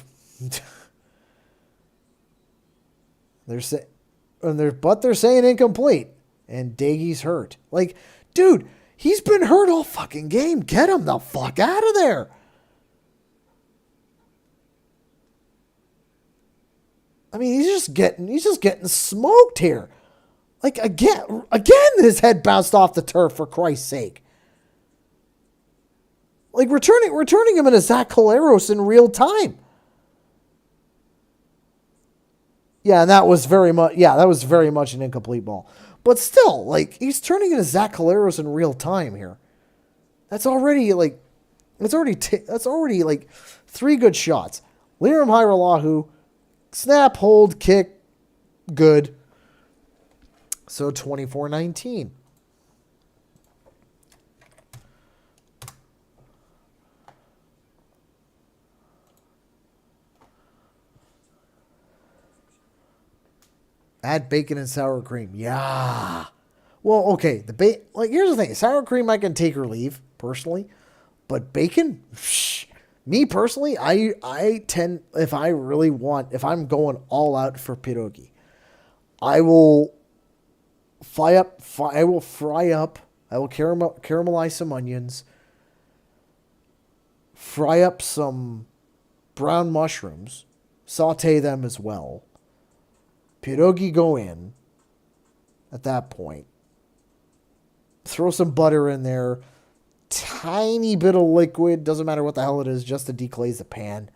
They're saying incomplete, and Daggy's hurt. Like, dude, he's been hurt all fucking game. Get him the fuck out of there. I mean, he's just getting smoked here. Like, again, his head bounced off the turf, for Christ's sake. Like, returning him into Zach Collaros in real time. Yeah, and that was very much an incomplete ball. But still, like, he's turning into Zach Collaros in real time here. That's already 3 good shots. Liram Hiralahu, snap, hold, kick, good. So 24-19. Add bacon and sour cream. Yeah. Well, okay. Here's the thing. Sour cream I can take or leave, personally. But bacon? Me, personally, I tend, if I'm going all out for pierogi, I will fry up I will caramelize some onions, fry up some brown mushrooms, saute them as well. Pierogi go in at that point. Throw some butter in there. Tiny bit of liquid. Doesn't matter what the hell it is, just to declaze the pan.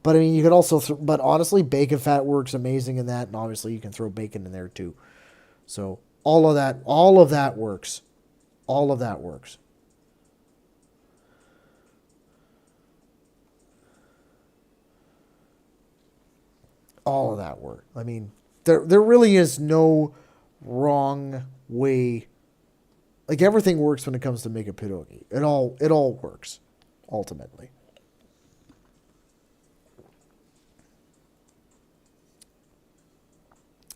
But I mean, you could also, but honestly, bacon fat works amazing in that. And obviously, you can throw bacon in there too. So all of that works. All of that works. All of that works. I mean, there really is no wrong way. Like, everything works when it comes to making pierogi. It all works, ultimately.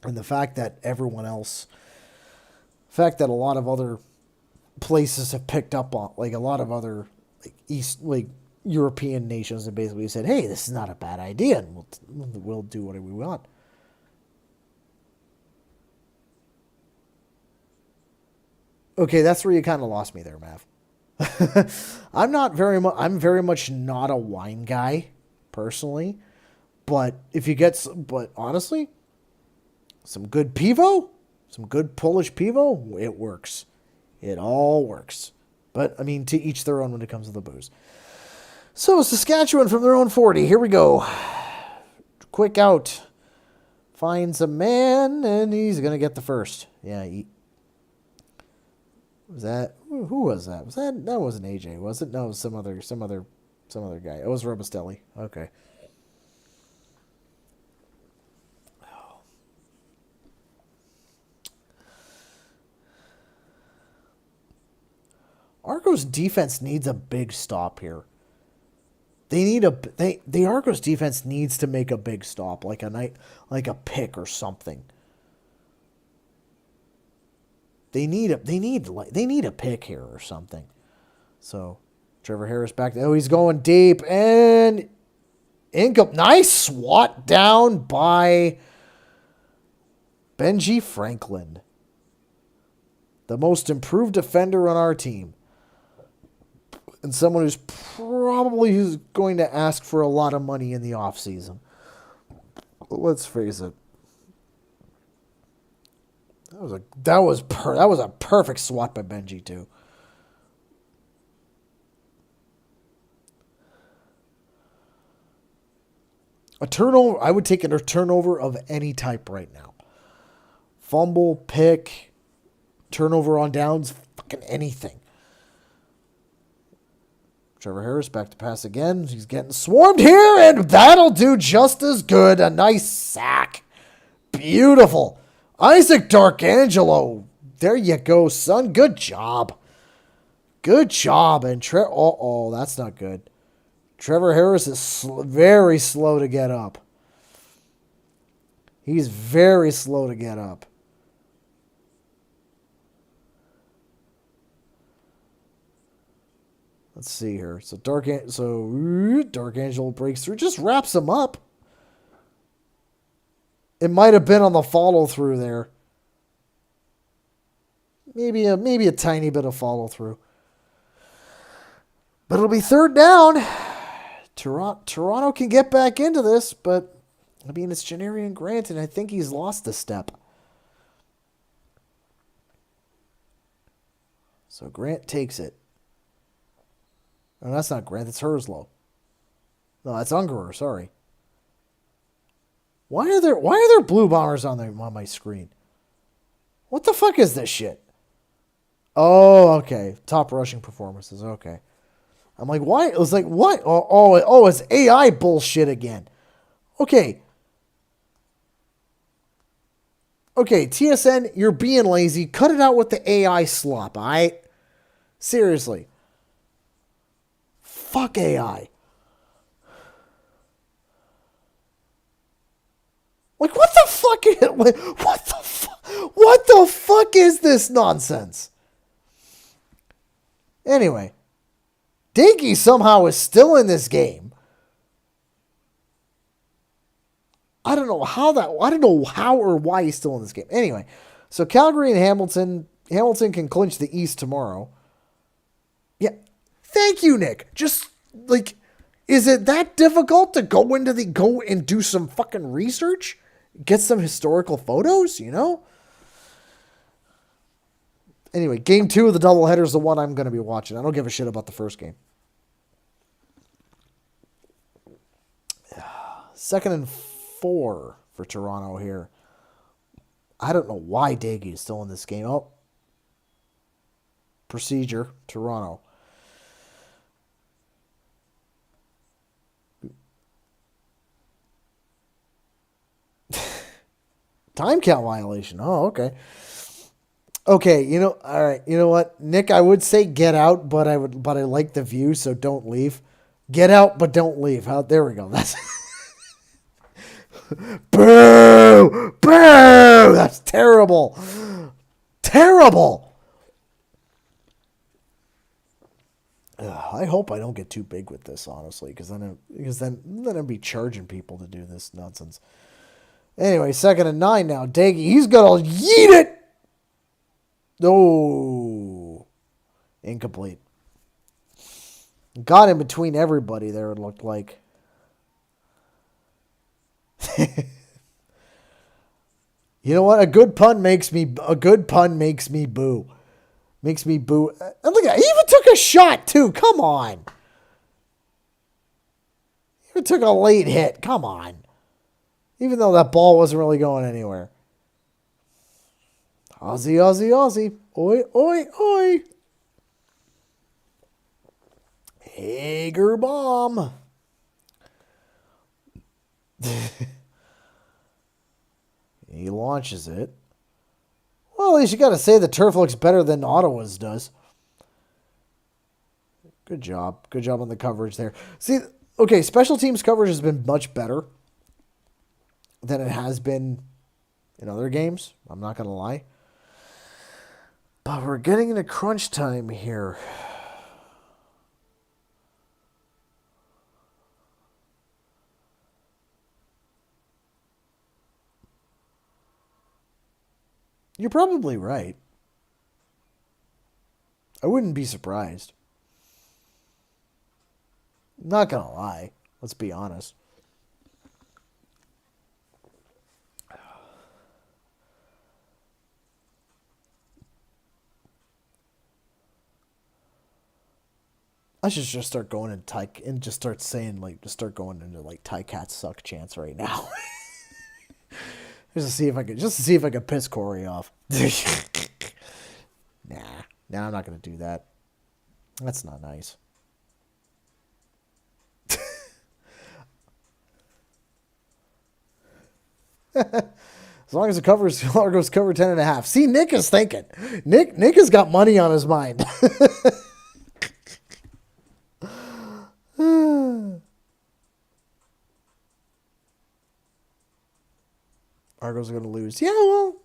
And the fact that a lot of other places have picked up on, like, a lot of other European nations, and basically said, "Hey, this is not a bad idea, and we'll do whatever we want." Okay, that's where you kind of lost me there, Mav. I'm very much not a wine guy, personally. But but honestly, some good pivo, some good Polish pivo, it works. It all works. But, I mean, to each their own when it comes to the booze. So, Saskatchewan from their own 40. Here we go. Quick out. Finds a man, and he's going to get the first. Yeah, was that, who was that? That wasn't AJ, was it? No, it was some other guy. It was Robustelli. Okay. Argo's defense needs a big stop here. The Argos defense needs to make a big stop, like a pick or something. They need a pick here or something. So, Trevor Harris back. Oh, he's going deep, and nice swat down by Benji Franklin, the most improved defender on our team. And someone who's probably going to ask for a lot of money in the offseason. Let's face it. That was a perfect swat by Benji too. A turnover, I would take a turnover of any type right now. Fumble, pick, turnover on downs, fucking anything. Trevor Harris back to pass again. He's getting swarmed here, and that'll do just as good. A nice sack. Beautiful. Isaac Darkangelo. There you go, son. Good job. Good job. And that's not good. Trevor Harris is very slow to get up. He's very slow to get up. Let's see here. So Darkangelo breaks through, just wraps him up. It might have been on the follow through there. Maybe a tiny bit of follow through. But it'll be third down. Toronto can get back into this, but I mean, it's Janarian Grant, and I think he's lost a step. So Grant takes it. No, that's not Grant. It's Herslow. No, that's Ungerer. Sorry. Why are there blue bombers on my screen? What the fuck is this shit? Oh, okay. Top rushing performances. Okay. I'm like, why? It was like, what? Oh, it's AI bullshit again. Okay. Okay, TSN, you're being lazy. Cut it out with the AI slop, all right? Seriously. Fuck AI. Like, what the fuck is it? What the fuck is this nonsense? Anyway, Dinky somehow is still in this game. I don't know how or why he's still in this game. Anyway, so Calgary and Hamilton, Hamilton can clinch the East tomorrow. Yeah. Thank you, Nick. Just, like, is it that difficult to go and do some fucking research? Get some historical photos, you know? Anyway, game 2 of the doubleheader is the one I'm going to be watching. I don't give a shit about the first game. 2nd and 4 for Toronto here. I don't know why Daggy is still in this game. Oh. Procedure, Toronto. Time count violation. Oh, okay. Okay, all right. You know what, Nick? I would say get out, but I like the view, so don't leave. Get out, but don't leave. There we go. That's boo, boo. That's terrible, terrible. I hope I don't get too big with this, honestly, because then I'd be charging people to do this nonsense. Anyway, 2nd and 9 now. Daggy, he's gonna yeet it. Oh, incomplete. Got in between everybody there, it looked like. You know what? A good pun makes me boo. Makes me boo. And look at, he even took a shot too. Come on. He even took a late hit. Come on. Even though that ball wasn't really going anywhere. Aussie, Aussie, Aussie. Oi, oi, oi. Hager bomb. He launches it. Well, at least you got to say the turf looks better than Ottawa's does. Good job. Good job on the coverage there. See, okay, special teams coverage has been much better than it has been in other games. I'm not going to lie. But we're getting into crunch time here. You're probably right. I wouldn't be surprised. Not gonna lie. Let's be honest. I should just start going and just start saying just start going into Tie Cats suck chants right now. Just to see if I could piss Corey off. Nah, I'm not gonna do that. That's not nice. As long as the covers Largo's cover 10.5. See, Nick is thinking. Nick has got money on his mind. Argos are going to lose. Yeah, well,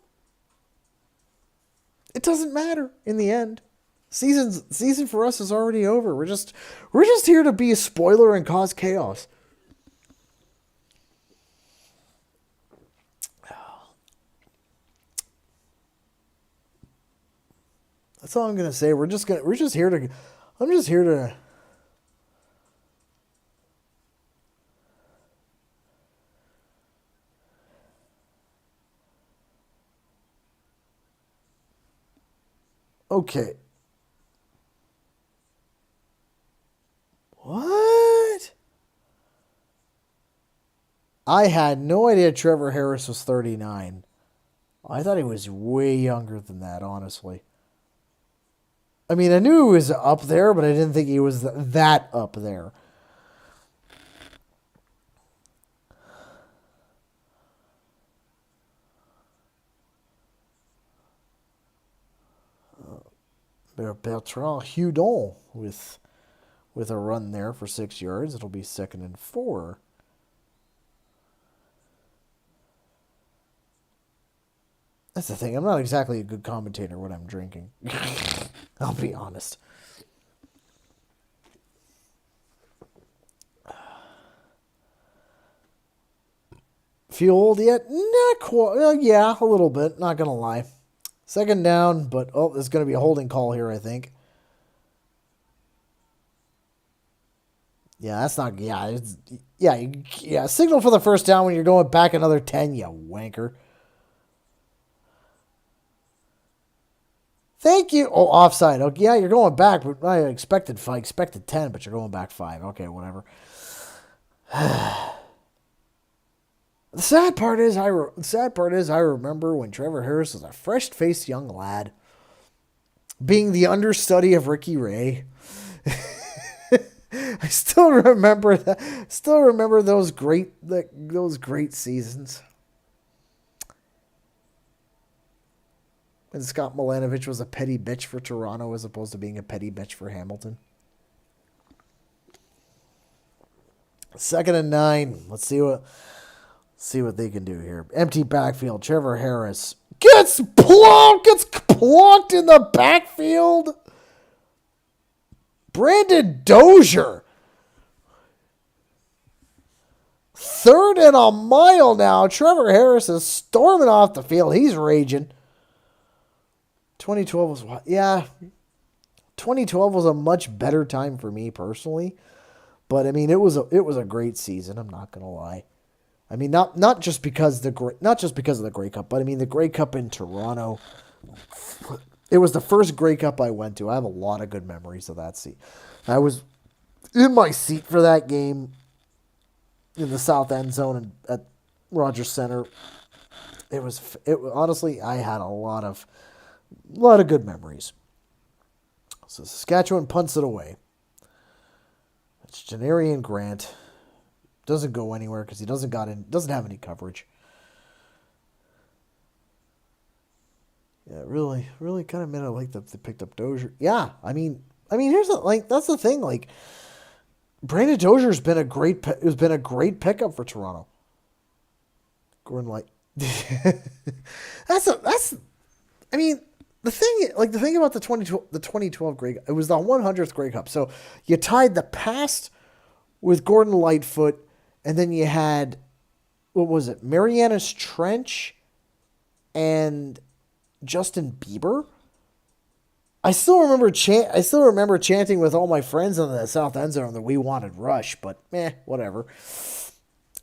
it doesn't matter in the end. Season for us is already over. We're just here to be a spoiler and cause chaos. That's all I'm going to say. I'm just here to Okay. What? I had no idea Trevor Harris was 39. I thought he was way younger than that, honestly. I mean, I knew he was up there, but I didn't think he was that up there. Bertrand Hudon with a run there for 6 yards. It'll be 2nd and 4. That's the thing. I'm not exactly a good commentator when I'm drinking. I'll be honest. Feel old yet? Not quite. Yeah, a little bit. Not gonna lie. Second down, but there's going to be a holding call here, I think. Yeah, that's not. Yeah. Signal for the first down when you're going back another 10, you wanker. Thank you. Oh, offside. Okay, yeah, you're going back, but I expected 10, but you're going back 5. Okay, whatever. The sad part is, I remember when Trevor Harris was a fresh-faced young lad, being the understudy of Ricky Ray. I still remember that. Still remember those great seasons. And Scott Milanovich was a petty bitch for Toronto as opposed to being a petty bitch for Hamilton. 2nd and 9. Let's see what they can do here. Empty backfield. Trevor Harris gets plunked in the backfield. Brandon Dozier. 3rd and a mile now. Trevor Harris is storming off the field. He's raging. 2012 was what? Yeah. 2012 was a much better time for me personally. But I mean, it was a great season, I'm not going to lie. I mean, not just because of the Grey Cup, but I mean the Grey Cup in Toronto. It was the first Grey Cup I went to. I have a lot of good memories of that seat. I was in my seat for that game in the south end zone at Rogers Center. Honestly, I had a lot of good memories. So Saskatchewan punts it away. It's Janarian Grant. Doesn't go anywhere because he doesn't have any coverage. Yeah, really kind of made it like they picked up Dozier. Yeah, I mean, that's the thing. Like, Brandon Dozier's been a great pickup for Toronto. Gordon Light. I mean, the thing about the 2012 Grey Cup, it was the 100th Grey Cup. So you tied the past with Gordon Lightfoot, and then you had, what was it, Marianas Trench and Justin Bieber. I still remember chanting with all my friends in the south end zone that we wanted Rush, but whatever.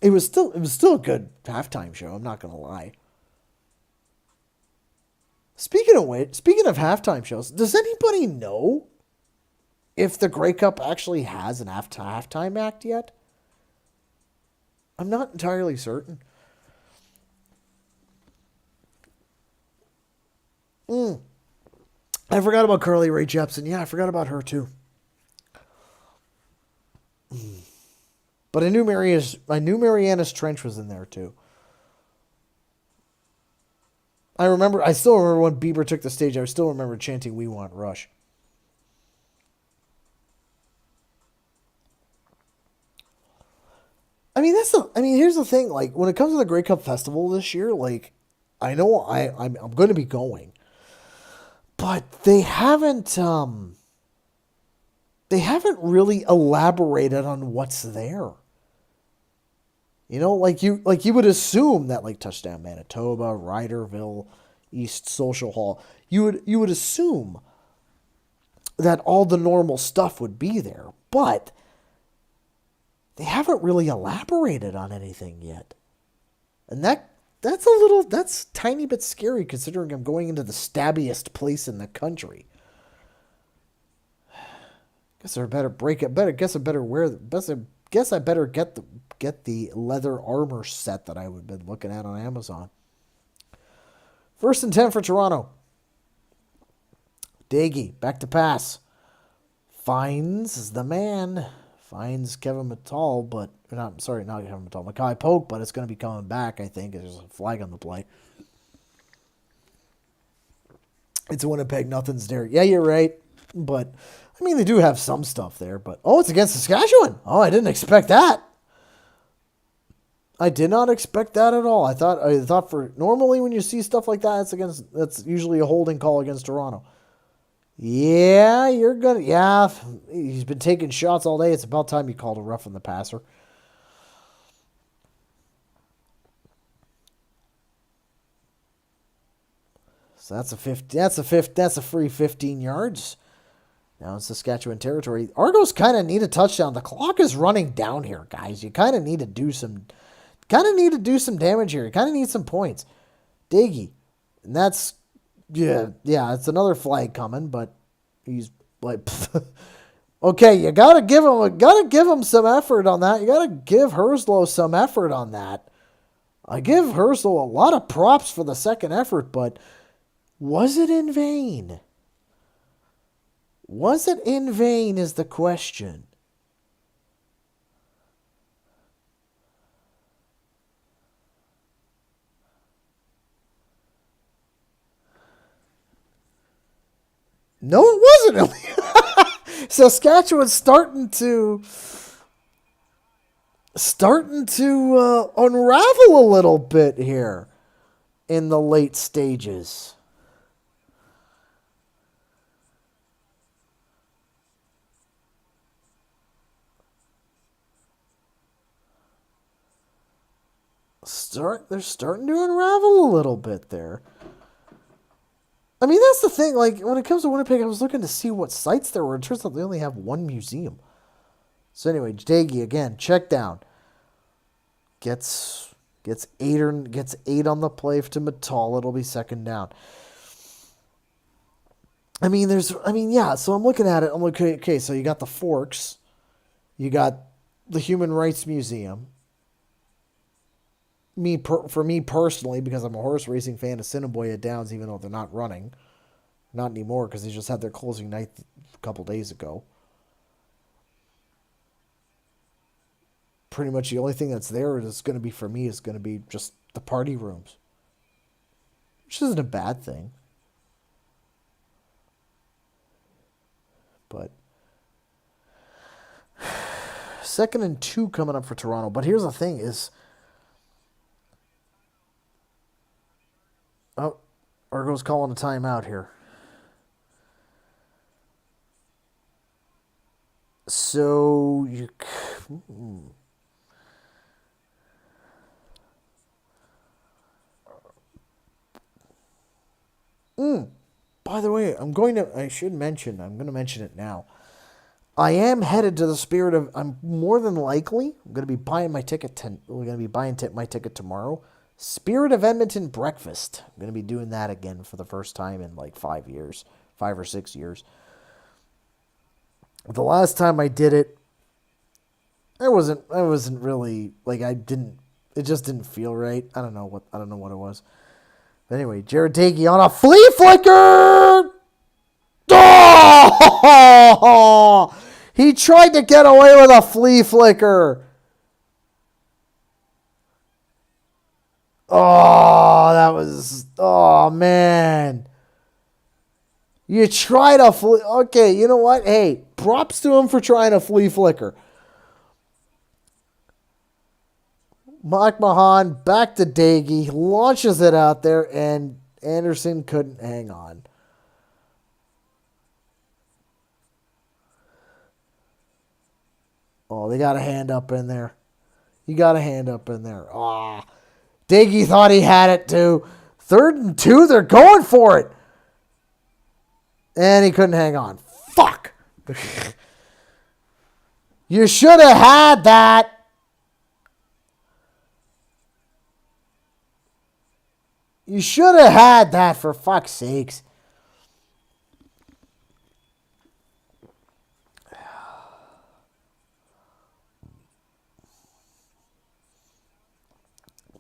It was still a good halftime show, I'm not gonna lie. Speaking of halftime shows, does anybody know if the Grey Cup actually has an halftime act yet? I'm not entirely certain. I forgot about Carly Rae Jepsen. Yeah, I forgot about her too. But I knew Marianas Trench was in there too. I still remember when Bieber took the stage. I still remember chanting, "We want Rush." I mean, here's the thing. Like, when it comes to the Grey Cup Festival this year, like, I know I'm going to be going, but they haven't really elaborated on what's there. You know, like you would assume that, like, Touchdown Manitoba, Ryderville, East Social Hall, you would assume that all the normal stuff would be there, but they haven't really elaborated on anything yet. And that's tiny bit scary considering I'm going into the stabbiest place in the country. Guess I better get the leather armor set that I've been looking at on Amazon. 1st and 10 for Toronto. Daggy, back to pass. Finds the man. Finds Kevin McTall, but not Kevin McTall, Mackay Polk, but it's going to be coming back, I think. There's a flag on the play. It's Winnipeg, nothing's there. Yeah, you're right. But, I mean, they do have some stuff there. But, it's against Saskatchewan. Oh, I didn't expect that. I did not expect that at all. I thought for normally when you see stuff like that, that's usually a holding call against Toronto. Yeah, he's been taking shots all day. It's about time you called a roughing the passer. So that's a free 15 yards. Now in Saskatchewan territory. Argos kind of need a touchdown. The clock is running down here, guys. You kind of need to do some damage here. You kind of need some points. Diggy. And that's it's another flag coming, but he's like okay, you gotta give him some effort on that. You gotta give Herslow some effort on that. I give Herslow a lot of props for the second effort, but was it in vain? Was it in vain is the question. No, it wasn't. Saskatchewan's starting to unravel a little bit here in the late stages. They're starting to unravel a little bit there. I mean, that's the thing. Like, when it comes to Winnipeg, I was looking to see what sites there were. It turns out they only have one museum. So anyway, Daigie again, check down. Gets 8 on the play to Mattal. It'll be second down. So I'm looking at it. I'm looking, okay, so you got the Forks. You got the Human Rights Museum. For me personally, because I'm a horse racing fan, Assiniboia Downs, even though they're not running. Not anymore, because they just had their closing night a couple days ago. Pretty much the only thing that's there is going to be, for me, is going to be just the party rooms. Which isn't a bad thing. But 2nd and 2 coming up for Toronto. But here's the thing is, oh, Argo's calling a timeout here. So you. By the way, I'm going to mention it now. I am headed to the Spirit of. I'm more than likely. I'm going to be buying my ticket. We're going to be buying my ticket tomorrow. Spirit of Edmonton breakfast. I'm going to be doing that again for the first time in like 5 or 6 years. The last time I did it, I wasn't really like it just didn't feel right. I don't know what it was. But anyway, Jared Daigie on a flea flicker. Oh! He tried to get away with a flea flicker. Oh man. You tried a flea. Okay, you know what? Hey, props to him for trying a flea flicker. Mike Mahan back to Daigie, launches it out there, and Anderson couldn't hang on. Oh, they got a hand up in there. You got a hand up in there. Ah. Daigie thought he had it too. 3rd and 2, they're going for it. And he couldn't hang on. Fuck. You should have had that. You should have had that, for fuck's sakes.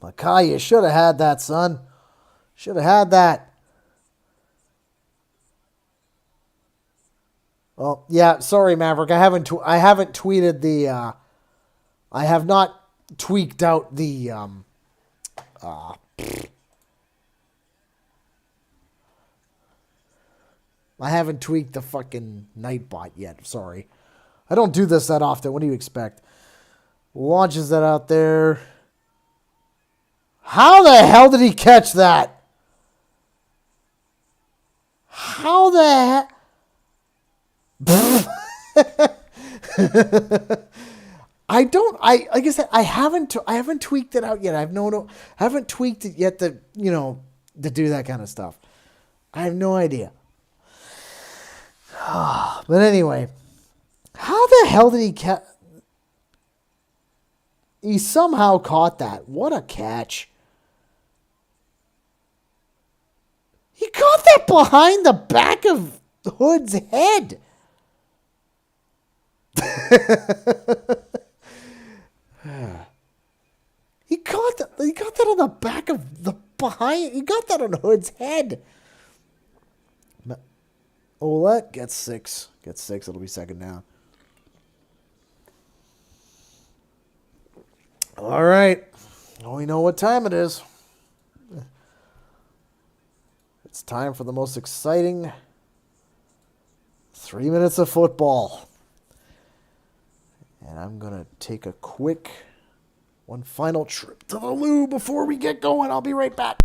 Mackay, you should have had that, son. Should have had that. Oh, yeah, sorry, Maverick. I haven't tweeted the I have not tweaked out the I haven't tweaked the fucking Nightbot yet. Sorry. I don't do this that often. What do you expect? Launches that out there. How the hell did he catch that? How the hell? Like I said, I haven't tweaked it out yet. I haven't tweaked it yet to do that kind of stuff. I have no idea. But anyway, how the hell did he catch? He somehow caught that. What a catch. He caught that behind the back of Hood's head. He got that on the back of the behind. He got that on Hood's head. Olet gets 6. Gets 6. It'll be second down. All right. We know what time it is. It's time for the most exciting 3 minutes of football. And I'm going to take a quick one final trip to the loo before we get going. I'll be right back.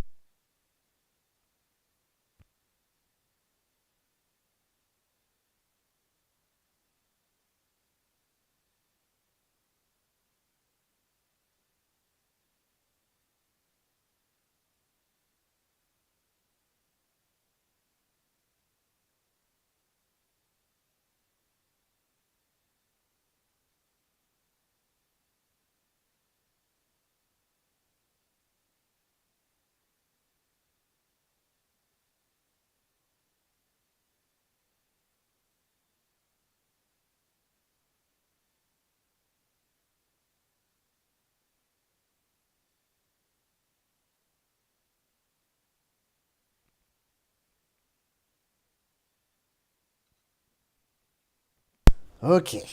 Okay.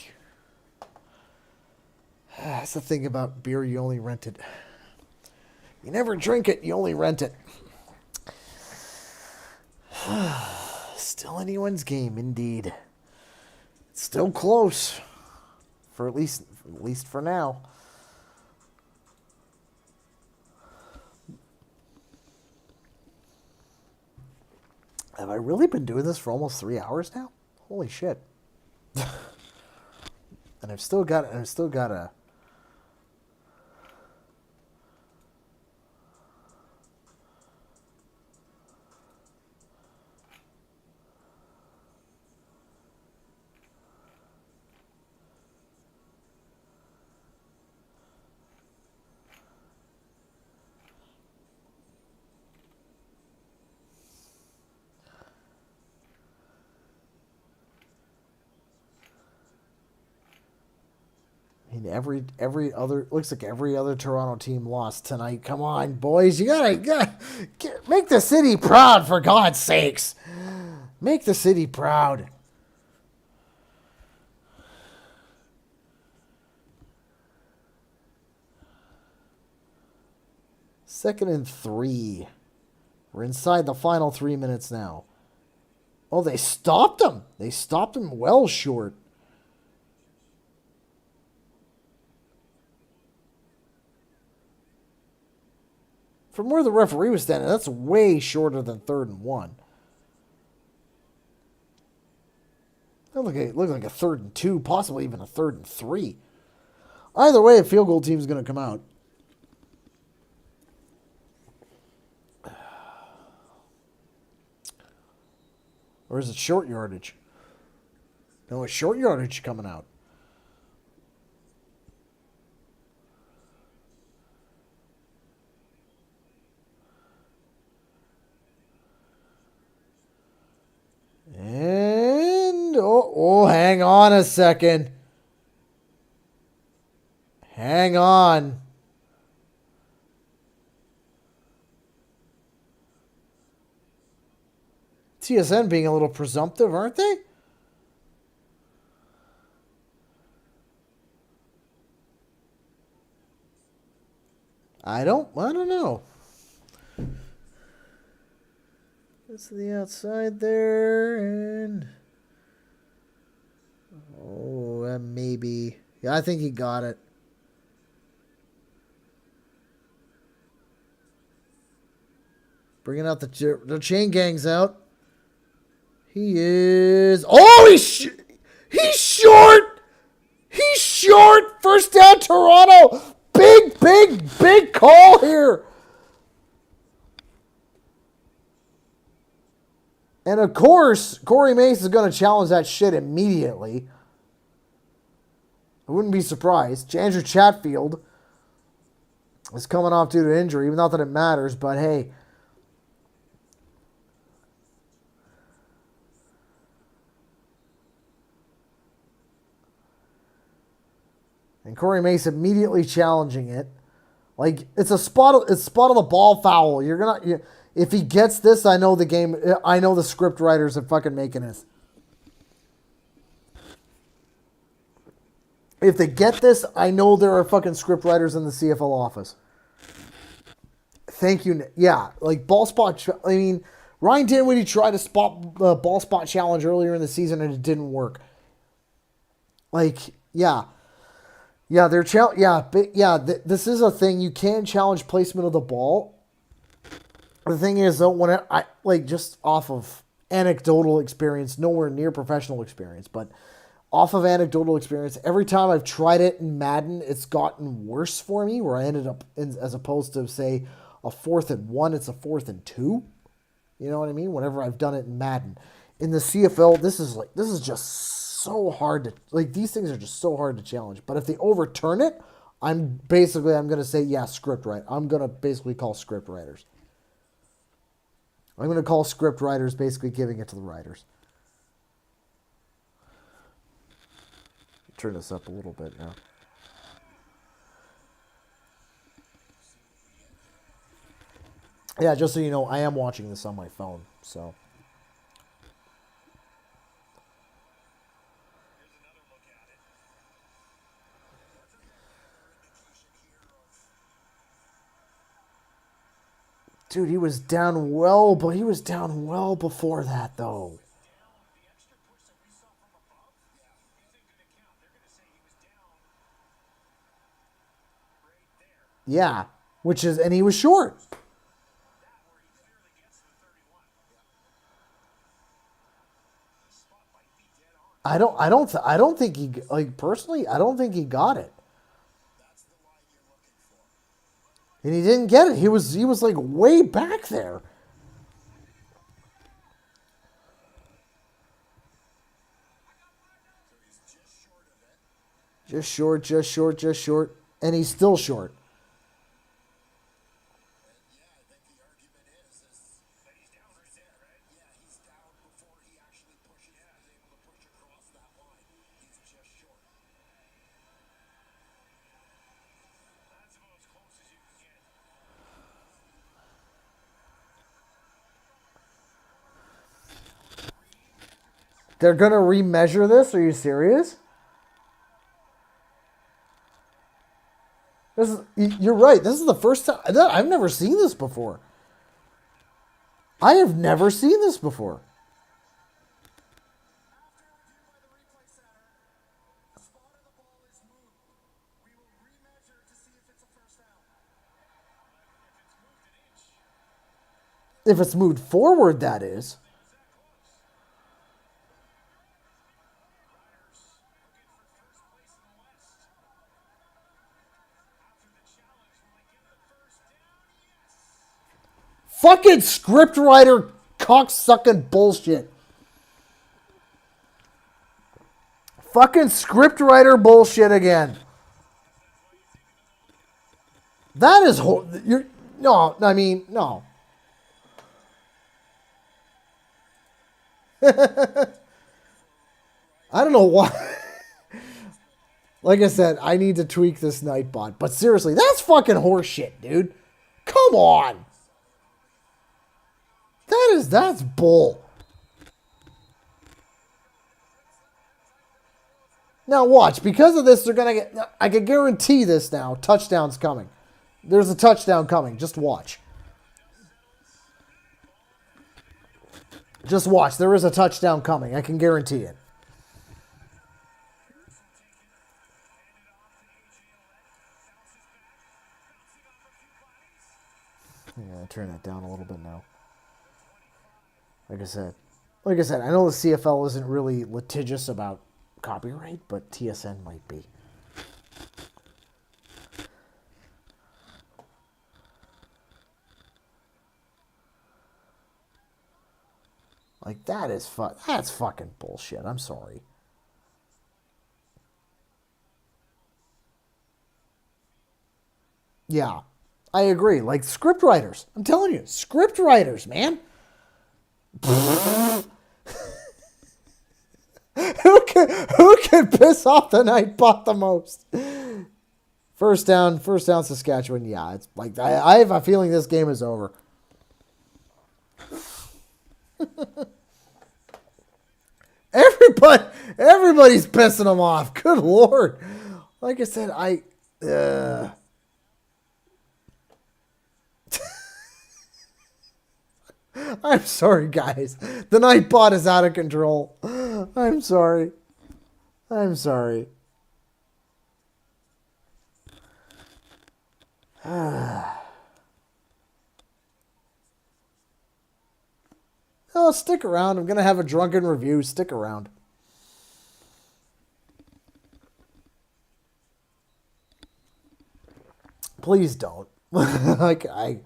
That's the thing about beer, you only rent it. You never drink it, you only rent it. Still anyone's game, indeed. It's still close. For at least for now. Have I really been doing this for almost 3 hours now? Holy shit. And I've still got a every other looks like every other Toronto team lost tonight. Come on, boys, you gotta make the city proud, for God's sakes. Make the city proud. Second and 3. We're inside the final 3 minutes now. Oh, they stopped him. They stopped him well short. From where the referee was standing, that's way shorter than 3rd and 1. That looked like a 3rd and 2, possibly even a 3rd and 3. Either way, a field goal team's going to come out. Or is it short yardage? No, it's short yardage coming out. And, hang on a second. Hang on. TSN being a little presumptive, aren't they? I don't know. Gets to the outside there, and maybe. Yeah, I think he got it. Bringing out the chain gang's out. He is. Oh, he's short. He's short. First down, Toronto. Big call here. And of course, Corey Mace is going to challenge that shit immediately. I wouldn't be surprised. Andrew Chatfield is coming off due to injury. Not that it matters, but hey. And Corey Mace immediately challenging it. Like, it's spot of the ball foul. If he gets this, I know the game. I know the script writers are fucking making this. If they get this, I know there are fucking script writers in the CFL office. Thank you. Yeah, like ball spot. I mean, Ryan Dinwiddie tried to spot the ball spot challenge earlier in the season and it didn't work. Like, yeah. Yeah, this is a thing. You can challenge placement of the ball. The thing is, though, when I like just off of anecdotal experience, nowhere near professional experience, but off of anecdotal experience, every time I've tried it in Madden, it's gotten worse for me. Where I ended up, as opposed to say a 4th and 1, it's a 4th and 2. You know what I mean? Whenever I've done it in Madden, in the CFL, this is just so hard to, like, these things are just so hard to challenge. But if they overturn it, I'm going to say, yeah, script write. I'm going to basically call script writers. I'm going to call script writers basically giving it to the writers. Turn this up a little bit now. Yeah, just so you know, I am watching this on my phone, so. Dude, he was down well, but he was down well before that, though. Yeah, and he was short. I don't think he, like, personally, I don't think he got it. And he didn't get it. He was like way back there. Just short. And he's still short. They're going to remeasure this? Are you serious? You're right. This is the first time. I've never seen this before. I have never seen this before. If it's moved forward, that is. Fucking scriptwriter cocksucking bullshit. Fucking scriptwriter bullshit again. That is no. I don't know why. Like I said, I need to tweak this Nightbot. But seriously, that's fucking horseshit, dude. Come on. That's bull. Now watch, because of this, they're gonna get. I can guarantee this now. Touchdown's coming. There's a touchdown coming. Just watch. Just watch. There is a touchdown coming. I can guarantee it. Yeah, turn that down a little bit now. Like I said, I know the CFL isn't really litigious about copyright, but TSN might be. Like, that's fucking bullshit. I'm sorry. Yeah, I agree. Like, script writers. I'm telling you, script writers, man. Who can piss off the Nightbot the most? First down, Saskatchewan. Yeah, it's like I have a feeling this game is over. Everybody's pissing them off. Good Lord. Like I said, I'm sorry, guys. The Nightbot is out of control. I'm sorry. Oh, stick around. I'm going to have a drunken review. Stick around. Please don't. Like, I'm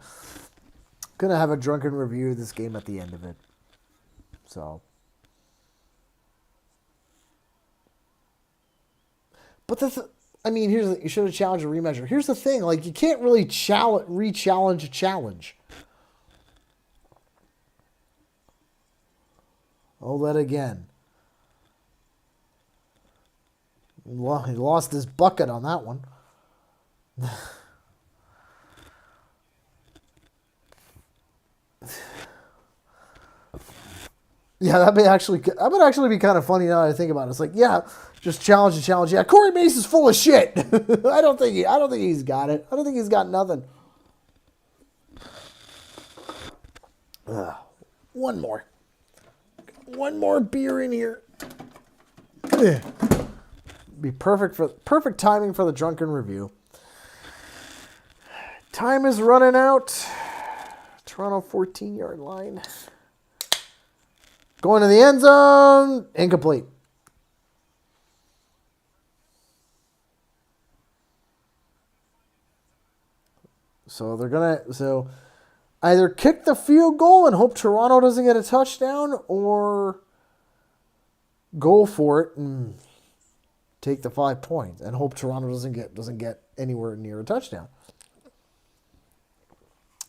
going to have a drunken review of this game at the end of it. So. But you should have challenged a remeasure. Here's the thing. Like, you can't really re-challenge a challenge. Oh, that again. He lost his bucket on that one. Yeah, that would actually be kind of funny now that I think about it. It's like, yeah, just challenge. Yeah, Corey Mace is full of shit. I don't think he's got it. I don't think he's got nothing. One more beer in here. Be perfect timing for the drunken review. Time is running out. Toronto 14-yard line. Going to the end zone. Incomplete. So they're going to either kick the field goal and hope Toronto doesn't get a touchdown, or go for it and take the 5 points and hope Toronto doesn't get anywhere near a touchdown.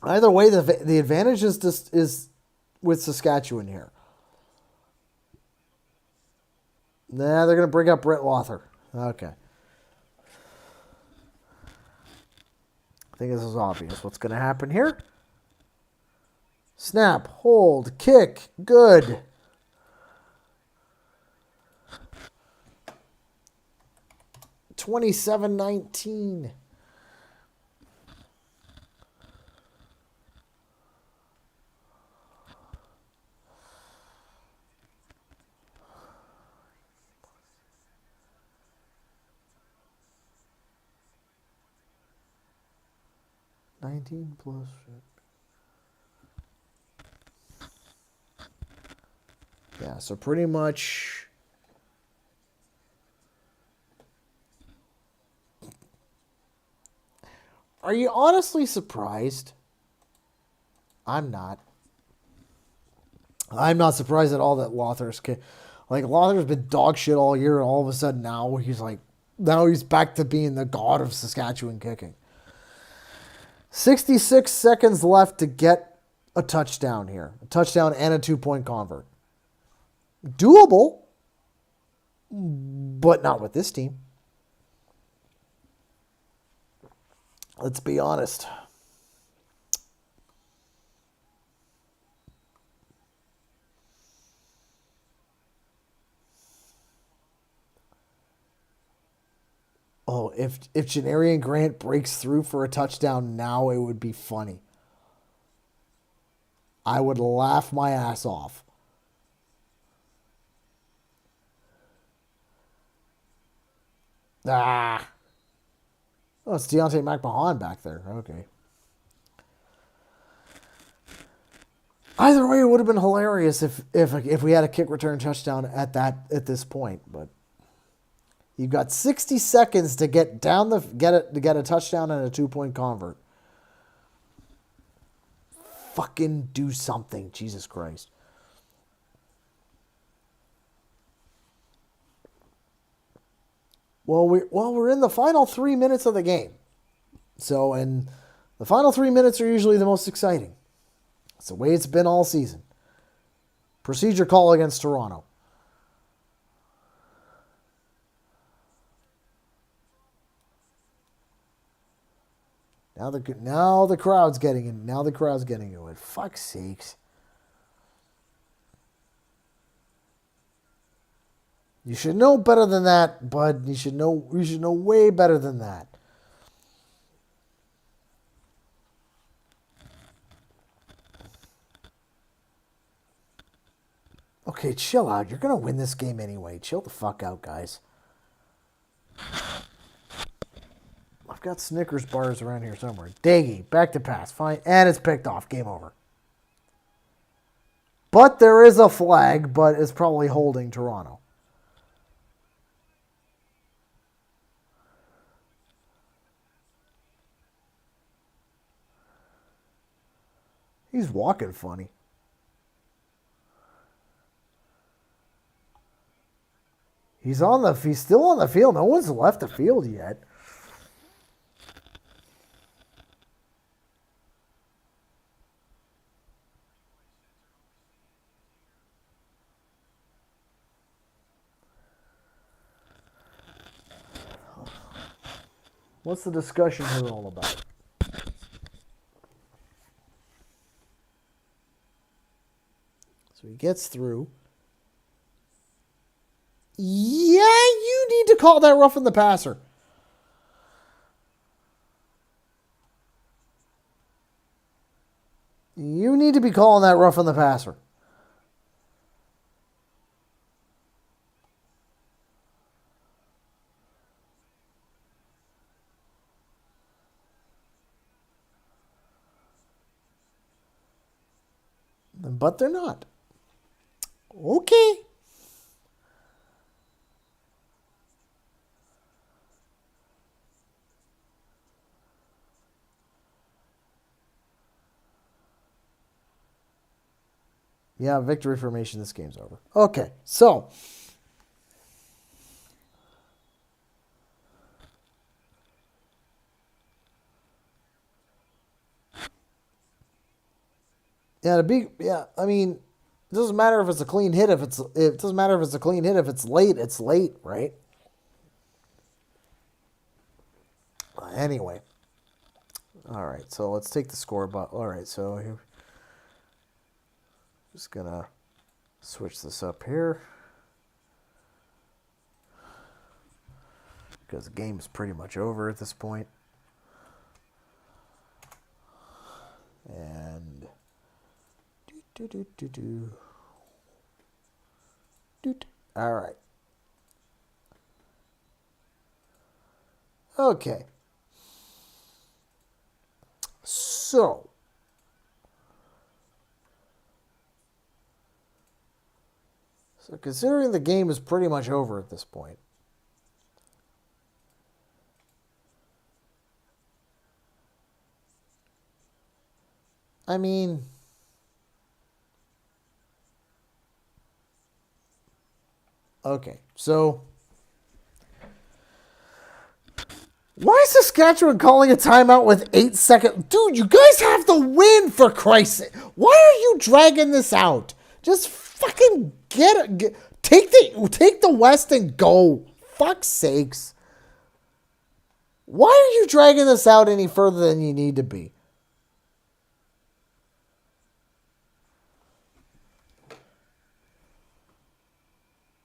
Either way, the advantage is with Saskatchewan here. Nah, they're going to bring up Brett Lothar. Okay. I think this is obvious what's going to happen here. Snap, hold, kick, good. $27-19. +. Yeah, so pretty much. Are you honestly surprised? I'm not. I'm not surprised at all that Lothar's been dog shit all year, and all of a sudden now he's back to being the god of Saskatchewan kicking. 66 seconds left to get a touchdown here. A touchdown and a 2-point convert. Doable, but not with this team. Let's be honest. Oh, if Janarian Grant breaks through for a touchdown now, it would be funny. I would laugh my ass off. Oh, it's Deontay McMahon back there. Okay. Either way, it would have been hilarious if we had a kick return touchdown at this point, but you've got 60 seconds to get a touchdown and a 2-point convert. Fucking do something, Jesus Christ. we're in the final 3 minutes of the game. So, and the final 3 minutes are usually the most exciting. It's the way it's been all season. Procedure call against Toronto. Now the crowd's getting in. Now the crowd's getting into it. Fuck's sakes. You should know better than that, bud. You should know way better than that. Okay, chill out. You're gonna win this game anyway. Chill the fuck out, guys. I've got Snickers bars around here somewhere. Daggy, back to pass. Fine. And it's picked off. Game over. But there is a flag, but it's probably holding Toronto. He's walking funny. He's still on the field. No one's left the field yet. What's the discussion here all about? So he gets through. Yeah, you need to call that roughing the passer. You need to be calling that roughing the passer. But they're not. Okay. Yeah, victory formation. This game's over. Okay, so. I mean, it doesn't matter if it's a clean hit. It doesn't matter if it's a clean hit. If it's late, right? Anyway. All right, so let's take the score. But all right, so here, just gonna switch this up here because the game is pretty much over at this point. And all right. Okay. So considering the game is pretty much over at this point, I mean, okay, so why is Saskatchewan calling a timeout with 8 seconds? Dude, you guys have the win, for Christ's sake. Why are you dragging this out? Just fucking take the West and go. Fuck's sakes. Why are you dragging this out any further than you need to be?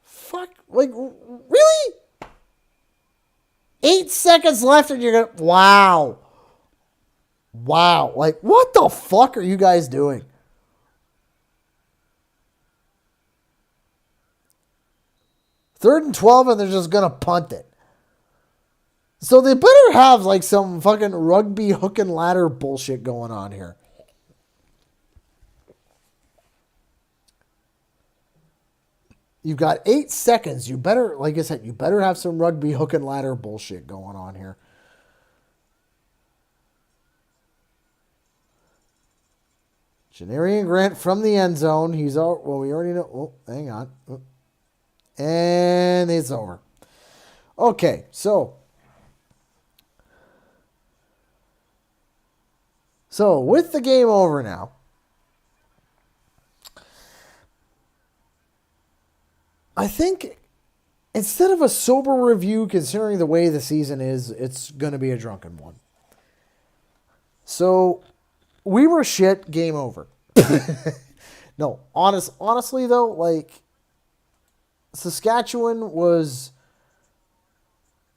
Fuck, like, really? 8 seconds left and you're gonna... Wow. Like, what the fuck are you guys doing? Third and 12 and they're just gonna punt it. So they better have, like, some fucking rugby hook and ladder bullshit going on here. You've got 8 seconds. You better, like I said, you better have some rugby hook and ladder bullshit going on here. Janarian Grant from the end zone. He's out. Well, we already know. Oh, hang on. And it's over. Okay, so with the game over now, I think instead of a sober review, considering the way the season is, it's going to be a drunken one. So, we were shit, game over. No, honestly though, like, Saskatchewan was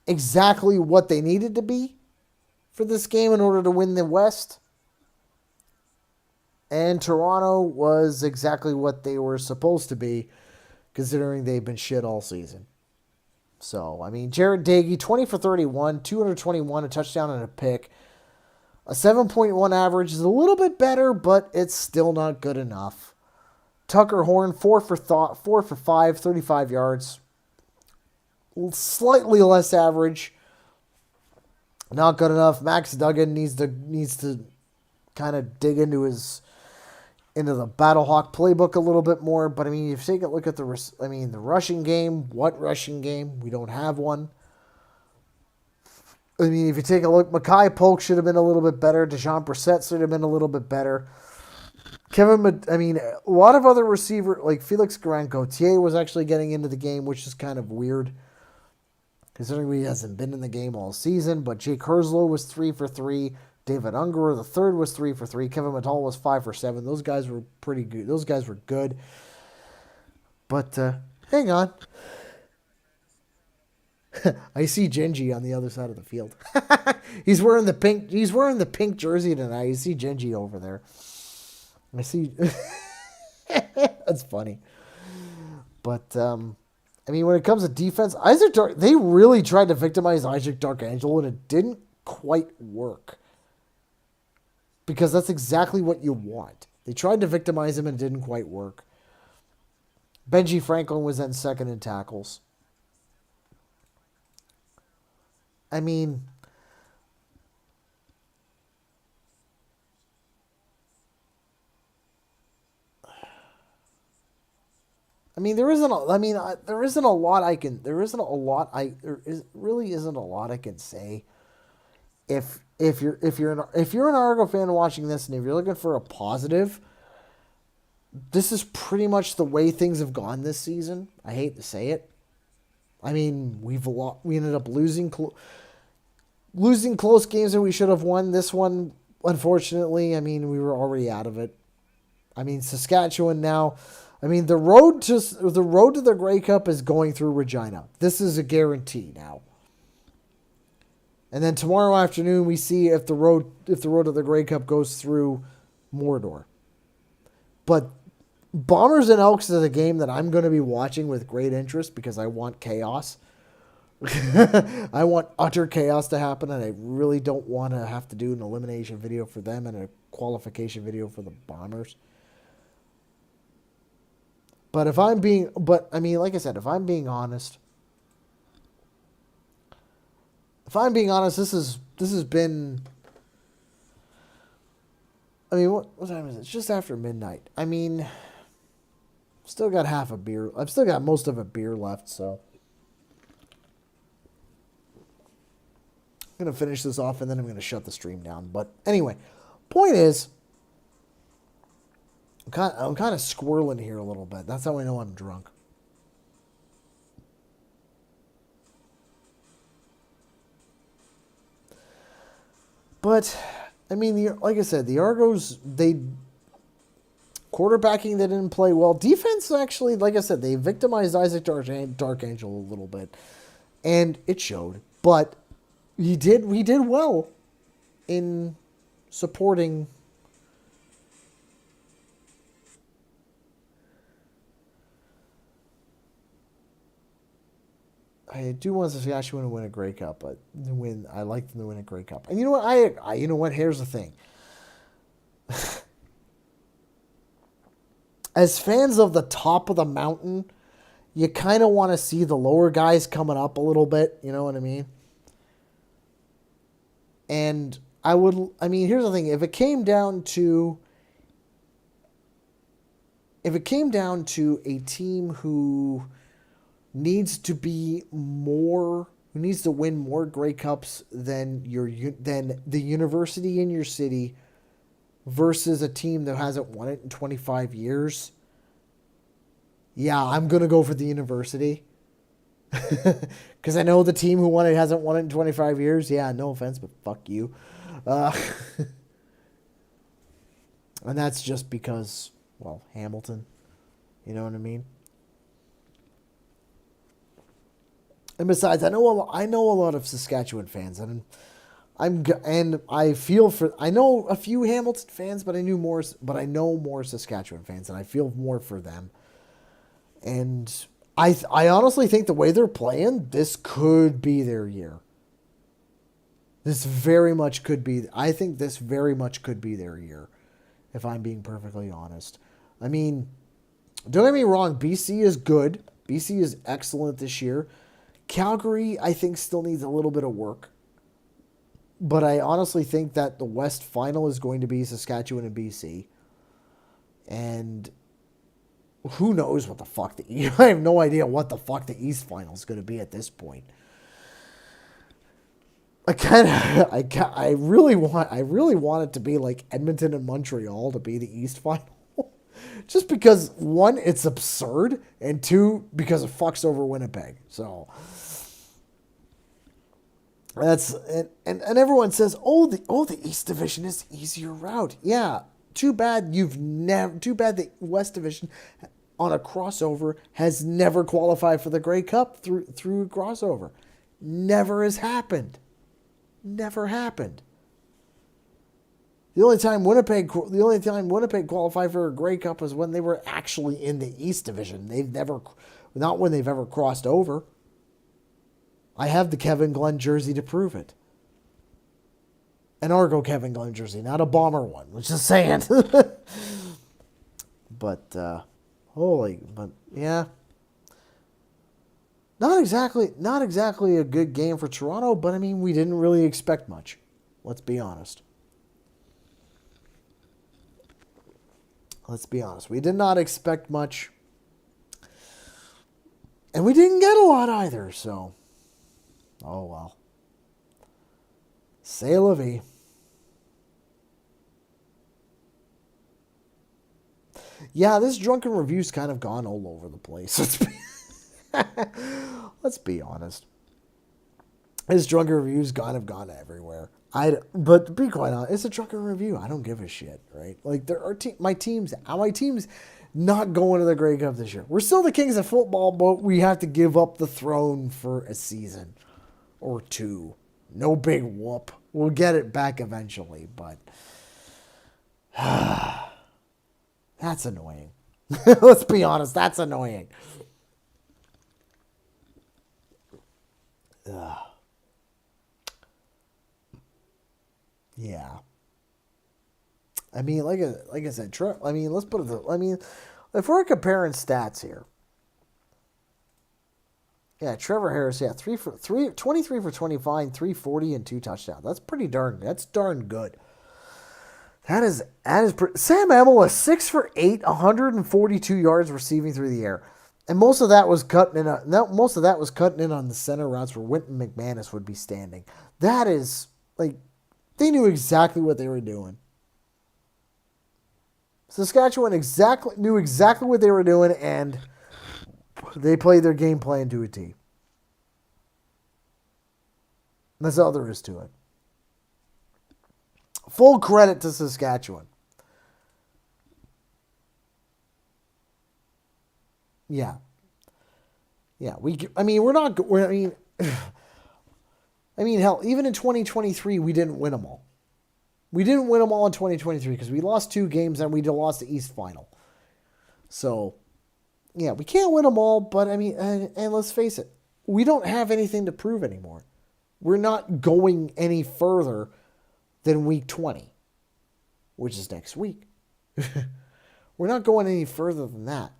exactly what they needed to be for this game in order to win the West. And Toronto was exactly what they were supposed to be, considering they've been shit all season. So, I mean, Jared Dagey, 20 for 31, 221, a touchdown and a pick. A 7.1 average is a little bit better, but it's still not good enough. Tucker Horn, 4 for 5, 35 yards. Slightly less average. Not good enough. Max Duggan needs to kind of dig into the Battlehawk playbook a little bit more. But I mean, if you take a look at the rushing game, what rushing game? We don't have one. I mean, if you take a look, Mackay Polk should have been a little bit better. Dejon Brissett should have been a little bit better. A lot of other receiver, like Felix Garan-Gauthier was actually getting into the game, which is kind of weird, considering he hasn't been in the game all season. But Jake Herslow was 3 for 3. David Ungerer, the third, was 3 for 3. Kevin Mattal was 5 for 7. Those guys were pretty good. Those guys were good. But hang on. I see Genji on the other side of the field. He's wearing the pink jersey tonight. You see Genji over there. I see. That's funny. But I mean, when it comes to defense, they really tried to victimize Isaac Darkangelo, and it didn't quite work. Because that's exactly what you want. They tried to victimize him and it didn't quite work. Benji Franklin was then second in tackles. I mean, there isn't a lot I can say. If you're an Argo fan watching this, and if you're looking for a positive, this is pretty much the way things have gone this season. I hate to say it. I mean, we ended up losing close games that we should have won. This one, unfortunately, I mean, we were already out of it. I mean, Saskatchewan now. I mean, the road to the Grey Cup is going through Regina. This is a guarantee now. And then tomorrow afternoon, we see if the road to the Grey Cup goes through Mordor. But Bombers and Elks is a game that I'm going to be watching with great interest because I want chaos. I want utter chaos to happen, and I really don't want to have to do an elimination video for them and a qualification video for the Bombers. But if I'm being honest, this has been. I mean, what time is it? It's just after midnight. I mean, still got half a beer. I've still got most of a beer left, so I'm gonna finish this off and then I'm gonna shut the stream down. But anyway, point is, I'm kind of squirreling here a little bit. That's how I know I'm drunk. But I mean, like I said, the Argos, quarterbacking, they didn't play well. Defense, actually, like I said, they victimized Isaac Darkangel a little bit, and it showed. But we did well in supporting. I do want Saskatchewan to win a Grey Cup, but I like them to win a Grey Cup. And you know what? You know what? Here's the thing. As fans of the top of the mountain, you kind of want to see the lower guys coming up a little bit. You know what I mean? And here's the thing. If it came down to a team who needs to be more who needs to win more Grey Cups than than the university in your city versus a team that hasn't won it in 25 years, yeah, I'm going to go for the university. Because I know the team who won it hasn't won it in 25 years. Yeah, no offense, but fuck you. And that's just because, well, Hamilton. You know what I mean? And besides, I know a lot of Saskatchewan fans, and I feel for. I know a few Hamilton fans, but I know more Saskatchewan fans, and I feel more for them. And I honestly think the way they're playing, this could be their year. This very much could be. I think this very much could be their year, if I'm being perfectly honest. I mean, don't get me wrong. BC is good. BC is excellent this year. Calgary, I think, still needs a little bit of work. But I honestly think that the West final is going to be Saskatchewan and BC. And who knows what the fuck I have no idea what the fuck the East final is going to be at this point. I really want it to be like Edmonton and Montreal to be the East final. Just because, one, it's absurd, and two, because it fucks over Winnipeg. So that's and everyone says, the East Division is the easier route. Yeah. Too bad the West Division on a crossover has never qualified for the Grey Cup through a crossover. Never has happened. Never happened. The only time Winnipeg qualified for a Grey Cup was when they were actually in the East Division. Not when they've ever crossed over. I have the Kevin Glenn jersey to prove it. An Argo Kevin Glenn jersey, not a Bomber one. I'm just saying. But yeah. Not exactly a good game for Toronto, but I mean, we didn't really expect much. Let's be honest. We did not expect much. And we didn't get a lot either, so. Oh well. C'est la vie. Yeah, this drunken review's kind of gone all over the place. Let's be honest. This drunken review's kind of gone everywhere. But to be quite honest, it's a drunken review. I don't give a shit, right? Like my team's not going to the Grey Cup this year. We're still the kings of football, but we have to give up the throne for a season or two. No big whoop. We'll get it back eventually, but that's annoying. Let's be honest, that's annoying. Yeah. I mean, like I said, let's put it. If we're comparing stats here, yeah, Trevor Harris, 23 for 25, 340, and 2 touchdowns. That's darn good. That is Sam Hamill is 6 for 8, 142 yards receiving through the air. And most of that was cutting in on the center routes where Wynton McManus would be standing. That is like they knew exactly what they were doing. Saskatchewan knew exactly what they were doing, and they played their game plan to a T. That's all there is to it. Full credit to Saskatchewan. Yeah. Yeah, hell, even in 2023, we didn't win them all. We didn't win them all in 2023 because we lost 2 games and we lost the East Final. So, yeah, we can't win them all, but and let's face it, we don't have anything to prove anymore. We're not going any further than week 20, which is next week. We're not going any further than that.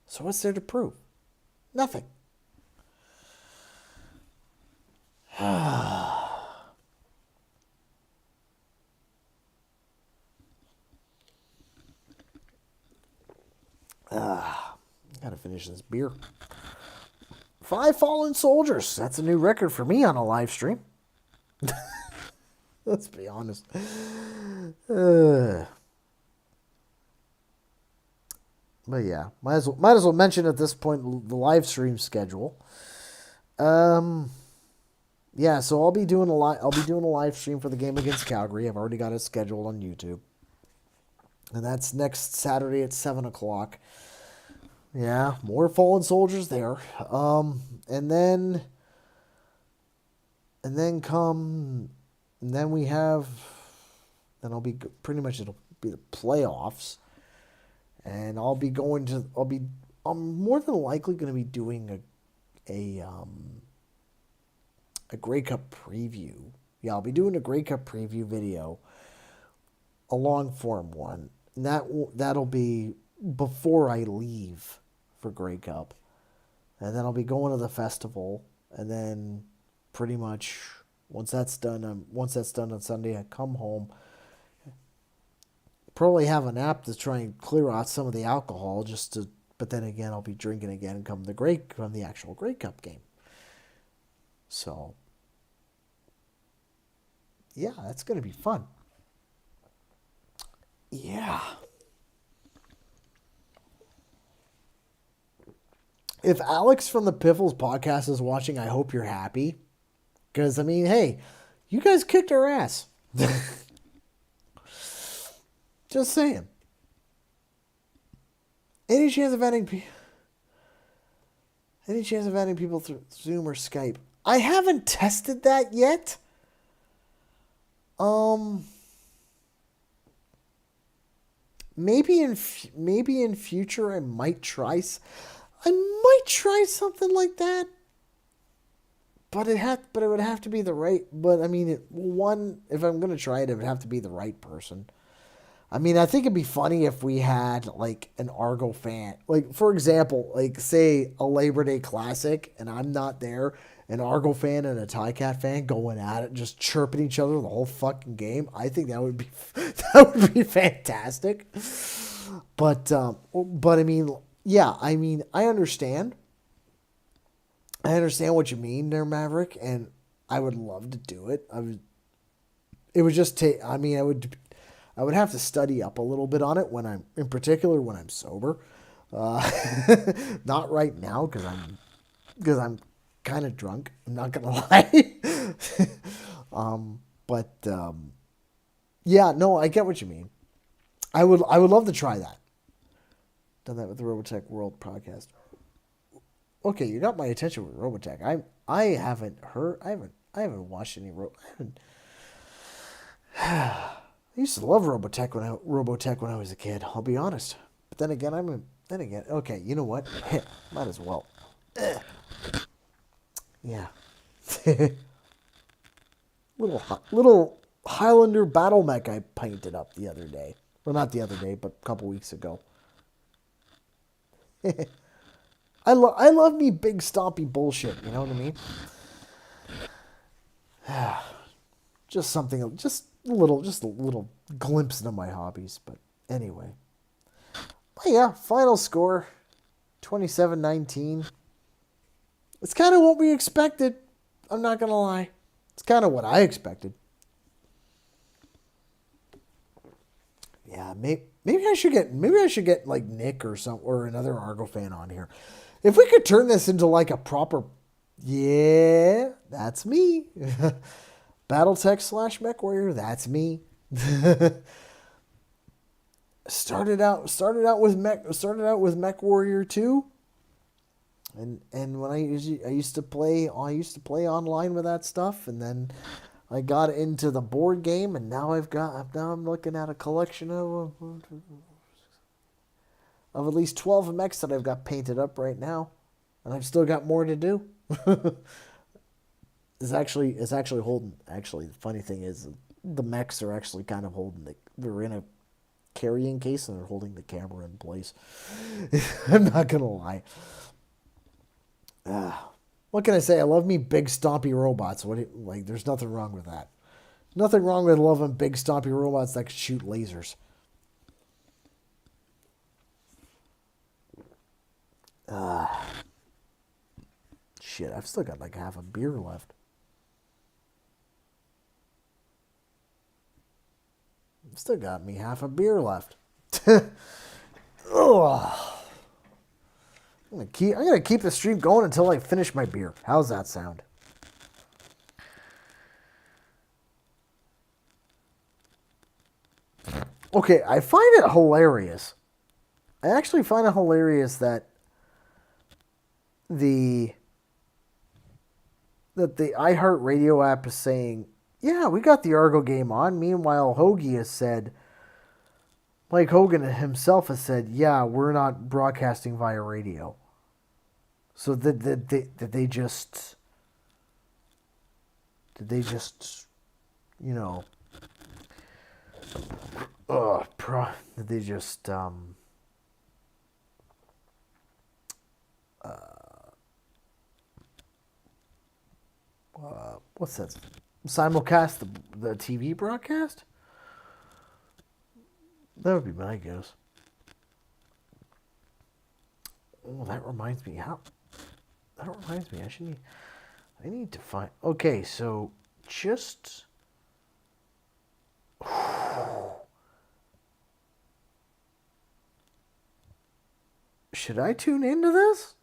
So what's there to prove? Nothing. Gotta finish this beer. 5 fallen soldiers. That's a new record for me on a live stream. Let's be honest. But yeah, might as well mention at this point the live stream schedule. Yeah, so I'll be doing a live stream for the game against Calgary. I've already got it scheduled on YouTube, and that's next Saturday at 7:00. Yeah, more fallen soldiers there. And then I'll be pretty much, it'll be the playoffs, and I'm more than likely going to be doing a Grey Cup preview. Yeah, I'll be doing a Grey Cup preview video, a long form one. And that'll be before I leave for Grey Cup. And then I'll be going to the festival, and then pretty much once that's done on Sunday, I come home. Probably have a nap to try and clear out some of the alcohol, but then again I'll be drinking again come the actual Grey Cup game. So yeah, that's going to be fun. Yeah. If Alex from the Piffles podcast is watching, I hope you're happy. Because, I mean, hey, you guys kicked our ass. Just saying. Any chance of adding people through Zoom or Skype? I haven't tested that yet. Maybe in future I might try something like that. But it would have to be the right. But I mean, if I'm gonna try it, it would have to be the right person. I mean, I think it'd be funny if we had like an Argo fan, like for example, like say a Labor Day Classic, and I'm not there, an Argo fan and a Ticat fan going at it, just chirping each other the whole fucking game. I think that would be fantastic. But I mean, yeah, I mean, I understand. I understand what you mean there, Maverick, and I would love to do it. It would just take. I mean, I would have to study up a little bit on it in particular when I'm sober. Not right now because I'm kind of drunk. I'm not gonna lie. Yeah, no, I get what you mean. I would love to try that. Done that with the Robotech World podcast. Okay, you got my attention with Robotech. I haven't watched any I used to love Robotech when I was a kid. I'll be honest. But then again, okay, you know what? Might as well. Yeah. little Highlander battle mech I painted up the other day. Well, not the other day, but a couple weeks ago. I love me big stompy bullshit. You know what I mean? Just a little glimpse into my hobbies. But anyway. But yeah, final score, 27-19. It's kind of what we expected. I'm not gonna lie. It's kind of what I expected. Yeah, maybe I should get like Nick or another Argo fan on here. If we could turn this into like a proper, yeah, that's me. BattleTech / Mech Warrior, that's me. started out with Mech Warrior 2. And when I used to play online with that stuff, and then I got into the board game, and now I'm looking at a collection of at least 12 mechs that I've got painted up right now, and I've still got more to do. It's actually holding. Actually, the funny thing is, the mechs are actually kind of they're in a carrying case, and they're holding the camera in place. I'm not gonna lie. What can I say? I love me big stompy robots. There's nothing wrong with that. Nothing wrong with loving big stompy robots that can shoot lasers. shit, I've still got like half a beer left. Still got me half a beer left. Oh, I'm gonna keep the stream going until I finish my beer. How's that sound? Okay, I find it hilarious. I actually find it hilarious that the iHeartRadio app is saying, yeah, we got the Argo game on. Meanwhile, Hoagie has said, Mike Hogan himself has said, yeah, we're not broadcasting via radio. So did they just, you know, did they just, what's that? Simulcast the TV broadcast? That would be my guess. Oh, that reminds me. I need to find. Okay, so just. Should I tune into this?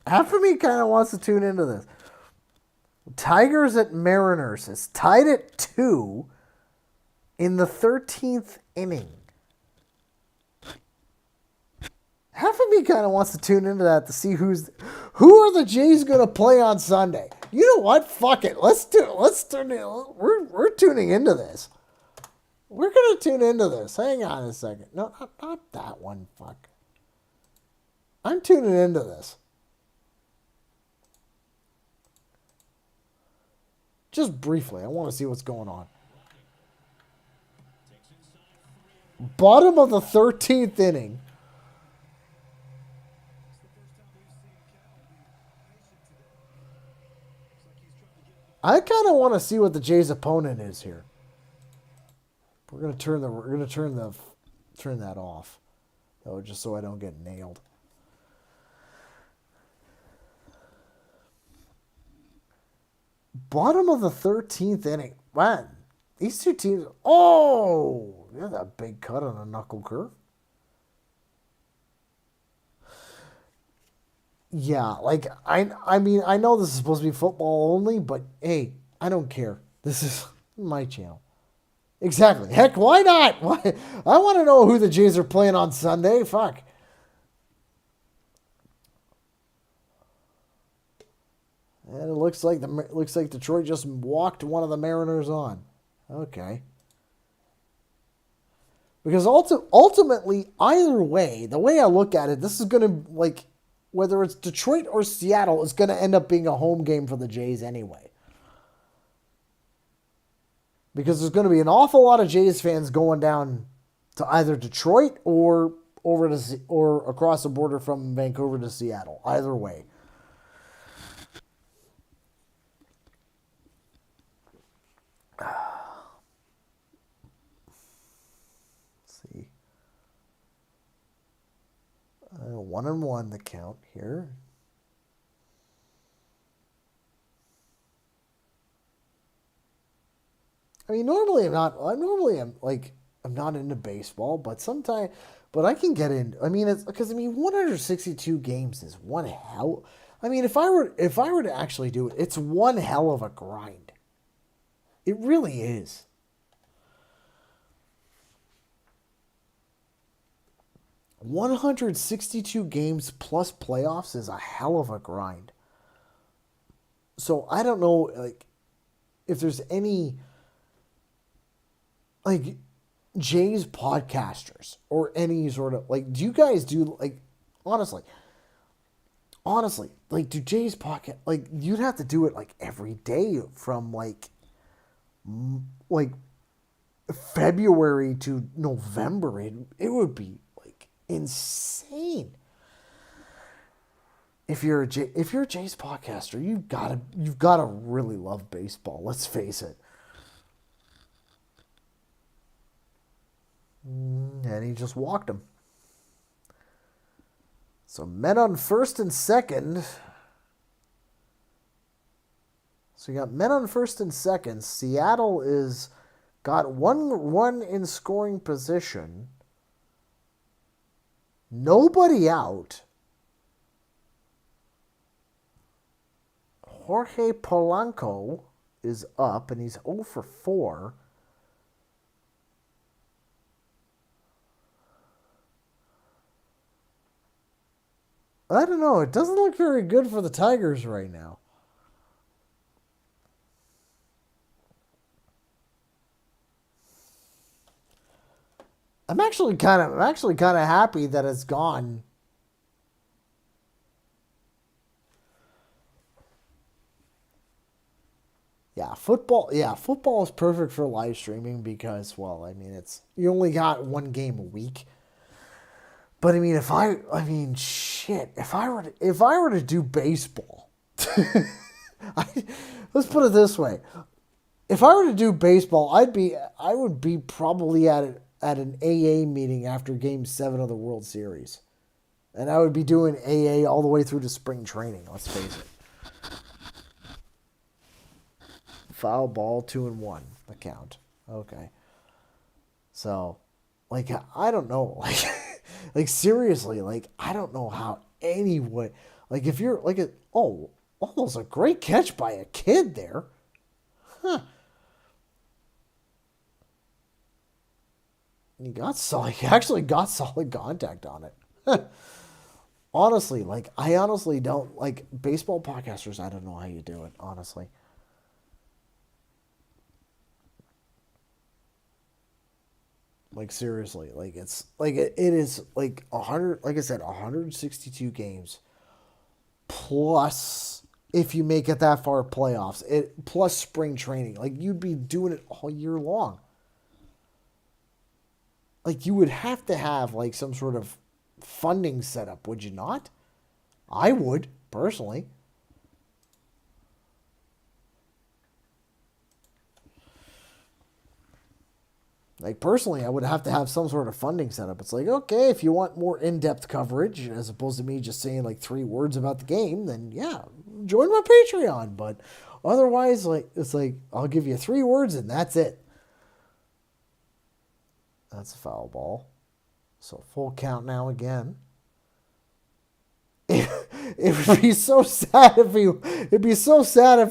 Half of me kind of wants to tune into this. Tigers at Mariners. It's tied at 2 in the 13th inning. Half of me kind of wants to tune into that to see who are the Jays going to play on Sunday. You know what? Fuck it. Let's tune in. We're tuning into this. We're going to tune into this. Hang on a second. No, not that one. Fuck. I'm tuning into this. Just briefly, I want to see what's going on. Bottom of the 13th inning. I kind of want to see what the Jays' opponent is here. We're gonna turn that off, though, just so I don't get nailed. Bottom of the 13th inning. Man, these two teams. Oh, yeah, that big cut on a knuckle curve. Yeah, like I mean, I know this is supposed to be football only, but hey, I don't care. This is my channel. Exactly. Heck, why not? Why? I want to know who the Jays are playing on Sunday. Fuck. And it looks like Detroit just walked one of the Mariners on. Okay. Because ultimately, either way, the way I look at it, this is going to, like, whether it's Detroit or Seattle, it's going to end up being a home game for the Jays anyway. Because there's going to be an awful lot of Jays fans going down to either Detroit or across the border from Vancouver to Seattle. Either way. See. 1-1 the count here. I mean, normally I'm not into baseball, but I can get in. I mean, it's because 162 games is one hell. I mean, if I were to actually do it, it's one hell of a grind. It really is. $162 games plus playoffs is a hell of a grind. So I don't know, like, if there's any, like, Jays podcasters or any sort of, like, do you guys do, like, honestly, like, do Jays podcast, like, you'd have to do it, like, every day from, like February to November. It would be, like, insane. If you're a Jays podcaster, you've got to really love baseball. Let's face it. And he just walked him. So men on first and second. So you got men on first and second. Seattle is got one run in scoring position. Nobody out. Jorge Polanco is up, and he's 0 for 4. I don't know. It doesn't look very good for the Tigers right now. I'm actually kind of happy that it's gone. Yeah, football. Yeah, football is perfect for live streaming because, well, I mean, it's you only got one game a week. But I mean, shit. If I were to do baseball, let's put it this way: if I were to do baseball, I would be probably at an AA meeting after Game 7 of the World Series, and I would be doing AA all the way through to spring training. Let's face it. Foul ball, 2-1, the count. Okay. So, like, I don't know. Like, like seriously, like, I don't know how anyone, like, if you're, like, almost a great catch by a kid there. Huh. He actually got solid contact on it. Honestly, like, I honestly don't, like, baseball podcasters, I don't know how you do it, honestly. Like seriously, like it's like it is like 100. Like I said, 162 games plus if you make it that far playoffs. It plus spring training. Like you'd be doing it all year long. Like you would have to have like some sort of funding setup, would you not? I would personally. Like, personally, I would have to have some sort of funding setup. It's like, okay, if you want more in-depth coverage, as opposed to me just saying, like, 3 words about the game, then, yeah, join my Patreon. But otherwise, like, it's like, I'll give you 3 words and that's it. That's a foul ball. So, full count now again. It would be so sad if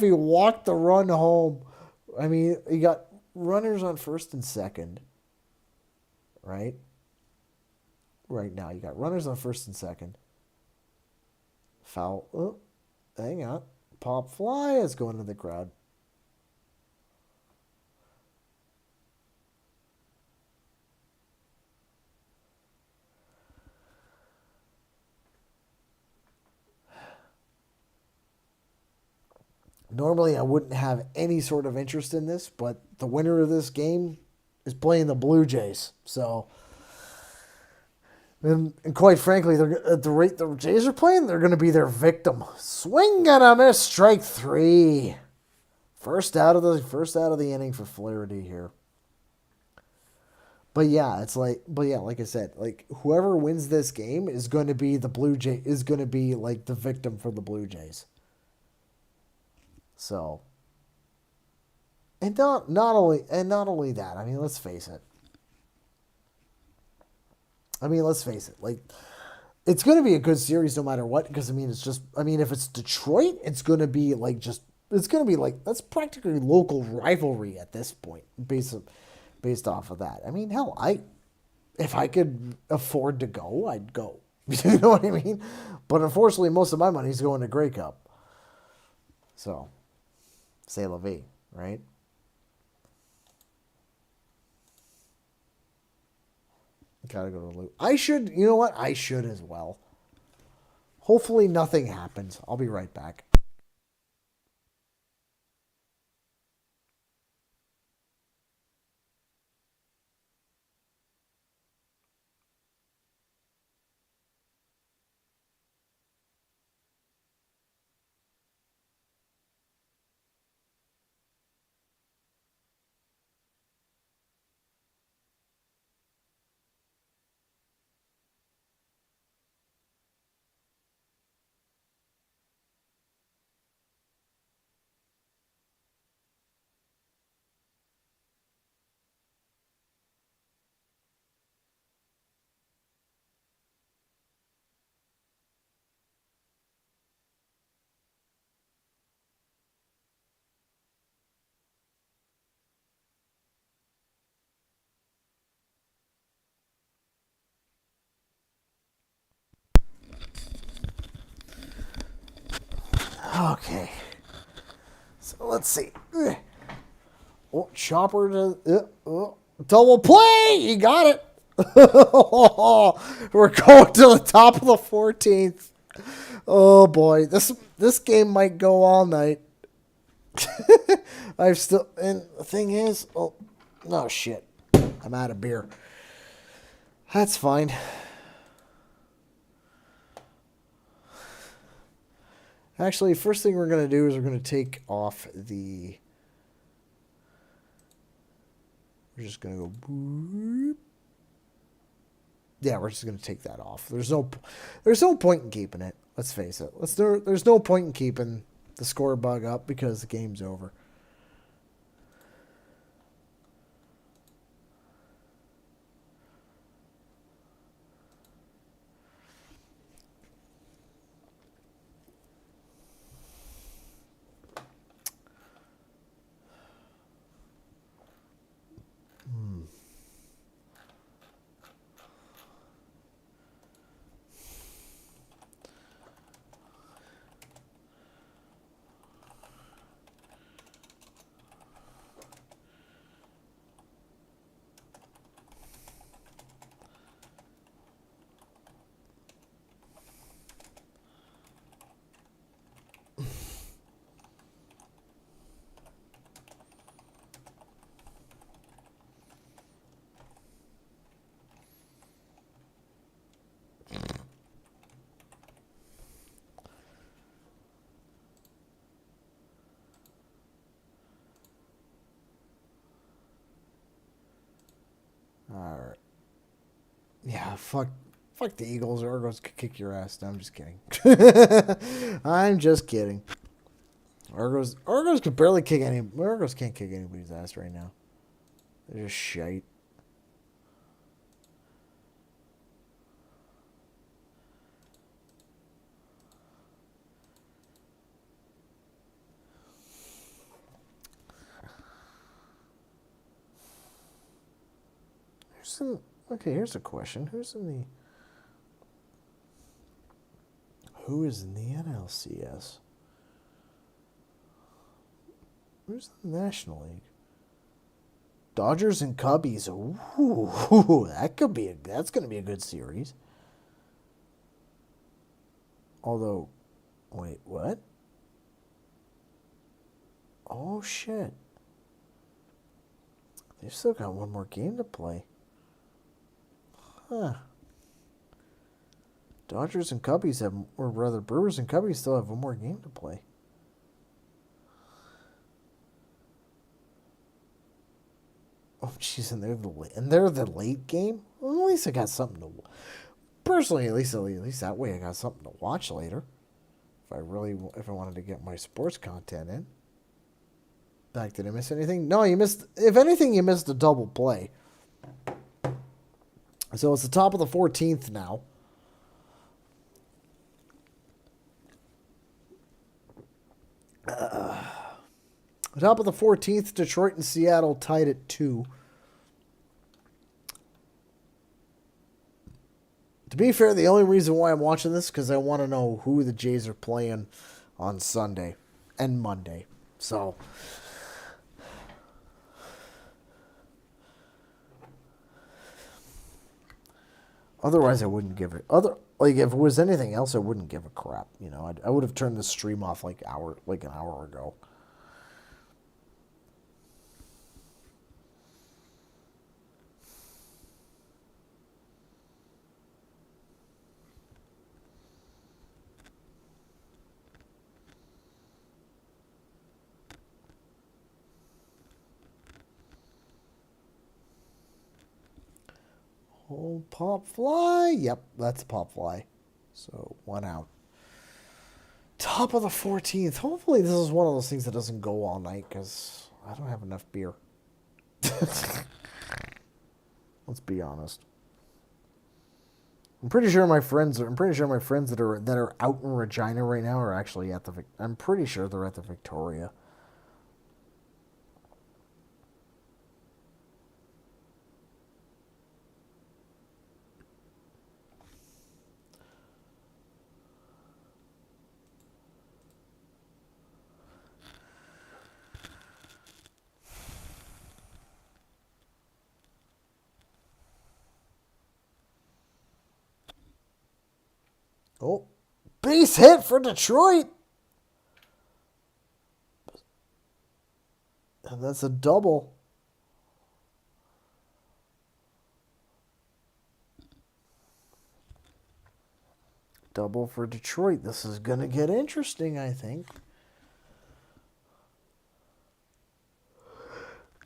he walked the run home. I mean, he got runners on first and second, right? Right now, you got runners on first and second. Foul. Oh, hang on. Pop fly is going to the crowd. Normally, I wouldn't have any sort of interest in this, but the winner of this game is playing the Blue Jays. So, and quite frankly, they're at the rate the Jays are playing, they're going to be their victim. Swing and a miss, strike 3. First out of the inning for Flaherty here. But yeah, like I said, like whoever wins this game is going to be like the victim for the Blue Jays. So, and not only that. I mean, let's face it. Like, it's going to be a good series no matter what. Because if it's Detroit, it's going to be like that's practically local rivalry at this point, based off of that. I mean, hell, if I could afford to go, I'd go. You know what I mean? But unfortunately, most of my money is going to Grey Cup. So. C'est la vie, right? Gotta go to the loop. You know what? I should as well. Hopefully nothing happens. I'll be right back. Okay. So let's see. Oh, chopper to double play. You got it. We're going to the top of the 14th. Oh boy, this game might go all night. I've still, and the thing is, oh no shit, I'm out of beer. That's fine. Actually, first thing we're gonna do is we're gonna take off the. We're just gonna go. Boop. Yeah, we're just gonna take that off. There's no point in keeping it. Let's face it. There's no point in keeping the score bug up because the game's over. Alright. Yeah, fuck the Eagles. Argos could kick your ass. No, I'm just kidding. I'm just kidding. Argos could barely kick any. Argos can't kick anybody's ass right now. They're just shite. Here's a question. Who is in the NLCS? Who's in the National League? Dodgers and Cubbies. Ooh, that's going to be a good series. Although, wait, what? Oh shit. They've still got one more game to play. Huh. Brewers and Cubbies still have one more game to play. Oh, jeez, and they're the late game. Well, at least I got something to. Personally, at least that way I got something to watch later. If I wanted to get my sports content in. Back, did I miss anything? No, you missed. If anything, you missed a double play. So it's the top of the 14th now. Top of the 14th, Detroit and Seattle tied at 2. To be fair, the only reason why I'm watching this is because I want to know who the Jays are playing on Sunday and Monday. So, otherwise I wouldn't give it. If it was anything else, I wouldn't give a crap. You know, I would have turned the stream off like an hour ago. Oh, pop fly. Yep, that's a pop fly. So, 1 out. Top of the 14th. Hopefully this is one of those things that doesn't go all night because I don't have enough beer. Let's be honest. I'm pretty sure my friends that are out in Regina right now are actually at the. I'm pretty sure they're at the Victoria. Oh, base hit for Detroit. And that's a double. Double for Detroit. This is going to get interesting, I think.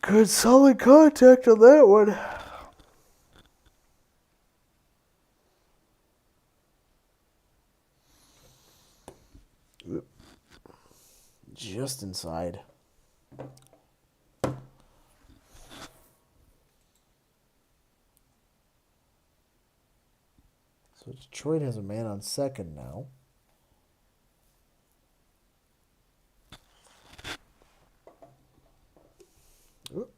Good solid contact on that one. Just inside. So Detroit has a man on second now. Oop.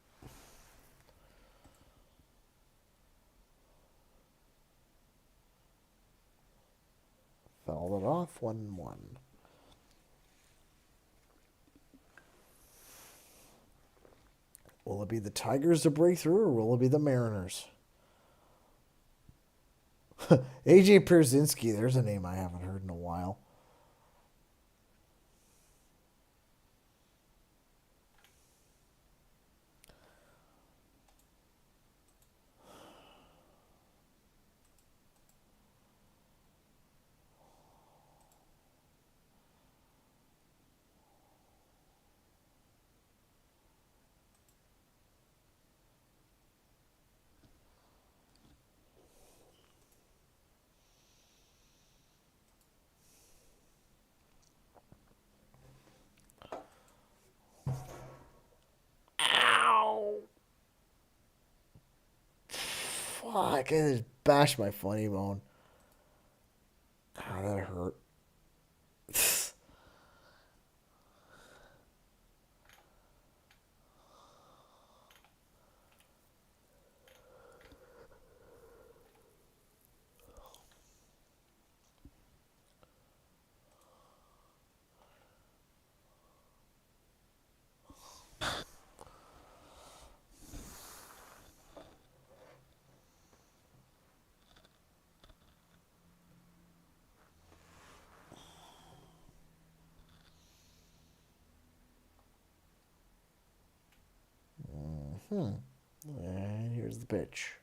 Fouled it off 1-1. Will it be the Tigers to break through, or will it be the Mariners? AJ Pierzynski, there's a name I haven't heard in a while. Ow! Fuck, I just bashed my funny bone. Oh, that hurt. 'em. And here's the pitch.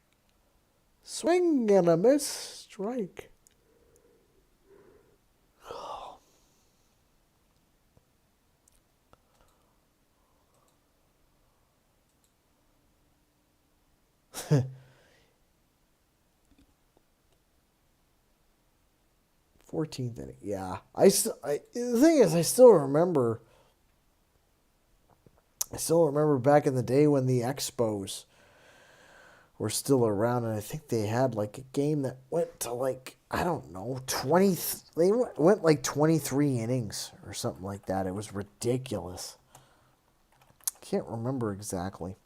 Swing and a miss. Strike. 14th inning. Yeah. The thing is, I still remember back in the day when the Expos were still around, and I think they had like a game that went to like, I don't know, 20. They went like 23 innings or something like that. It was ridiculous. Can't remember exactly.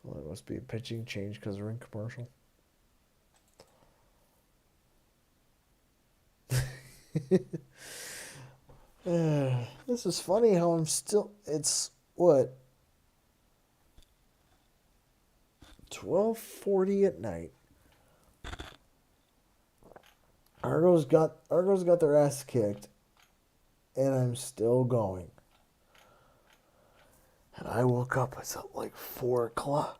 Well, it must be a pitching change because we're in commercial. This is funny how I'm still. It's what? 12:40 at night. Argos got their ass kicked, and I'm still going. And I woke up. It's at like 4:00.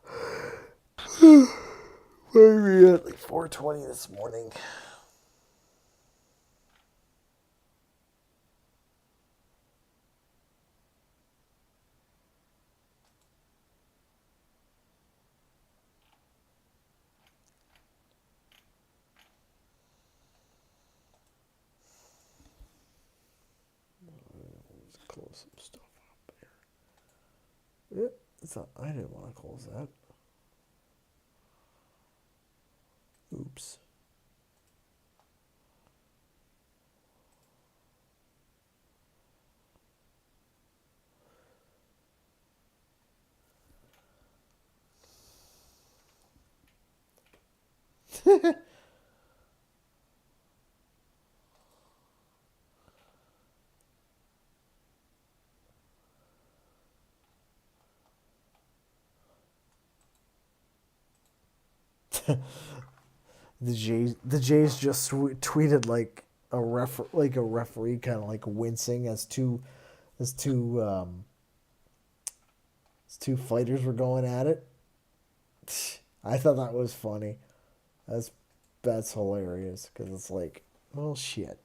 Maybe at like 4:20 this morning. Close some stuff up there. Yeah, I didn't want to close that. Oops. The Jays just tweeted like a referee kind of like wincing as two fighters were going at it. I thought that was funny. That's that's hilarious because it's like, well, shit.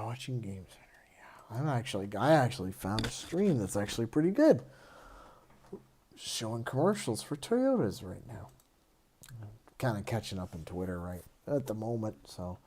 Watching Game Center. Yeah, I actually found a stream that's actually pretty good. Showing commercials for Toyotas right now. Kind of catching up in Twitter right at the moment, so.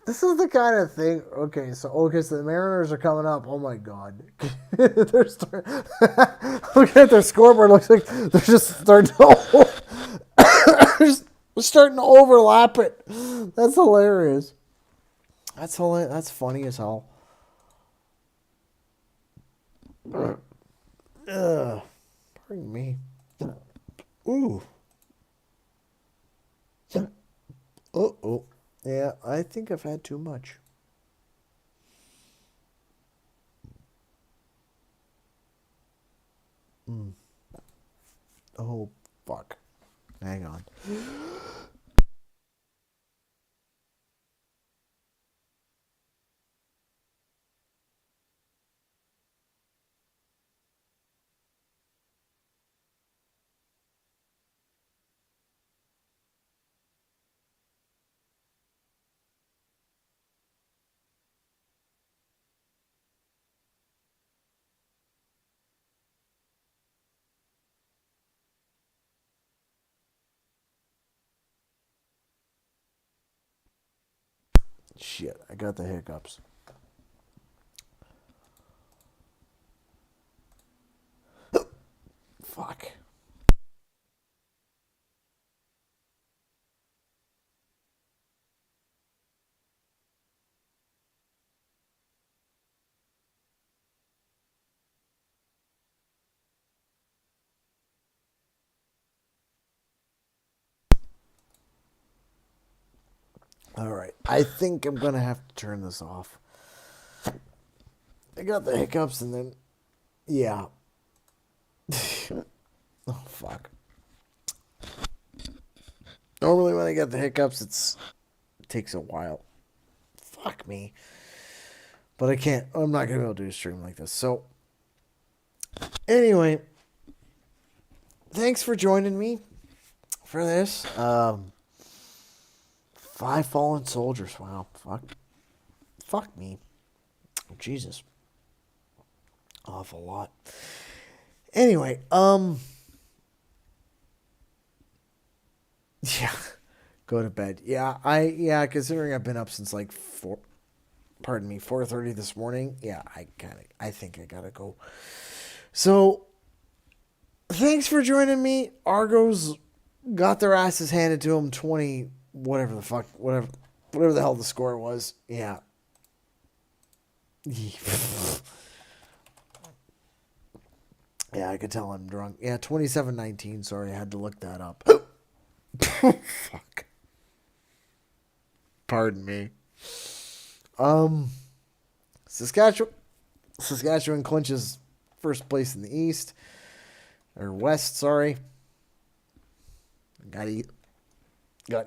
This is the kind of thing. Okay, so the Mariners are coming up. Oh my God, look at their scoreboard. Looks like they're just starting to starting to overlap it. That's hilarious. That's hilarious. That's funny as hell. Pardon me. Ooh. Oh. Yeah, I think I've had too much. Oh, fuck. Hang on. Shit, I got the hiccups. Fuck. All right. I think I'm going to have to turn this off. I got the hiccups and then, yeah. Oh, fuck. Normally when I get the hiccups, it takes a while. Fuck me. But I can't. I'm not going to be able to do a stream like this. So, anyway, thanks for joining me for this. 5 fallen soldiers. Wow. Fuck me. Oh, Jesus. Awful lot. Anyway, yeah. Go to bed. Yeah, considering I've been up since like 4:30 this morning. Yeah, I think I gotta go. So, thanks for joining me. Argos got their asses handed to them 20, whatever the hell the score was. Yeah. Yeah, I could tell I'm drunk. Yeah, 27-19. Sorry, I had to look that up. Fuck. Pardon me. Saskatchewan clinches first place in the East. Or West, sorry. Got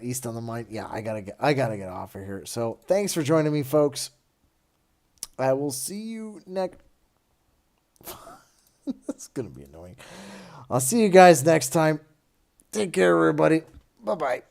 East on the mind. Yeah, I gotta get off of here. So thanks for joining me, folks. I will see you next. That's gonna be annoying. I'll see you guys next time. Take care, everybody. Bye-bye.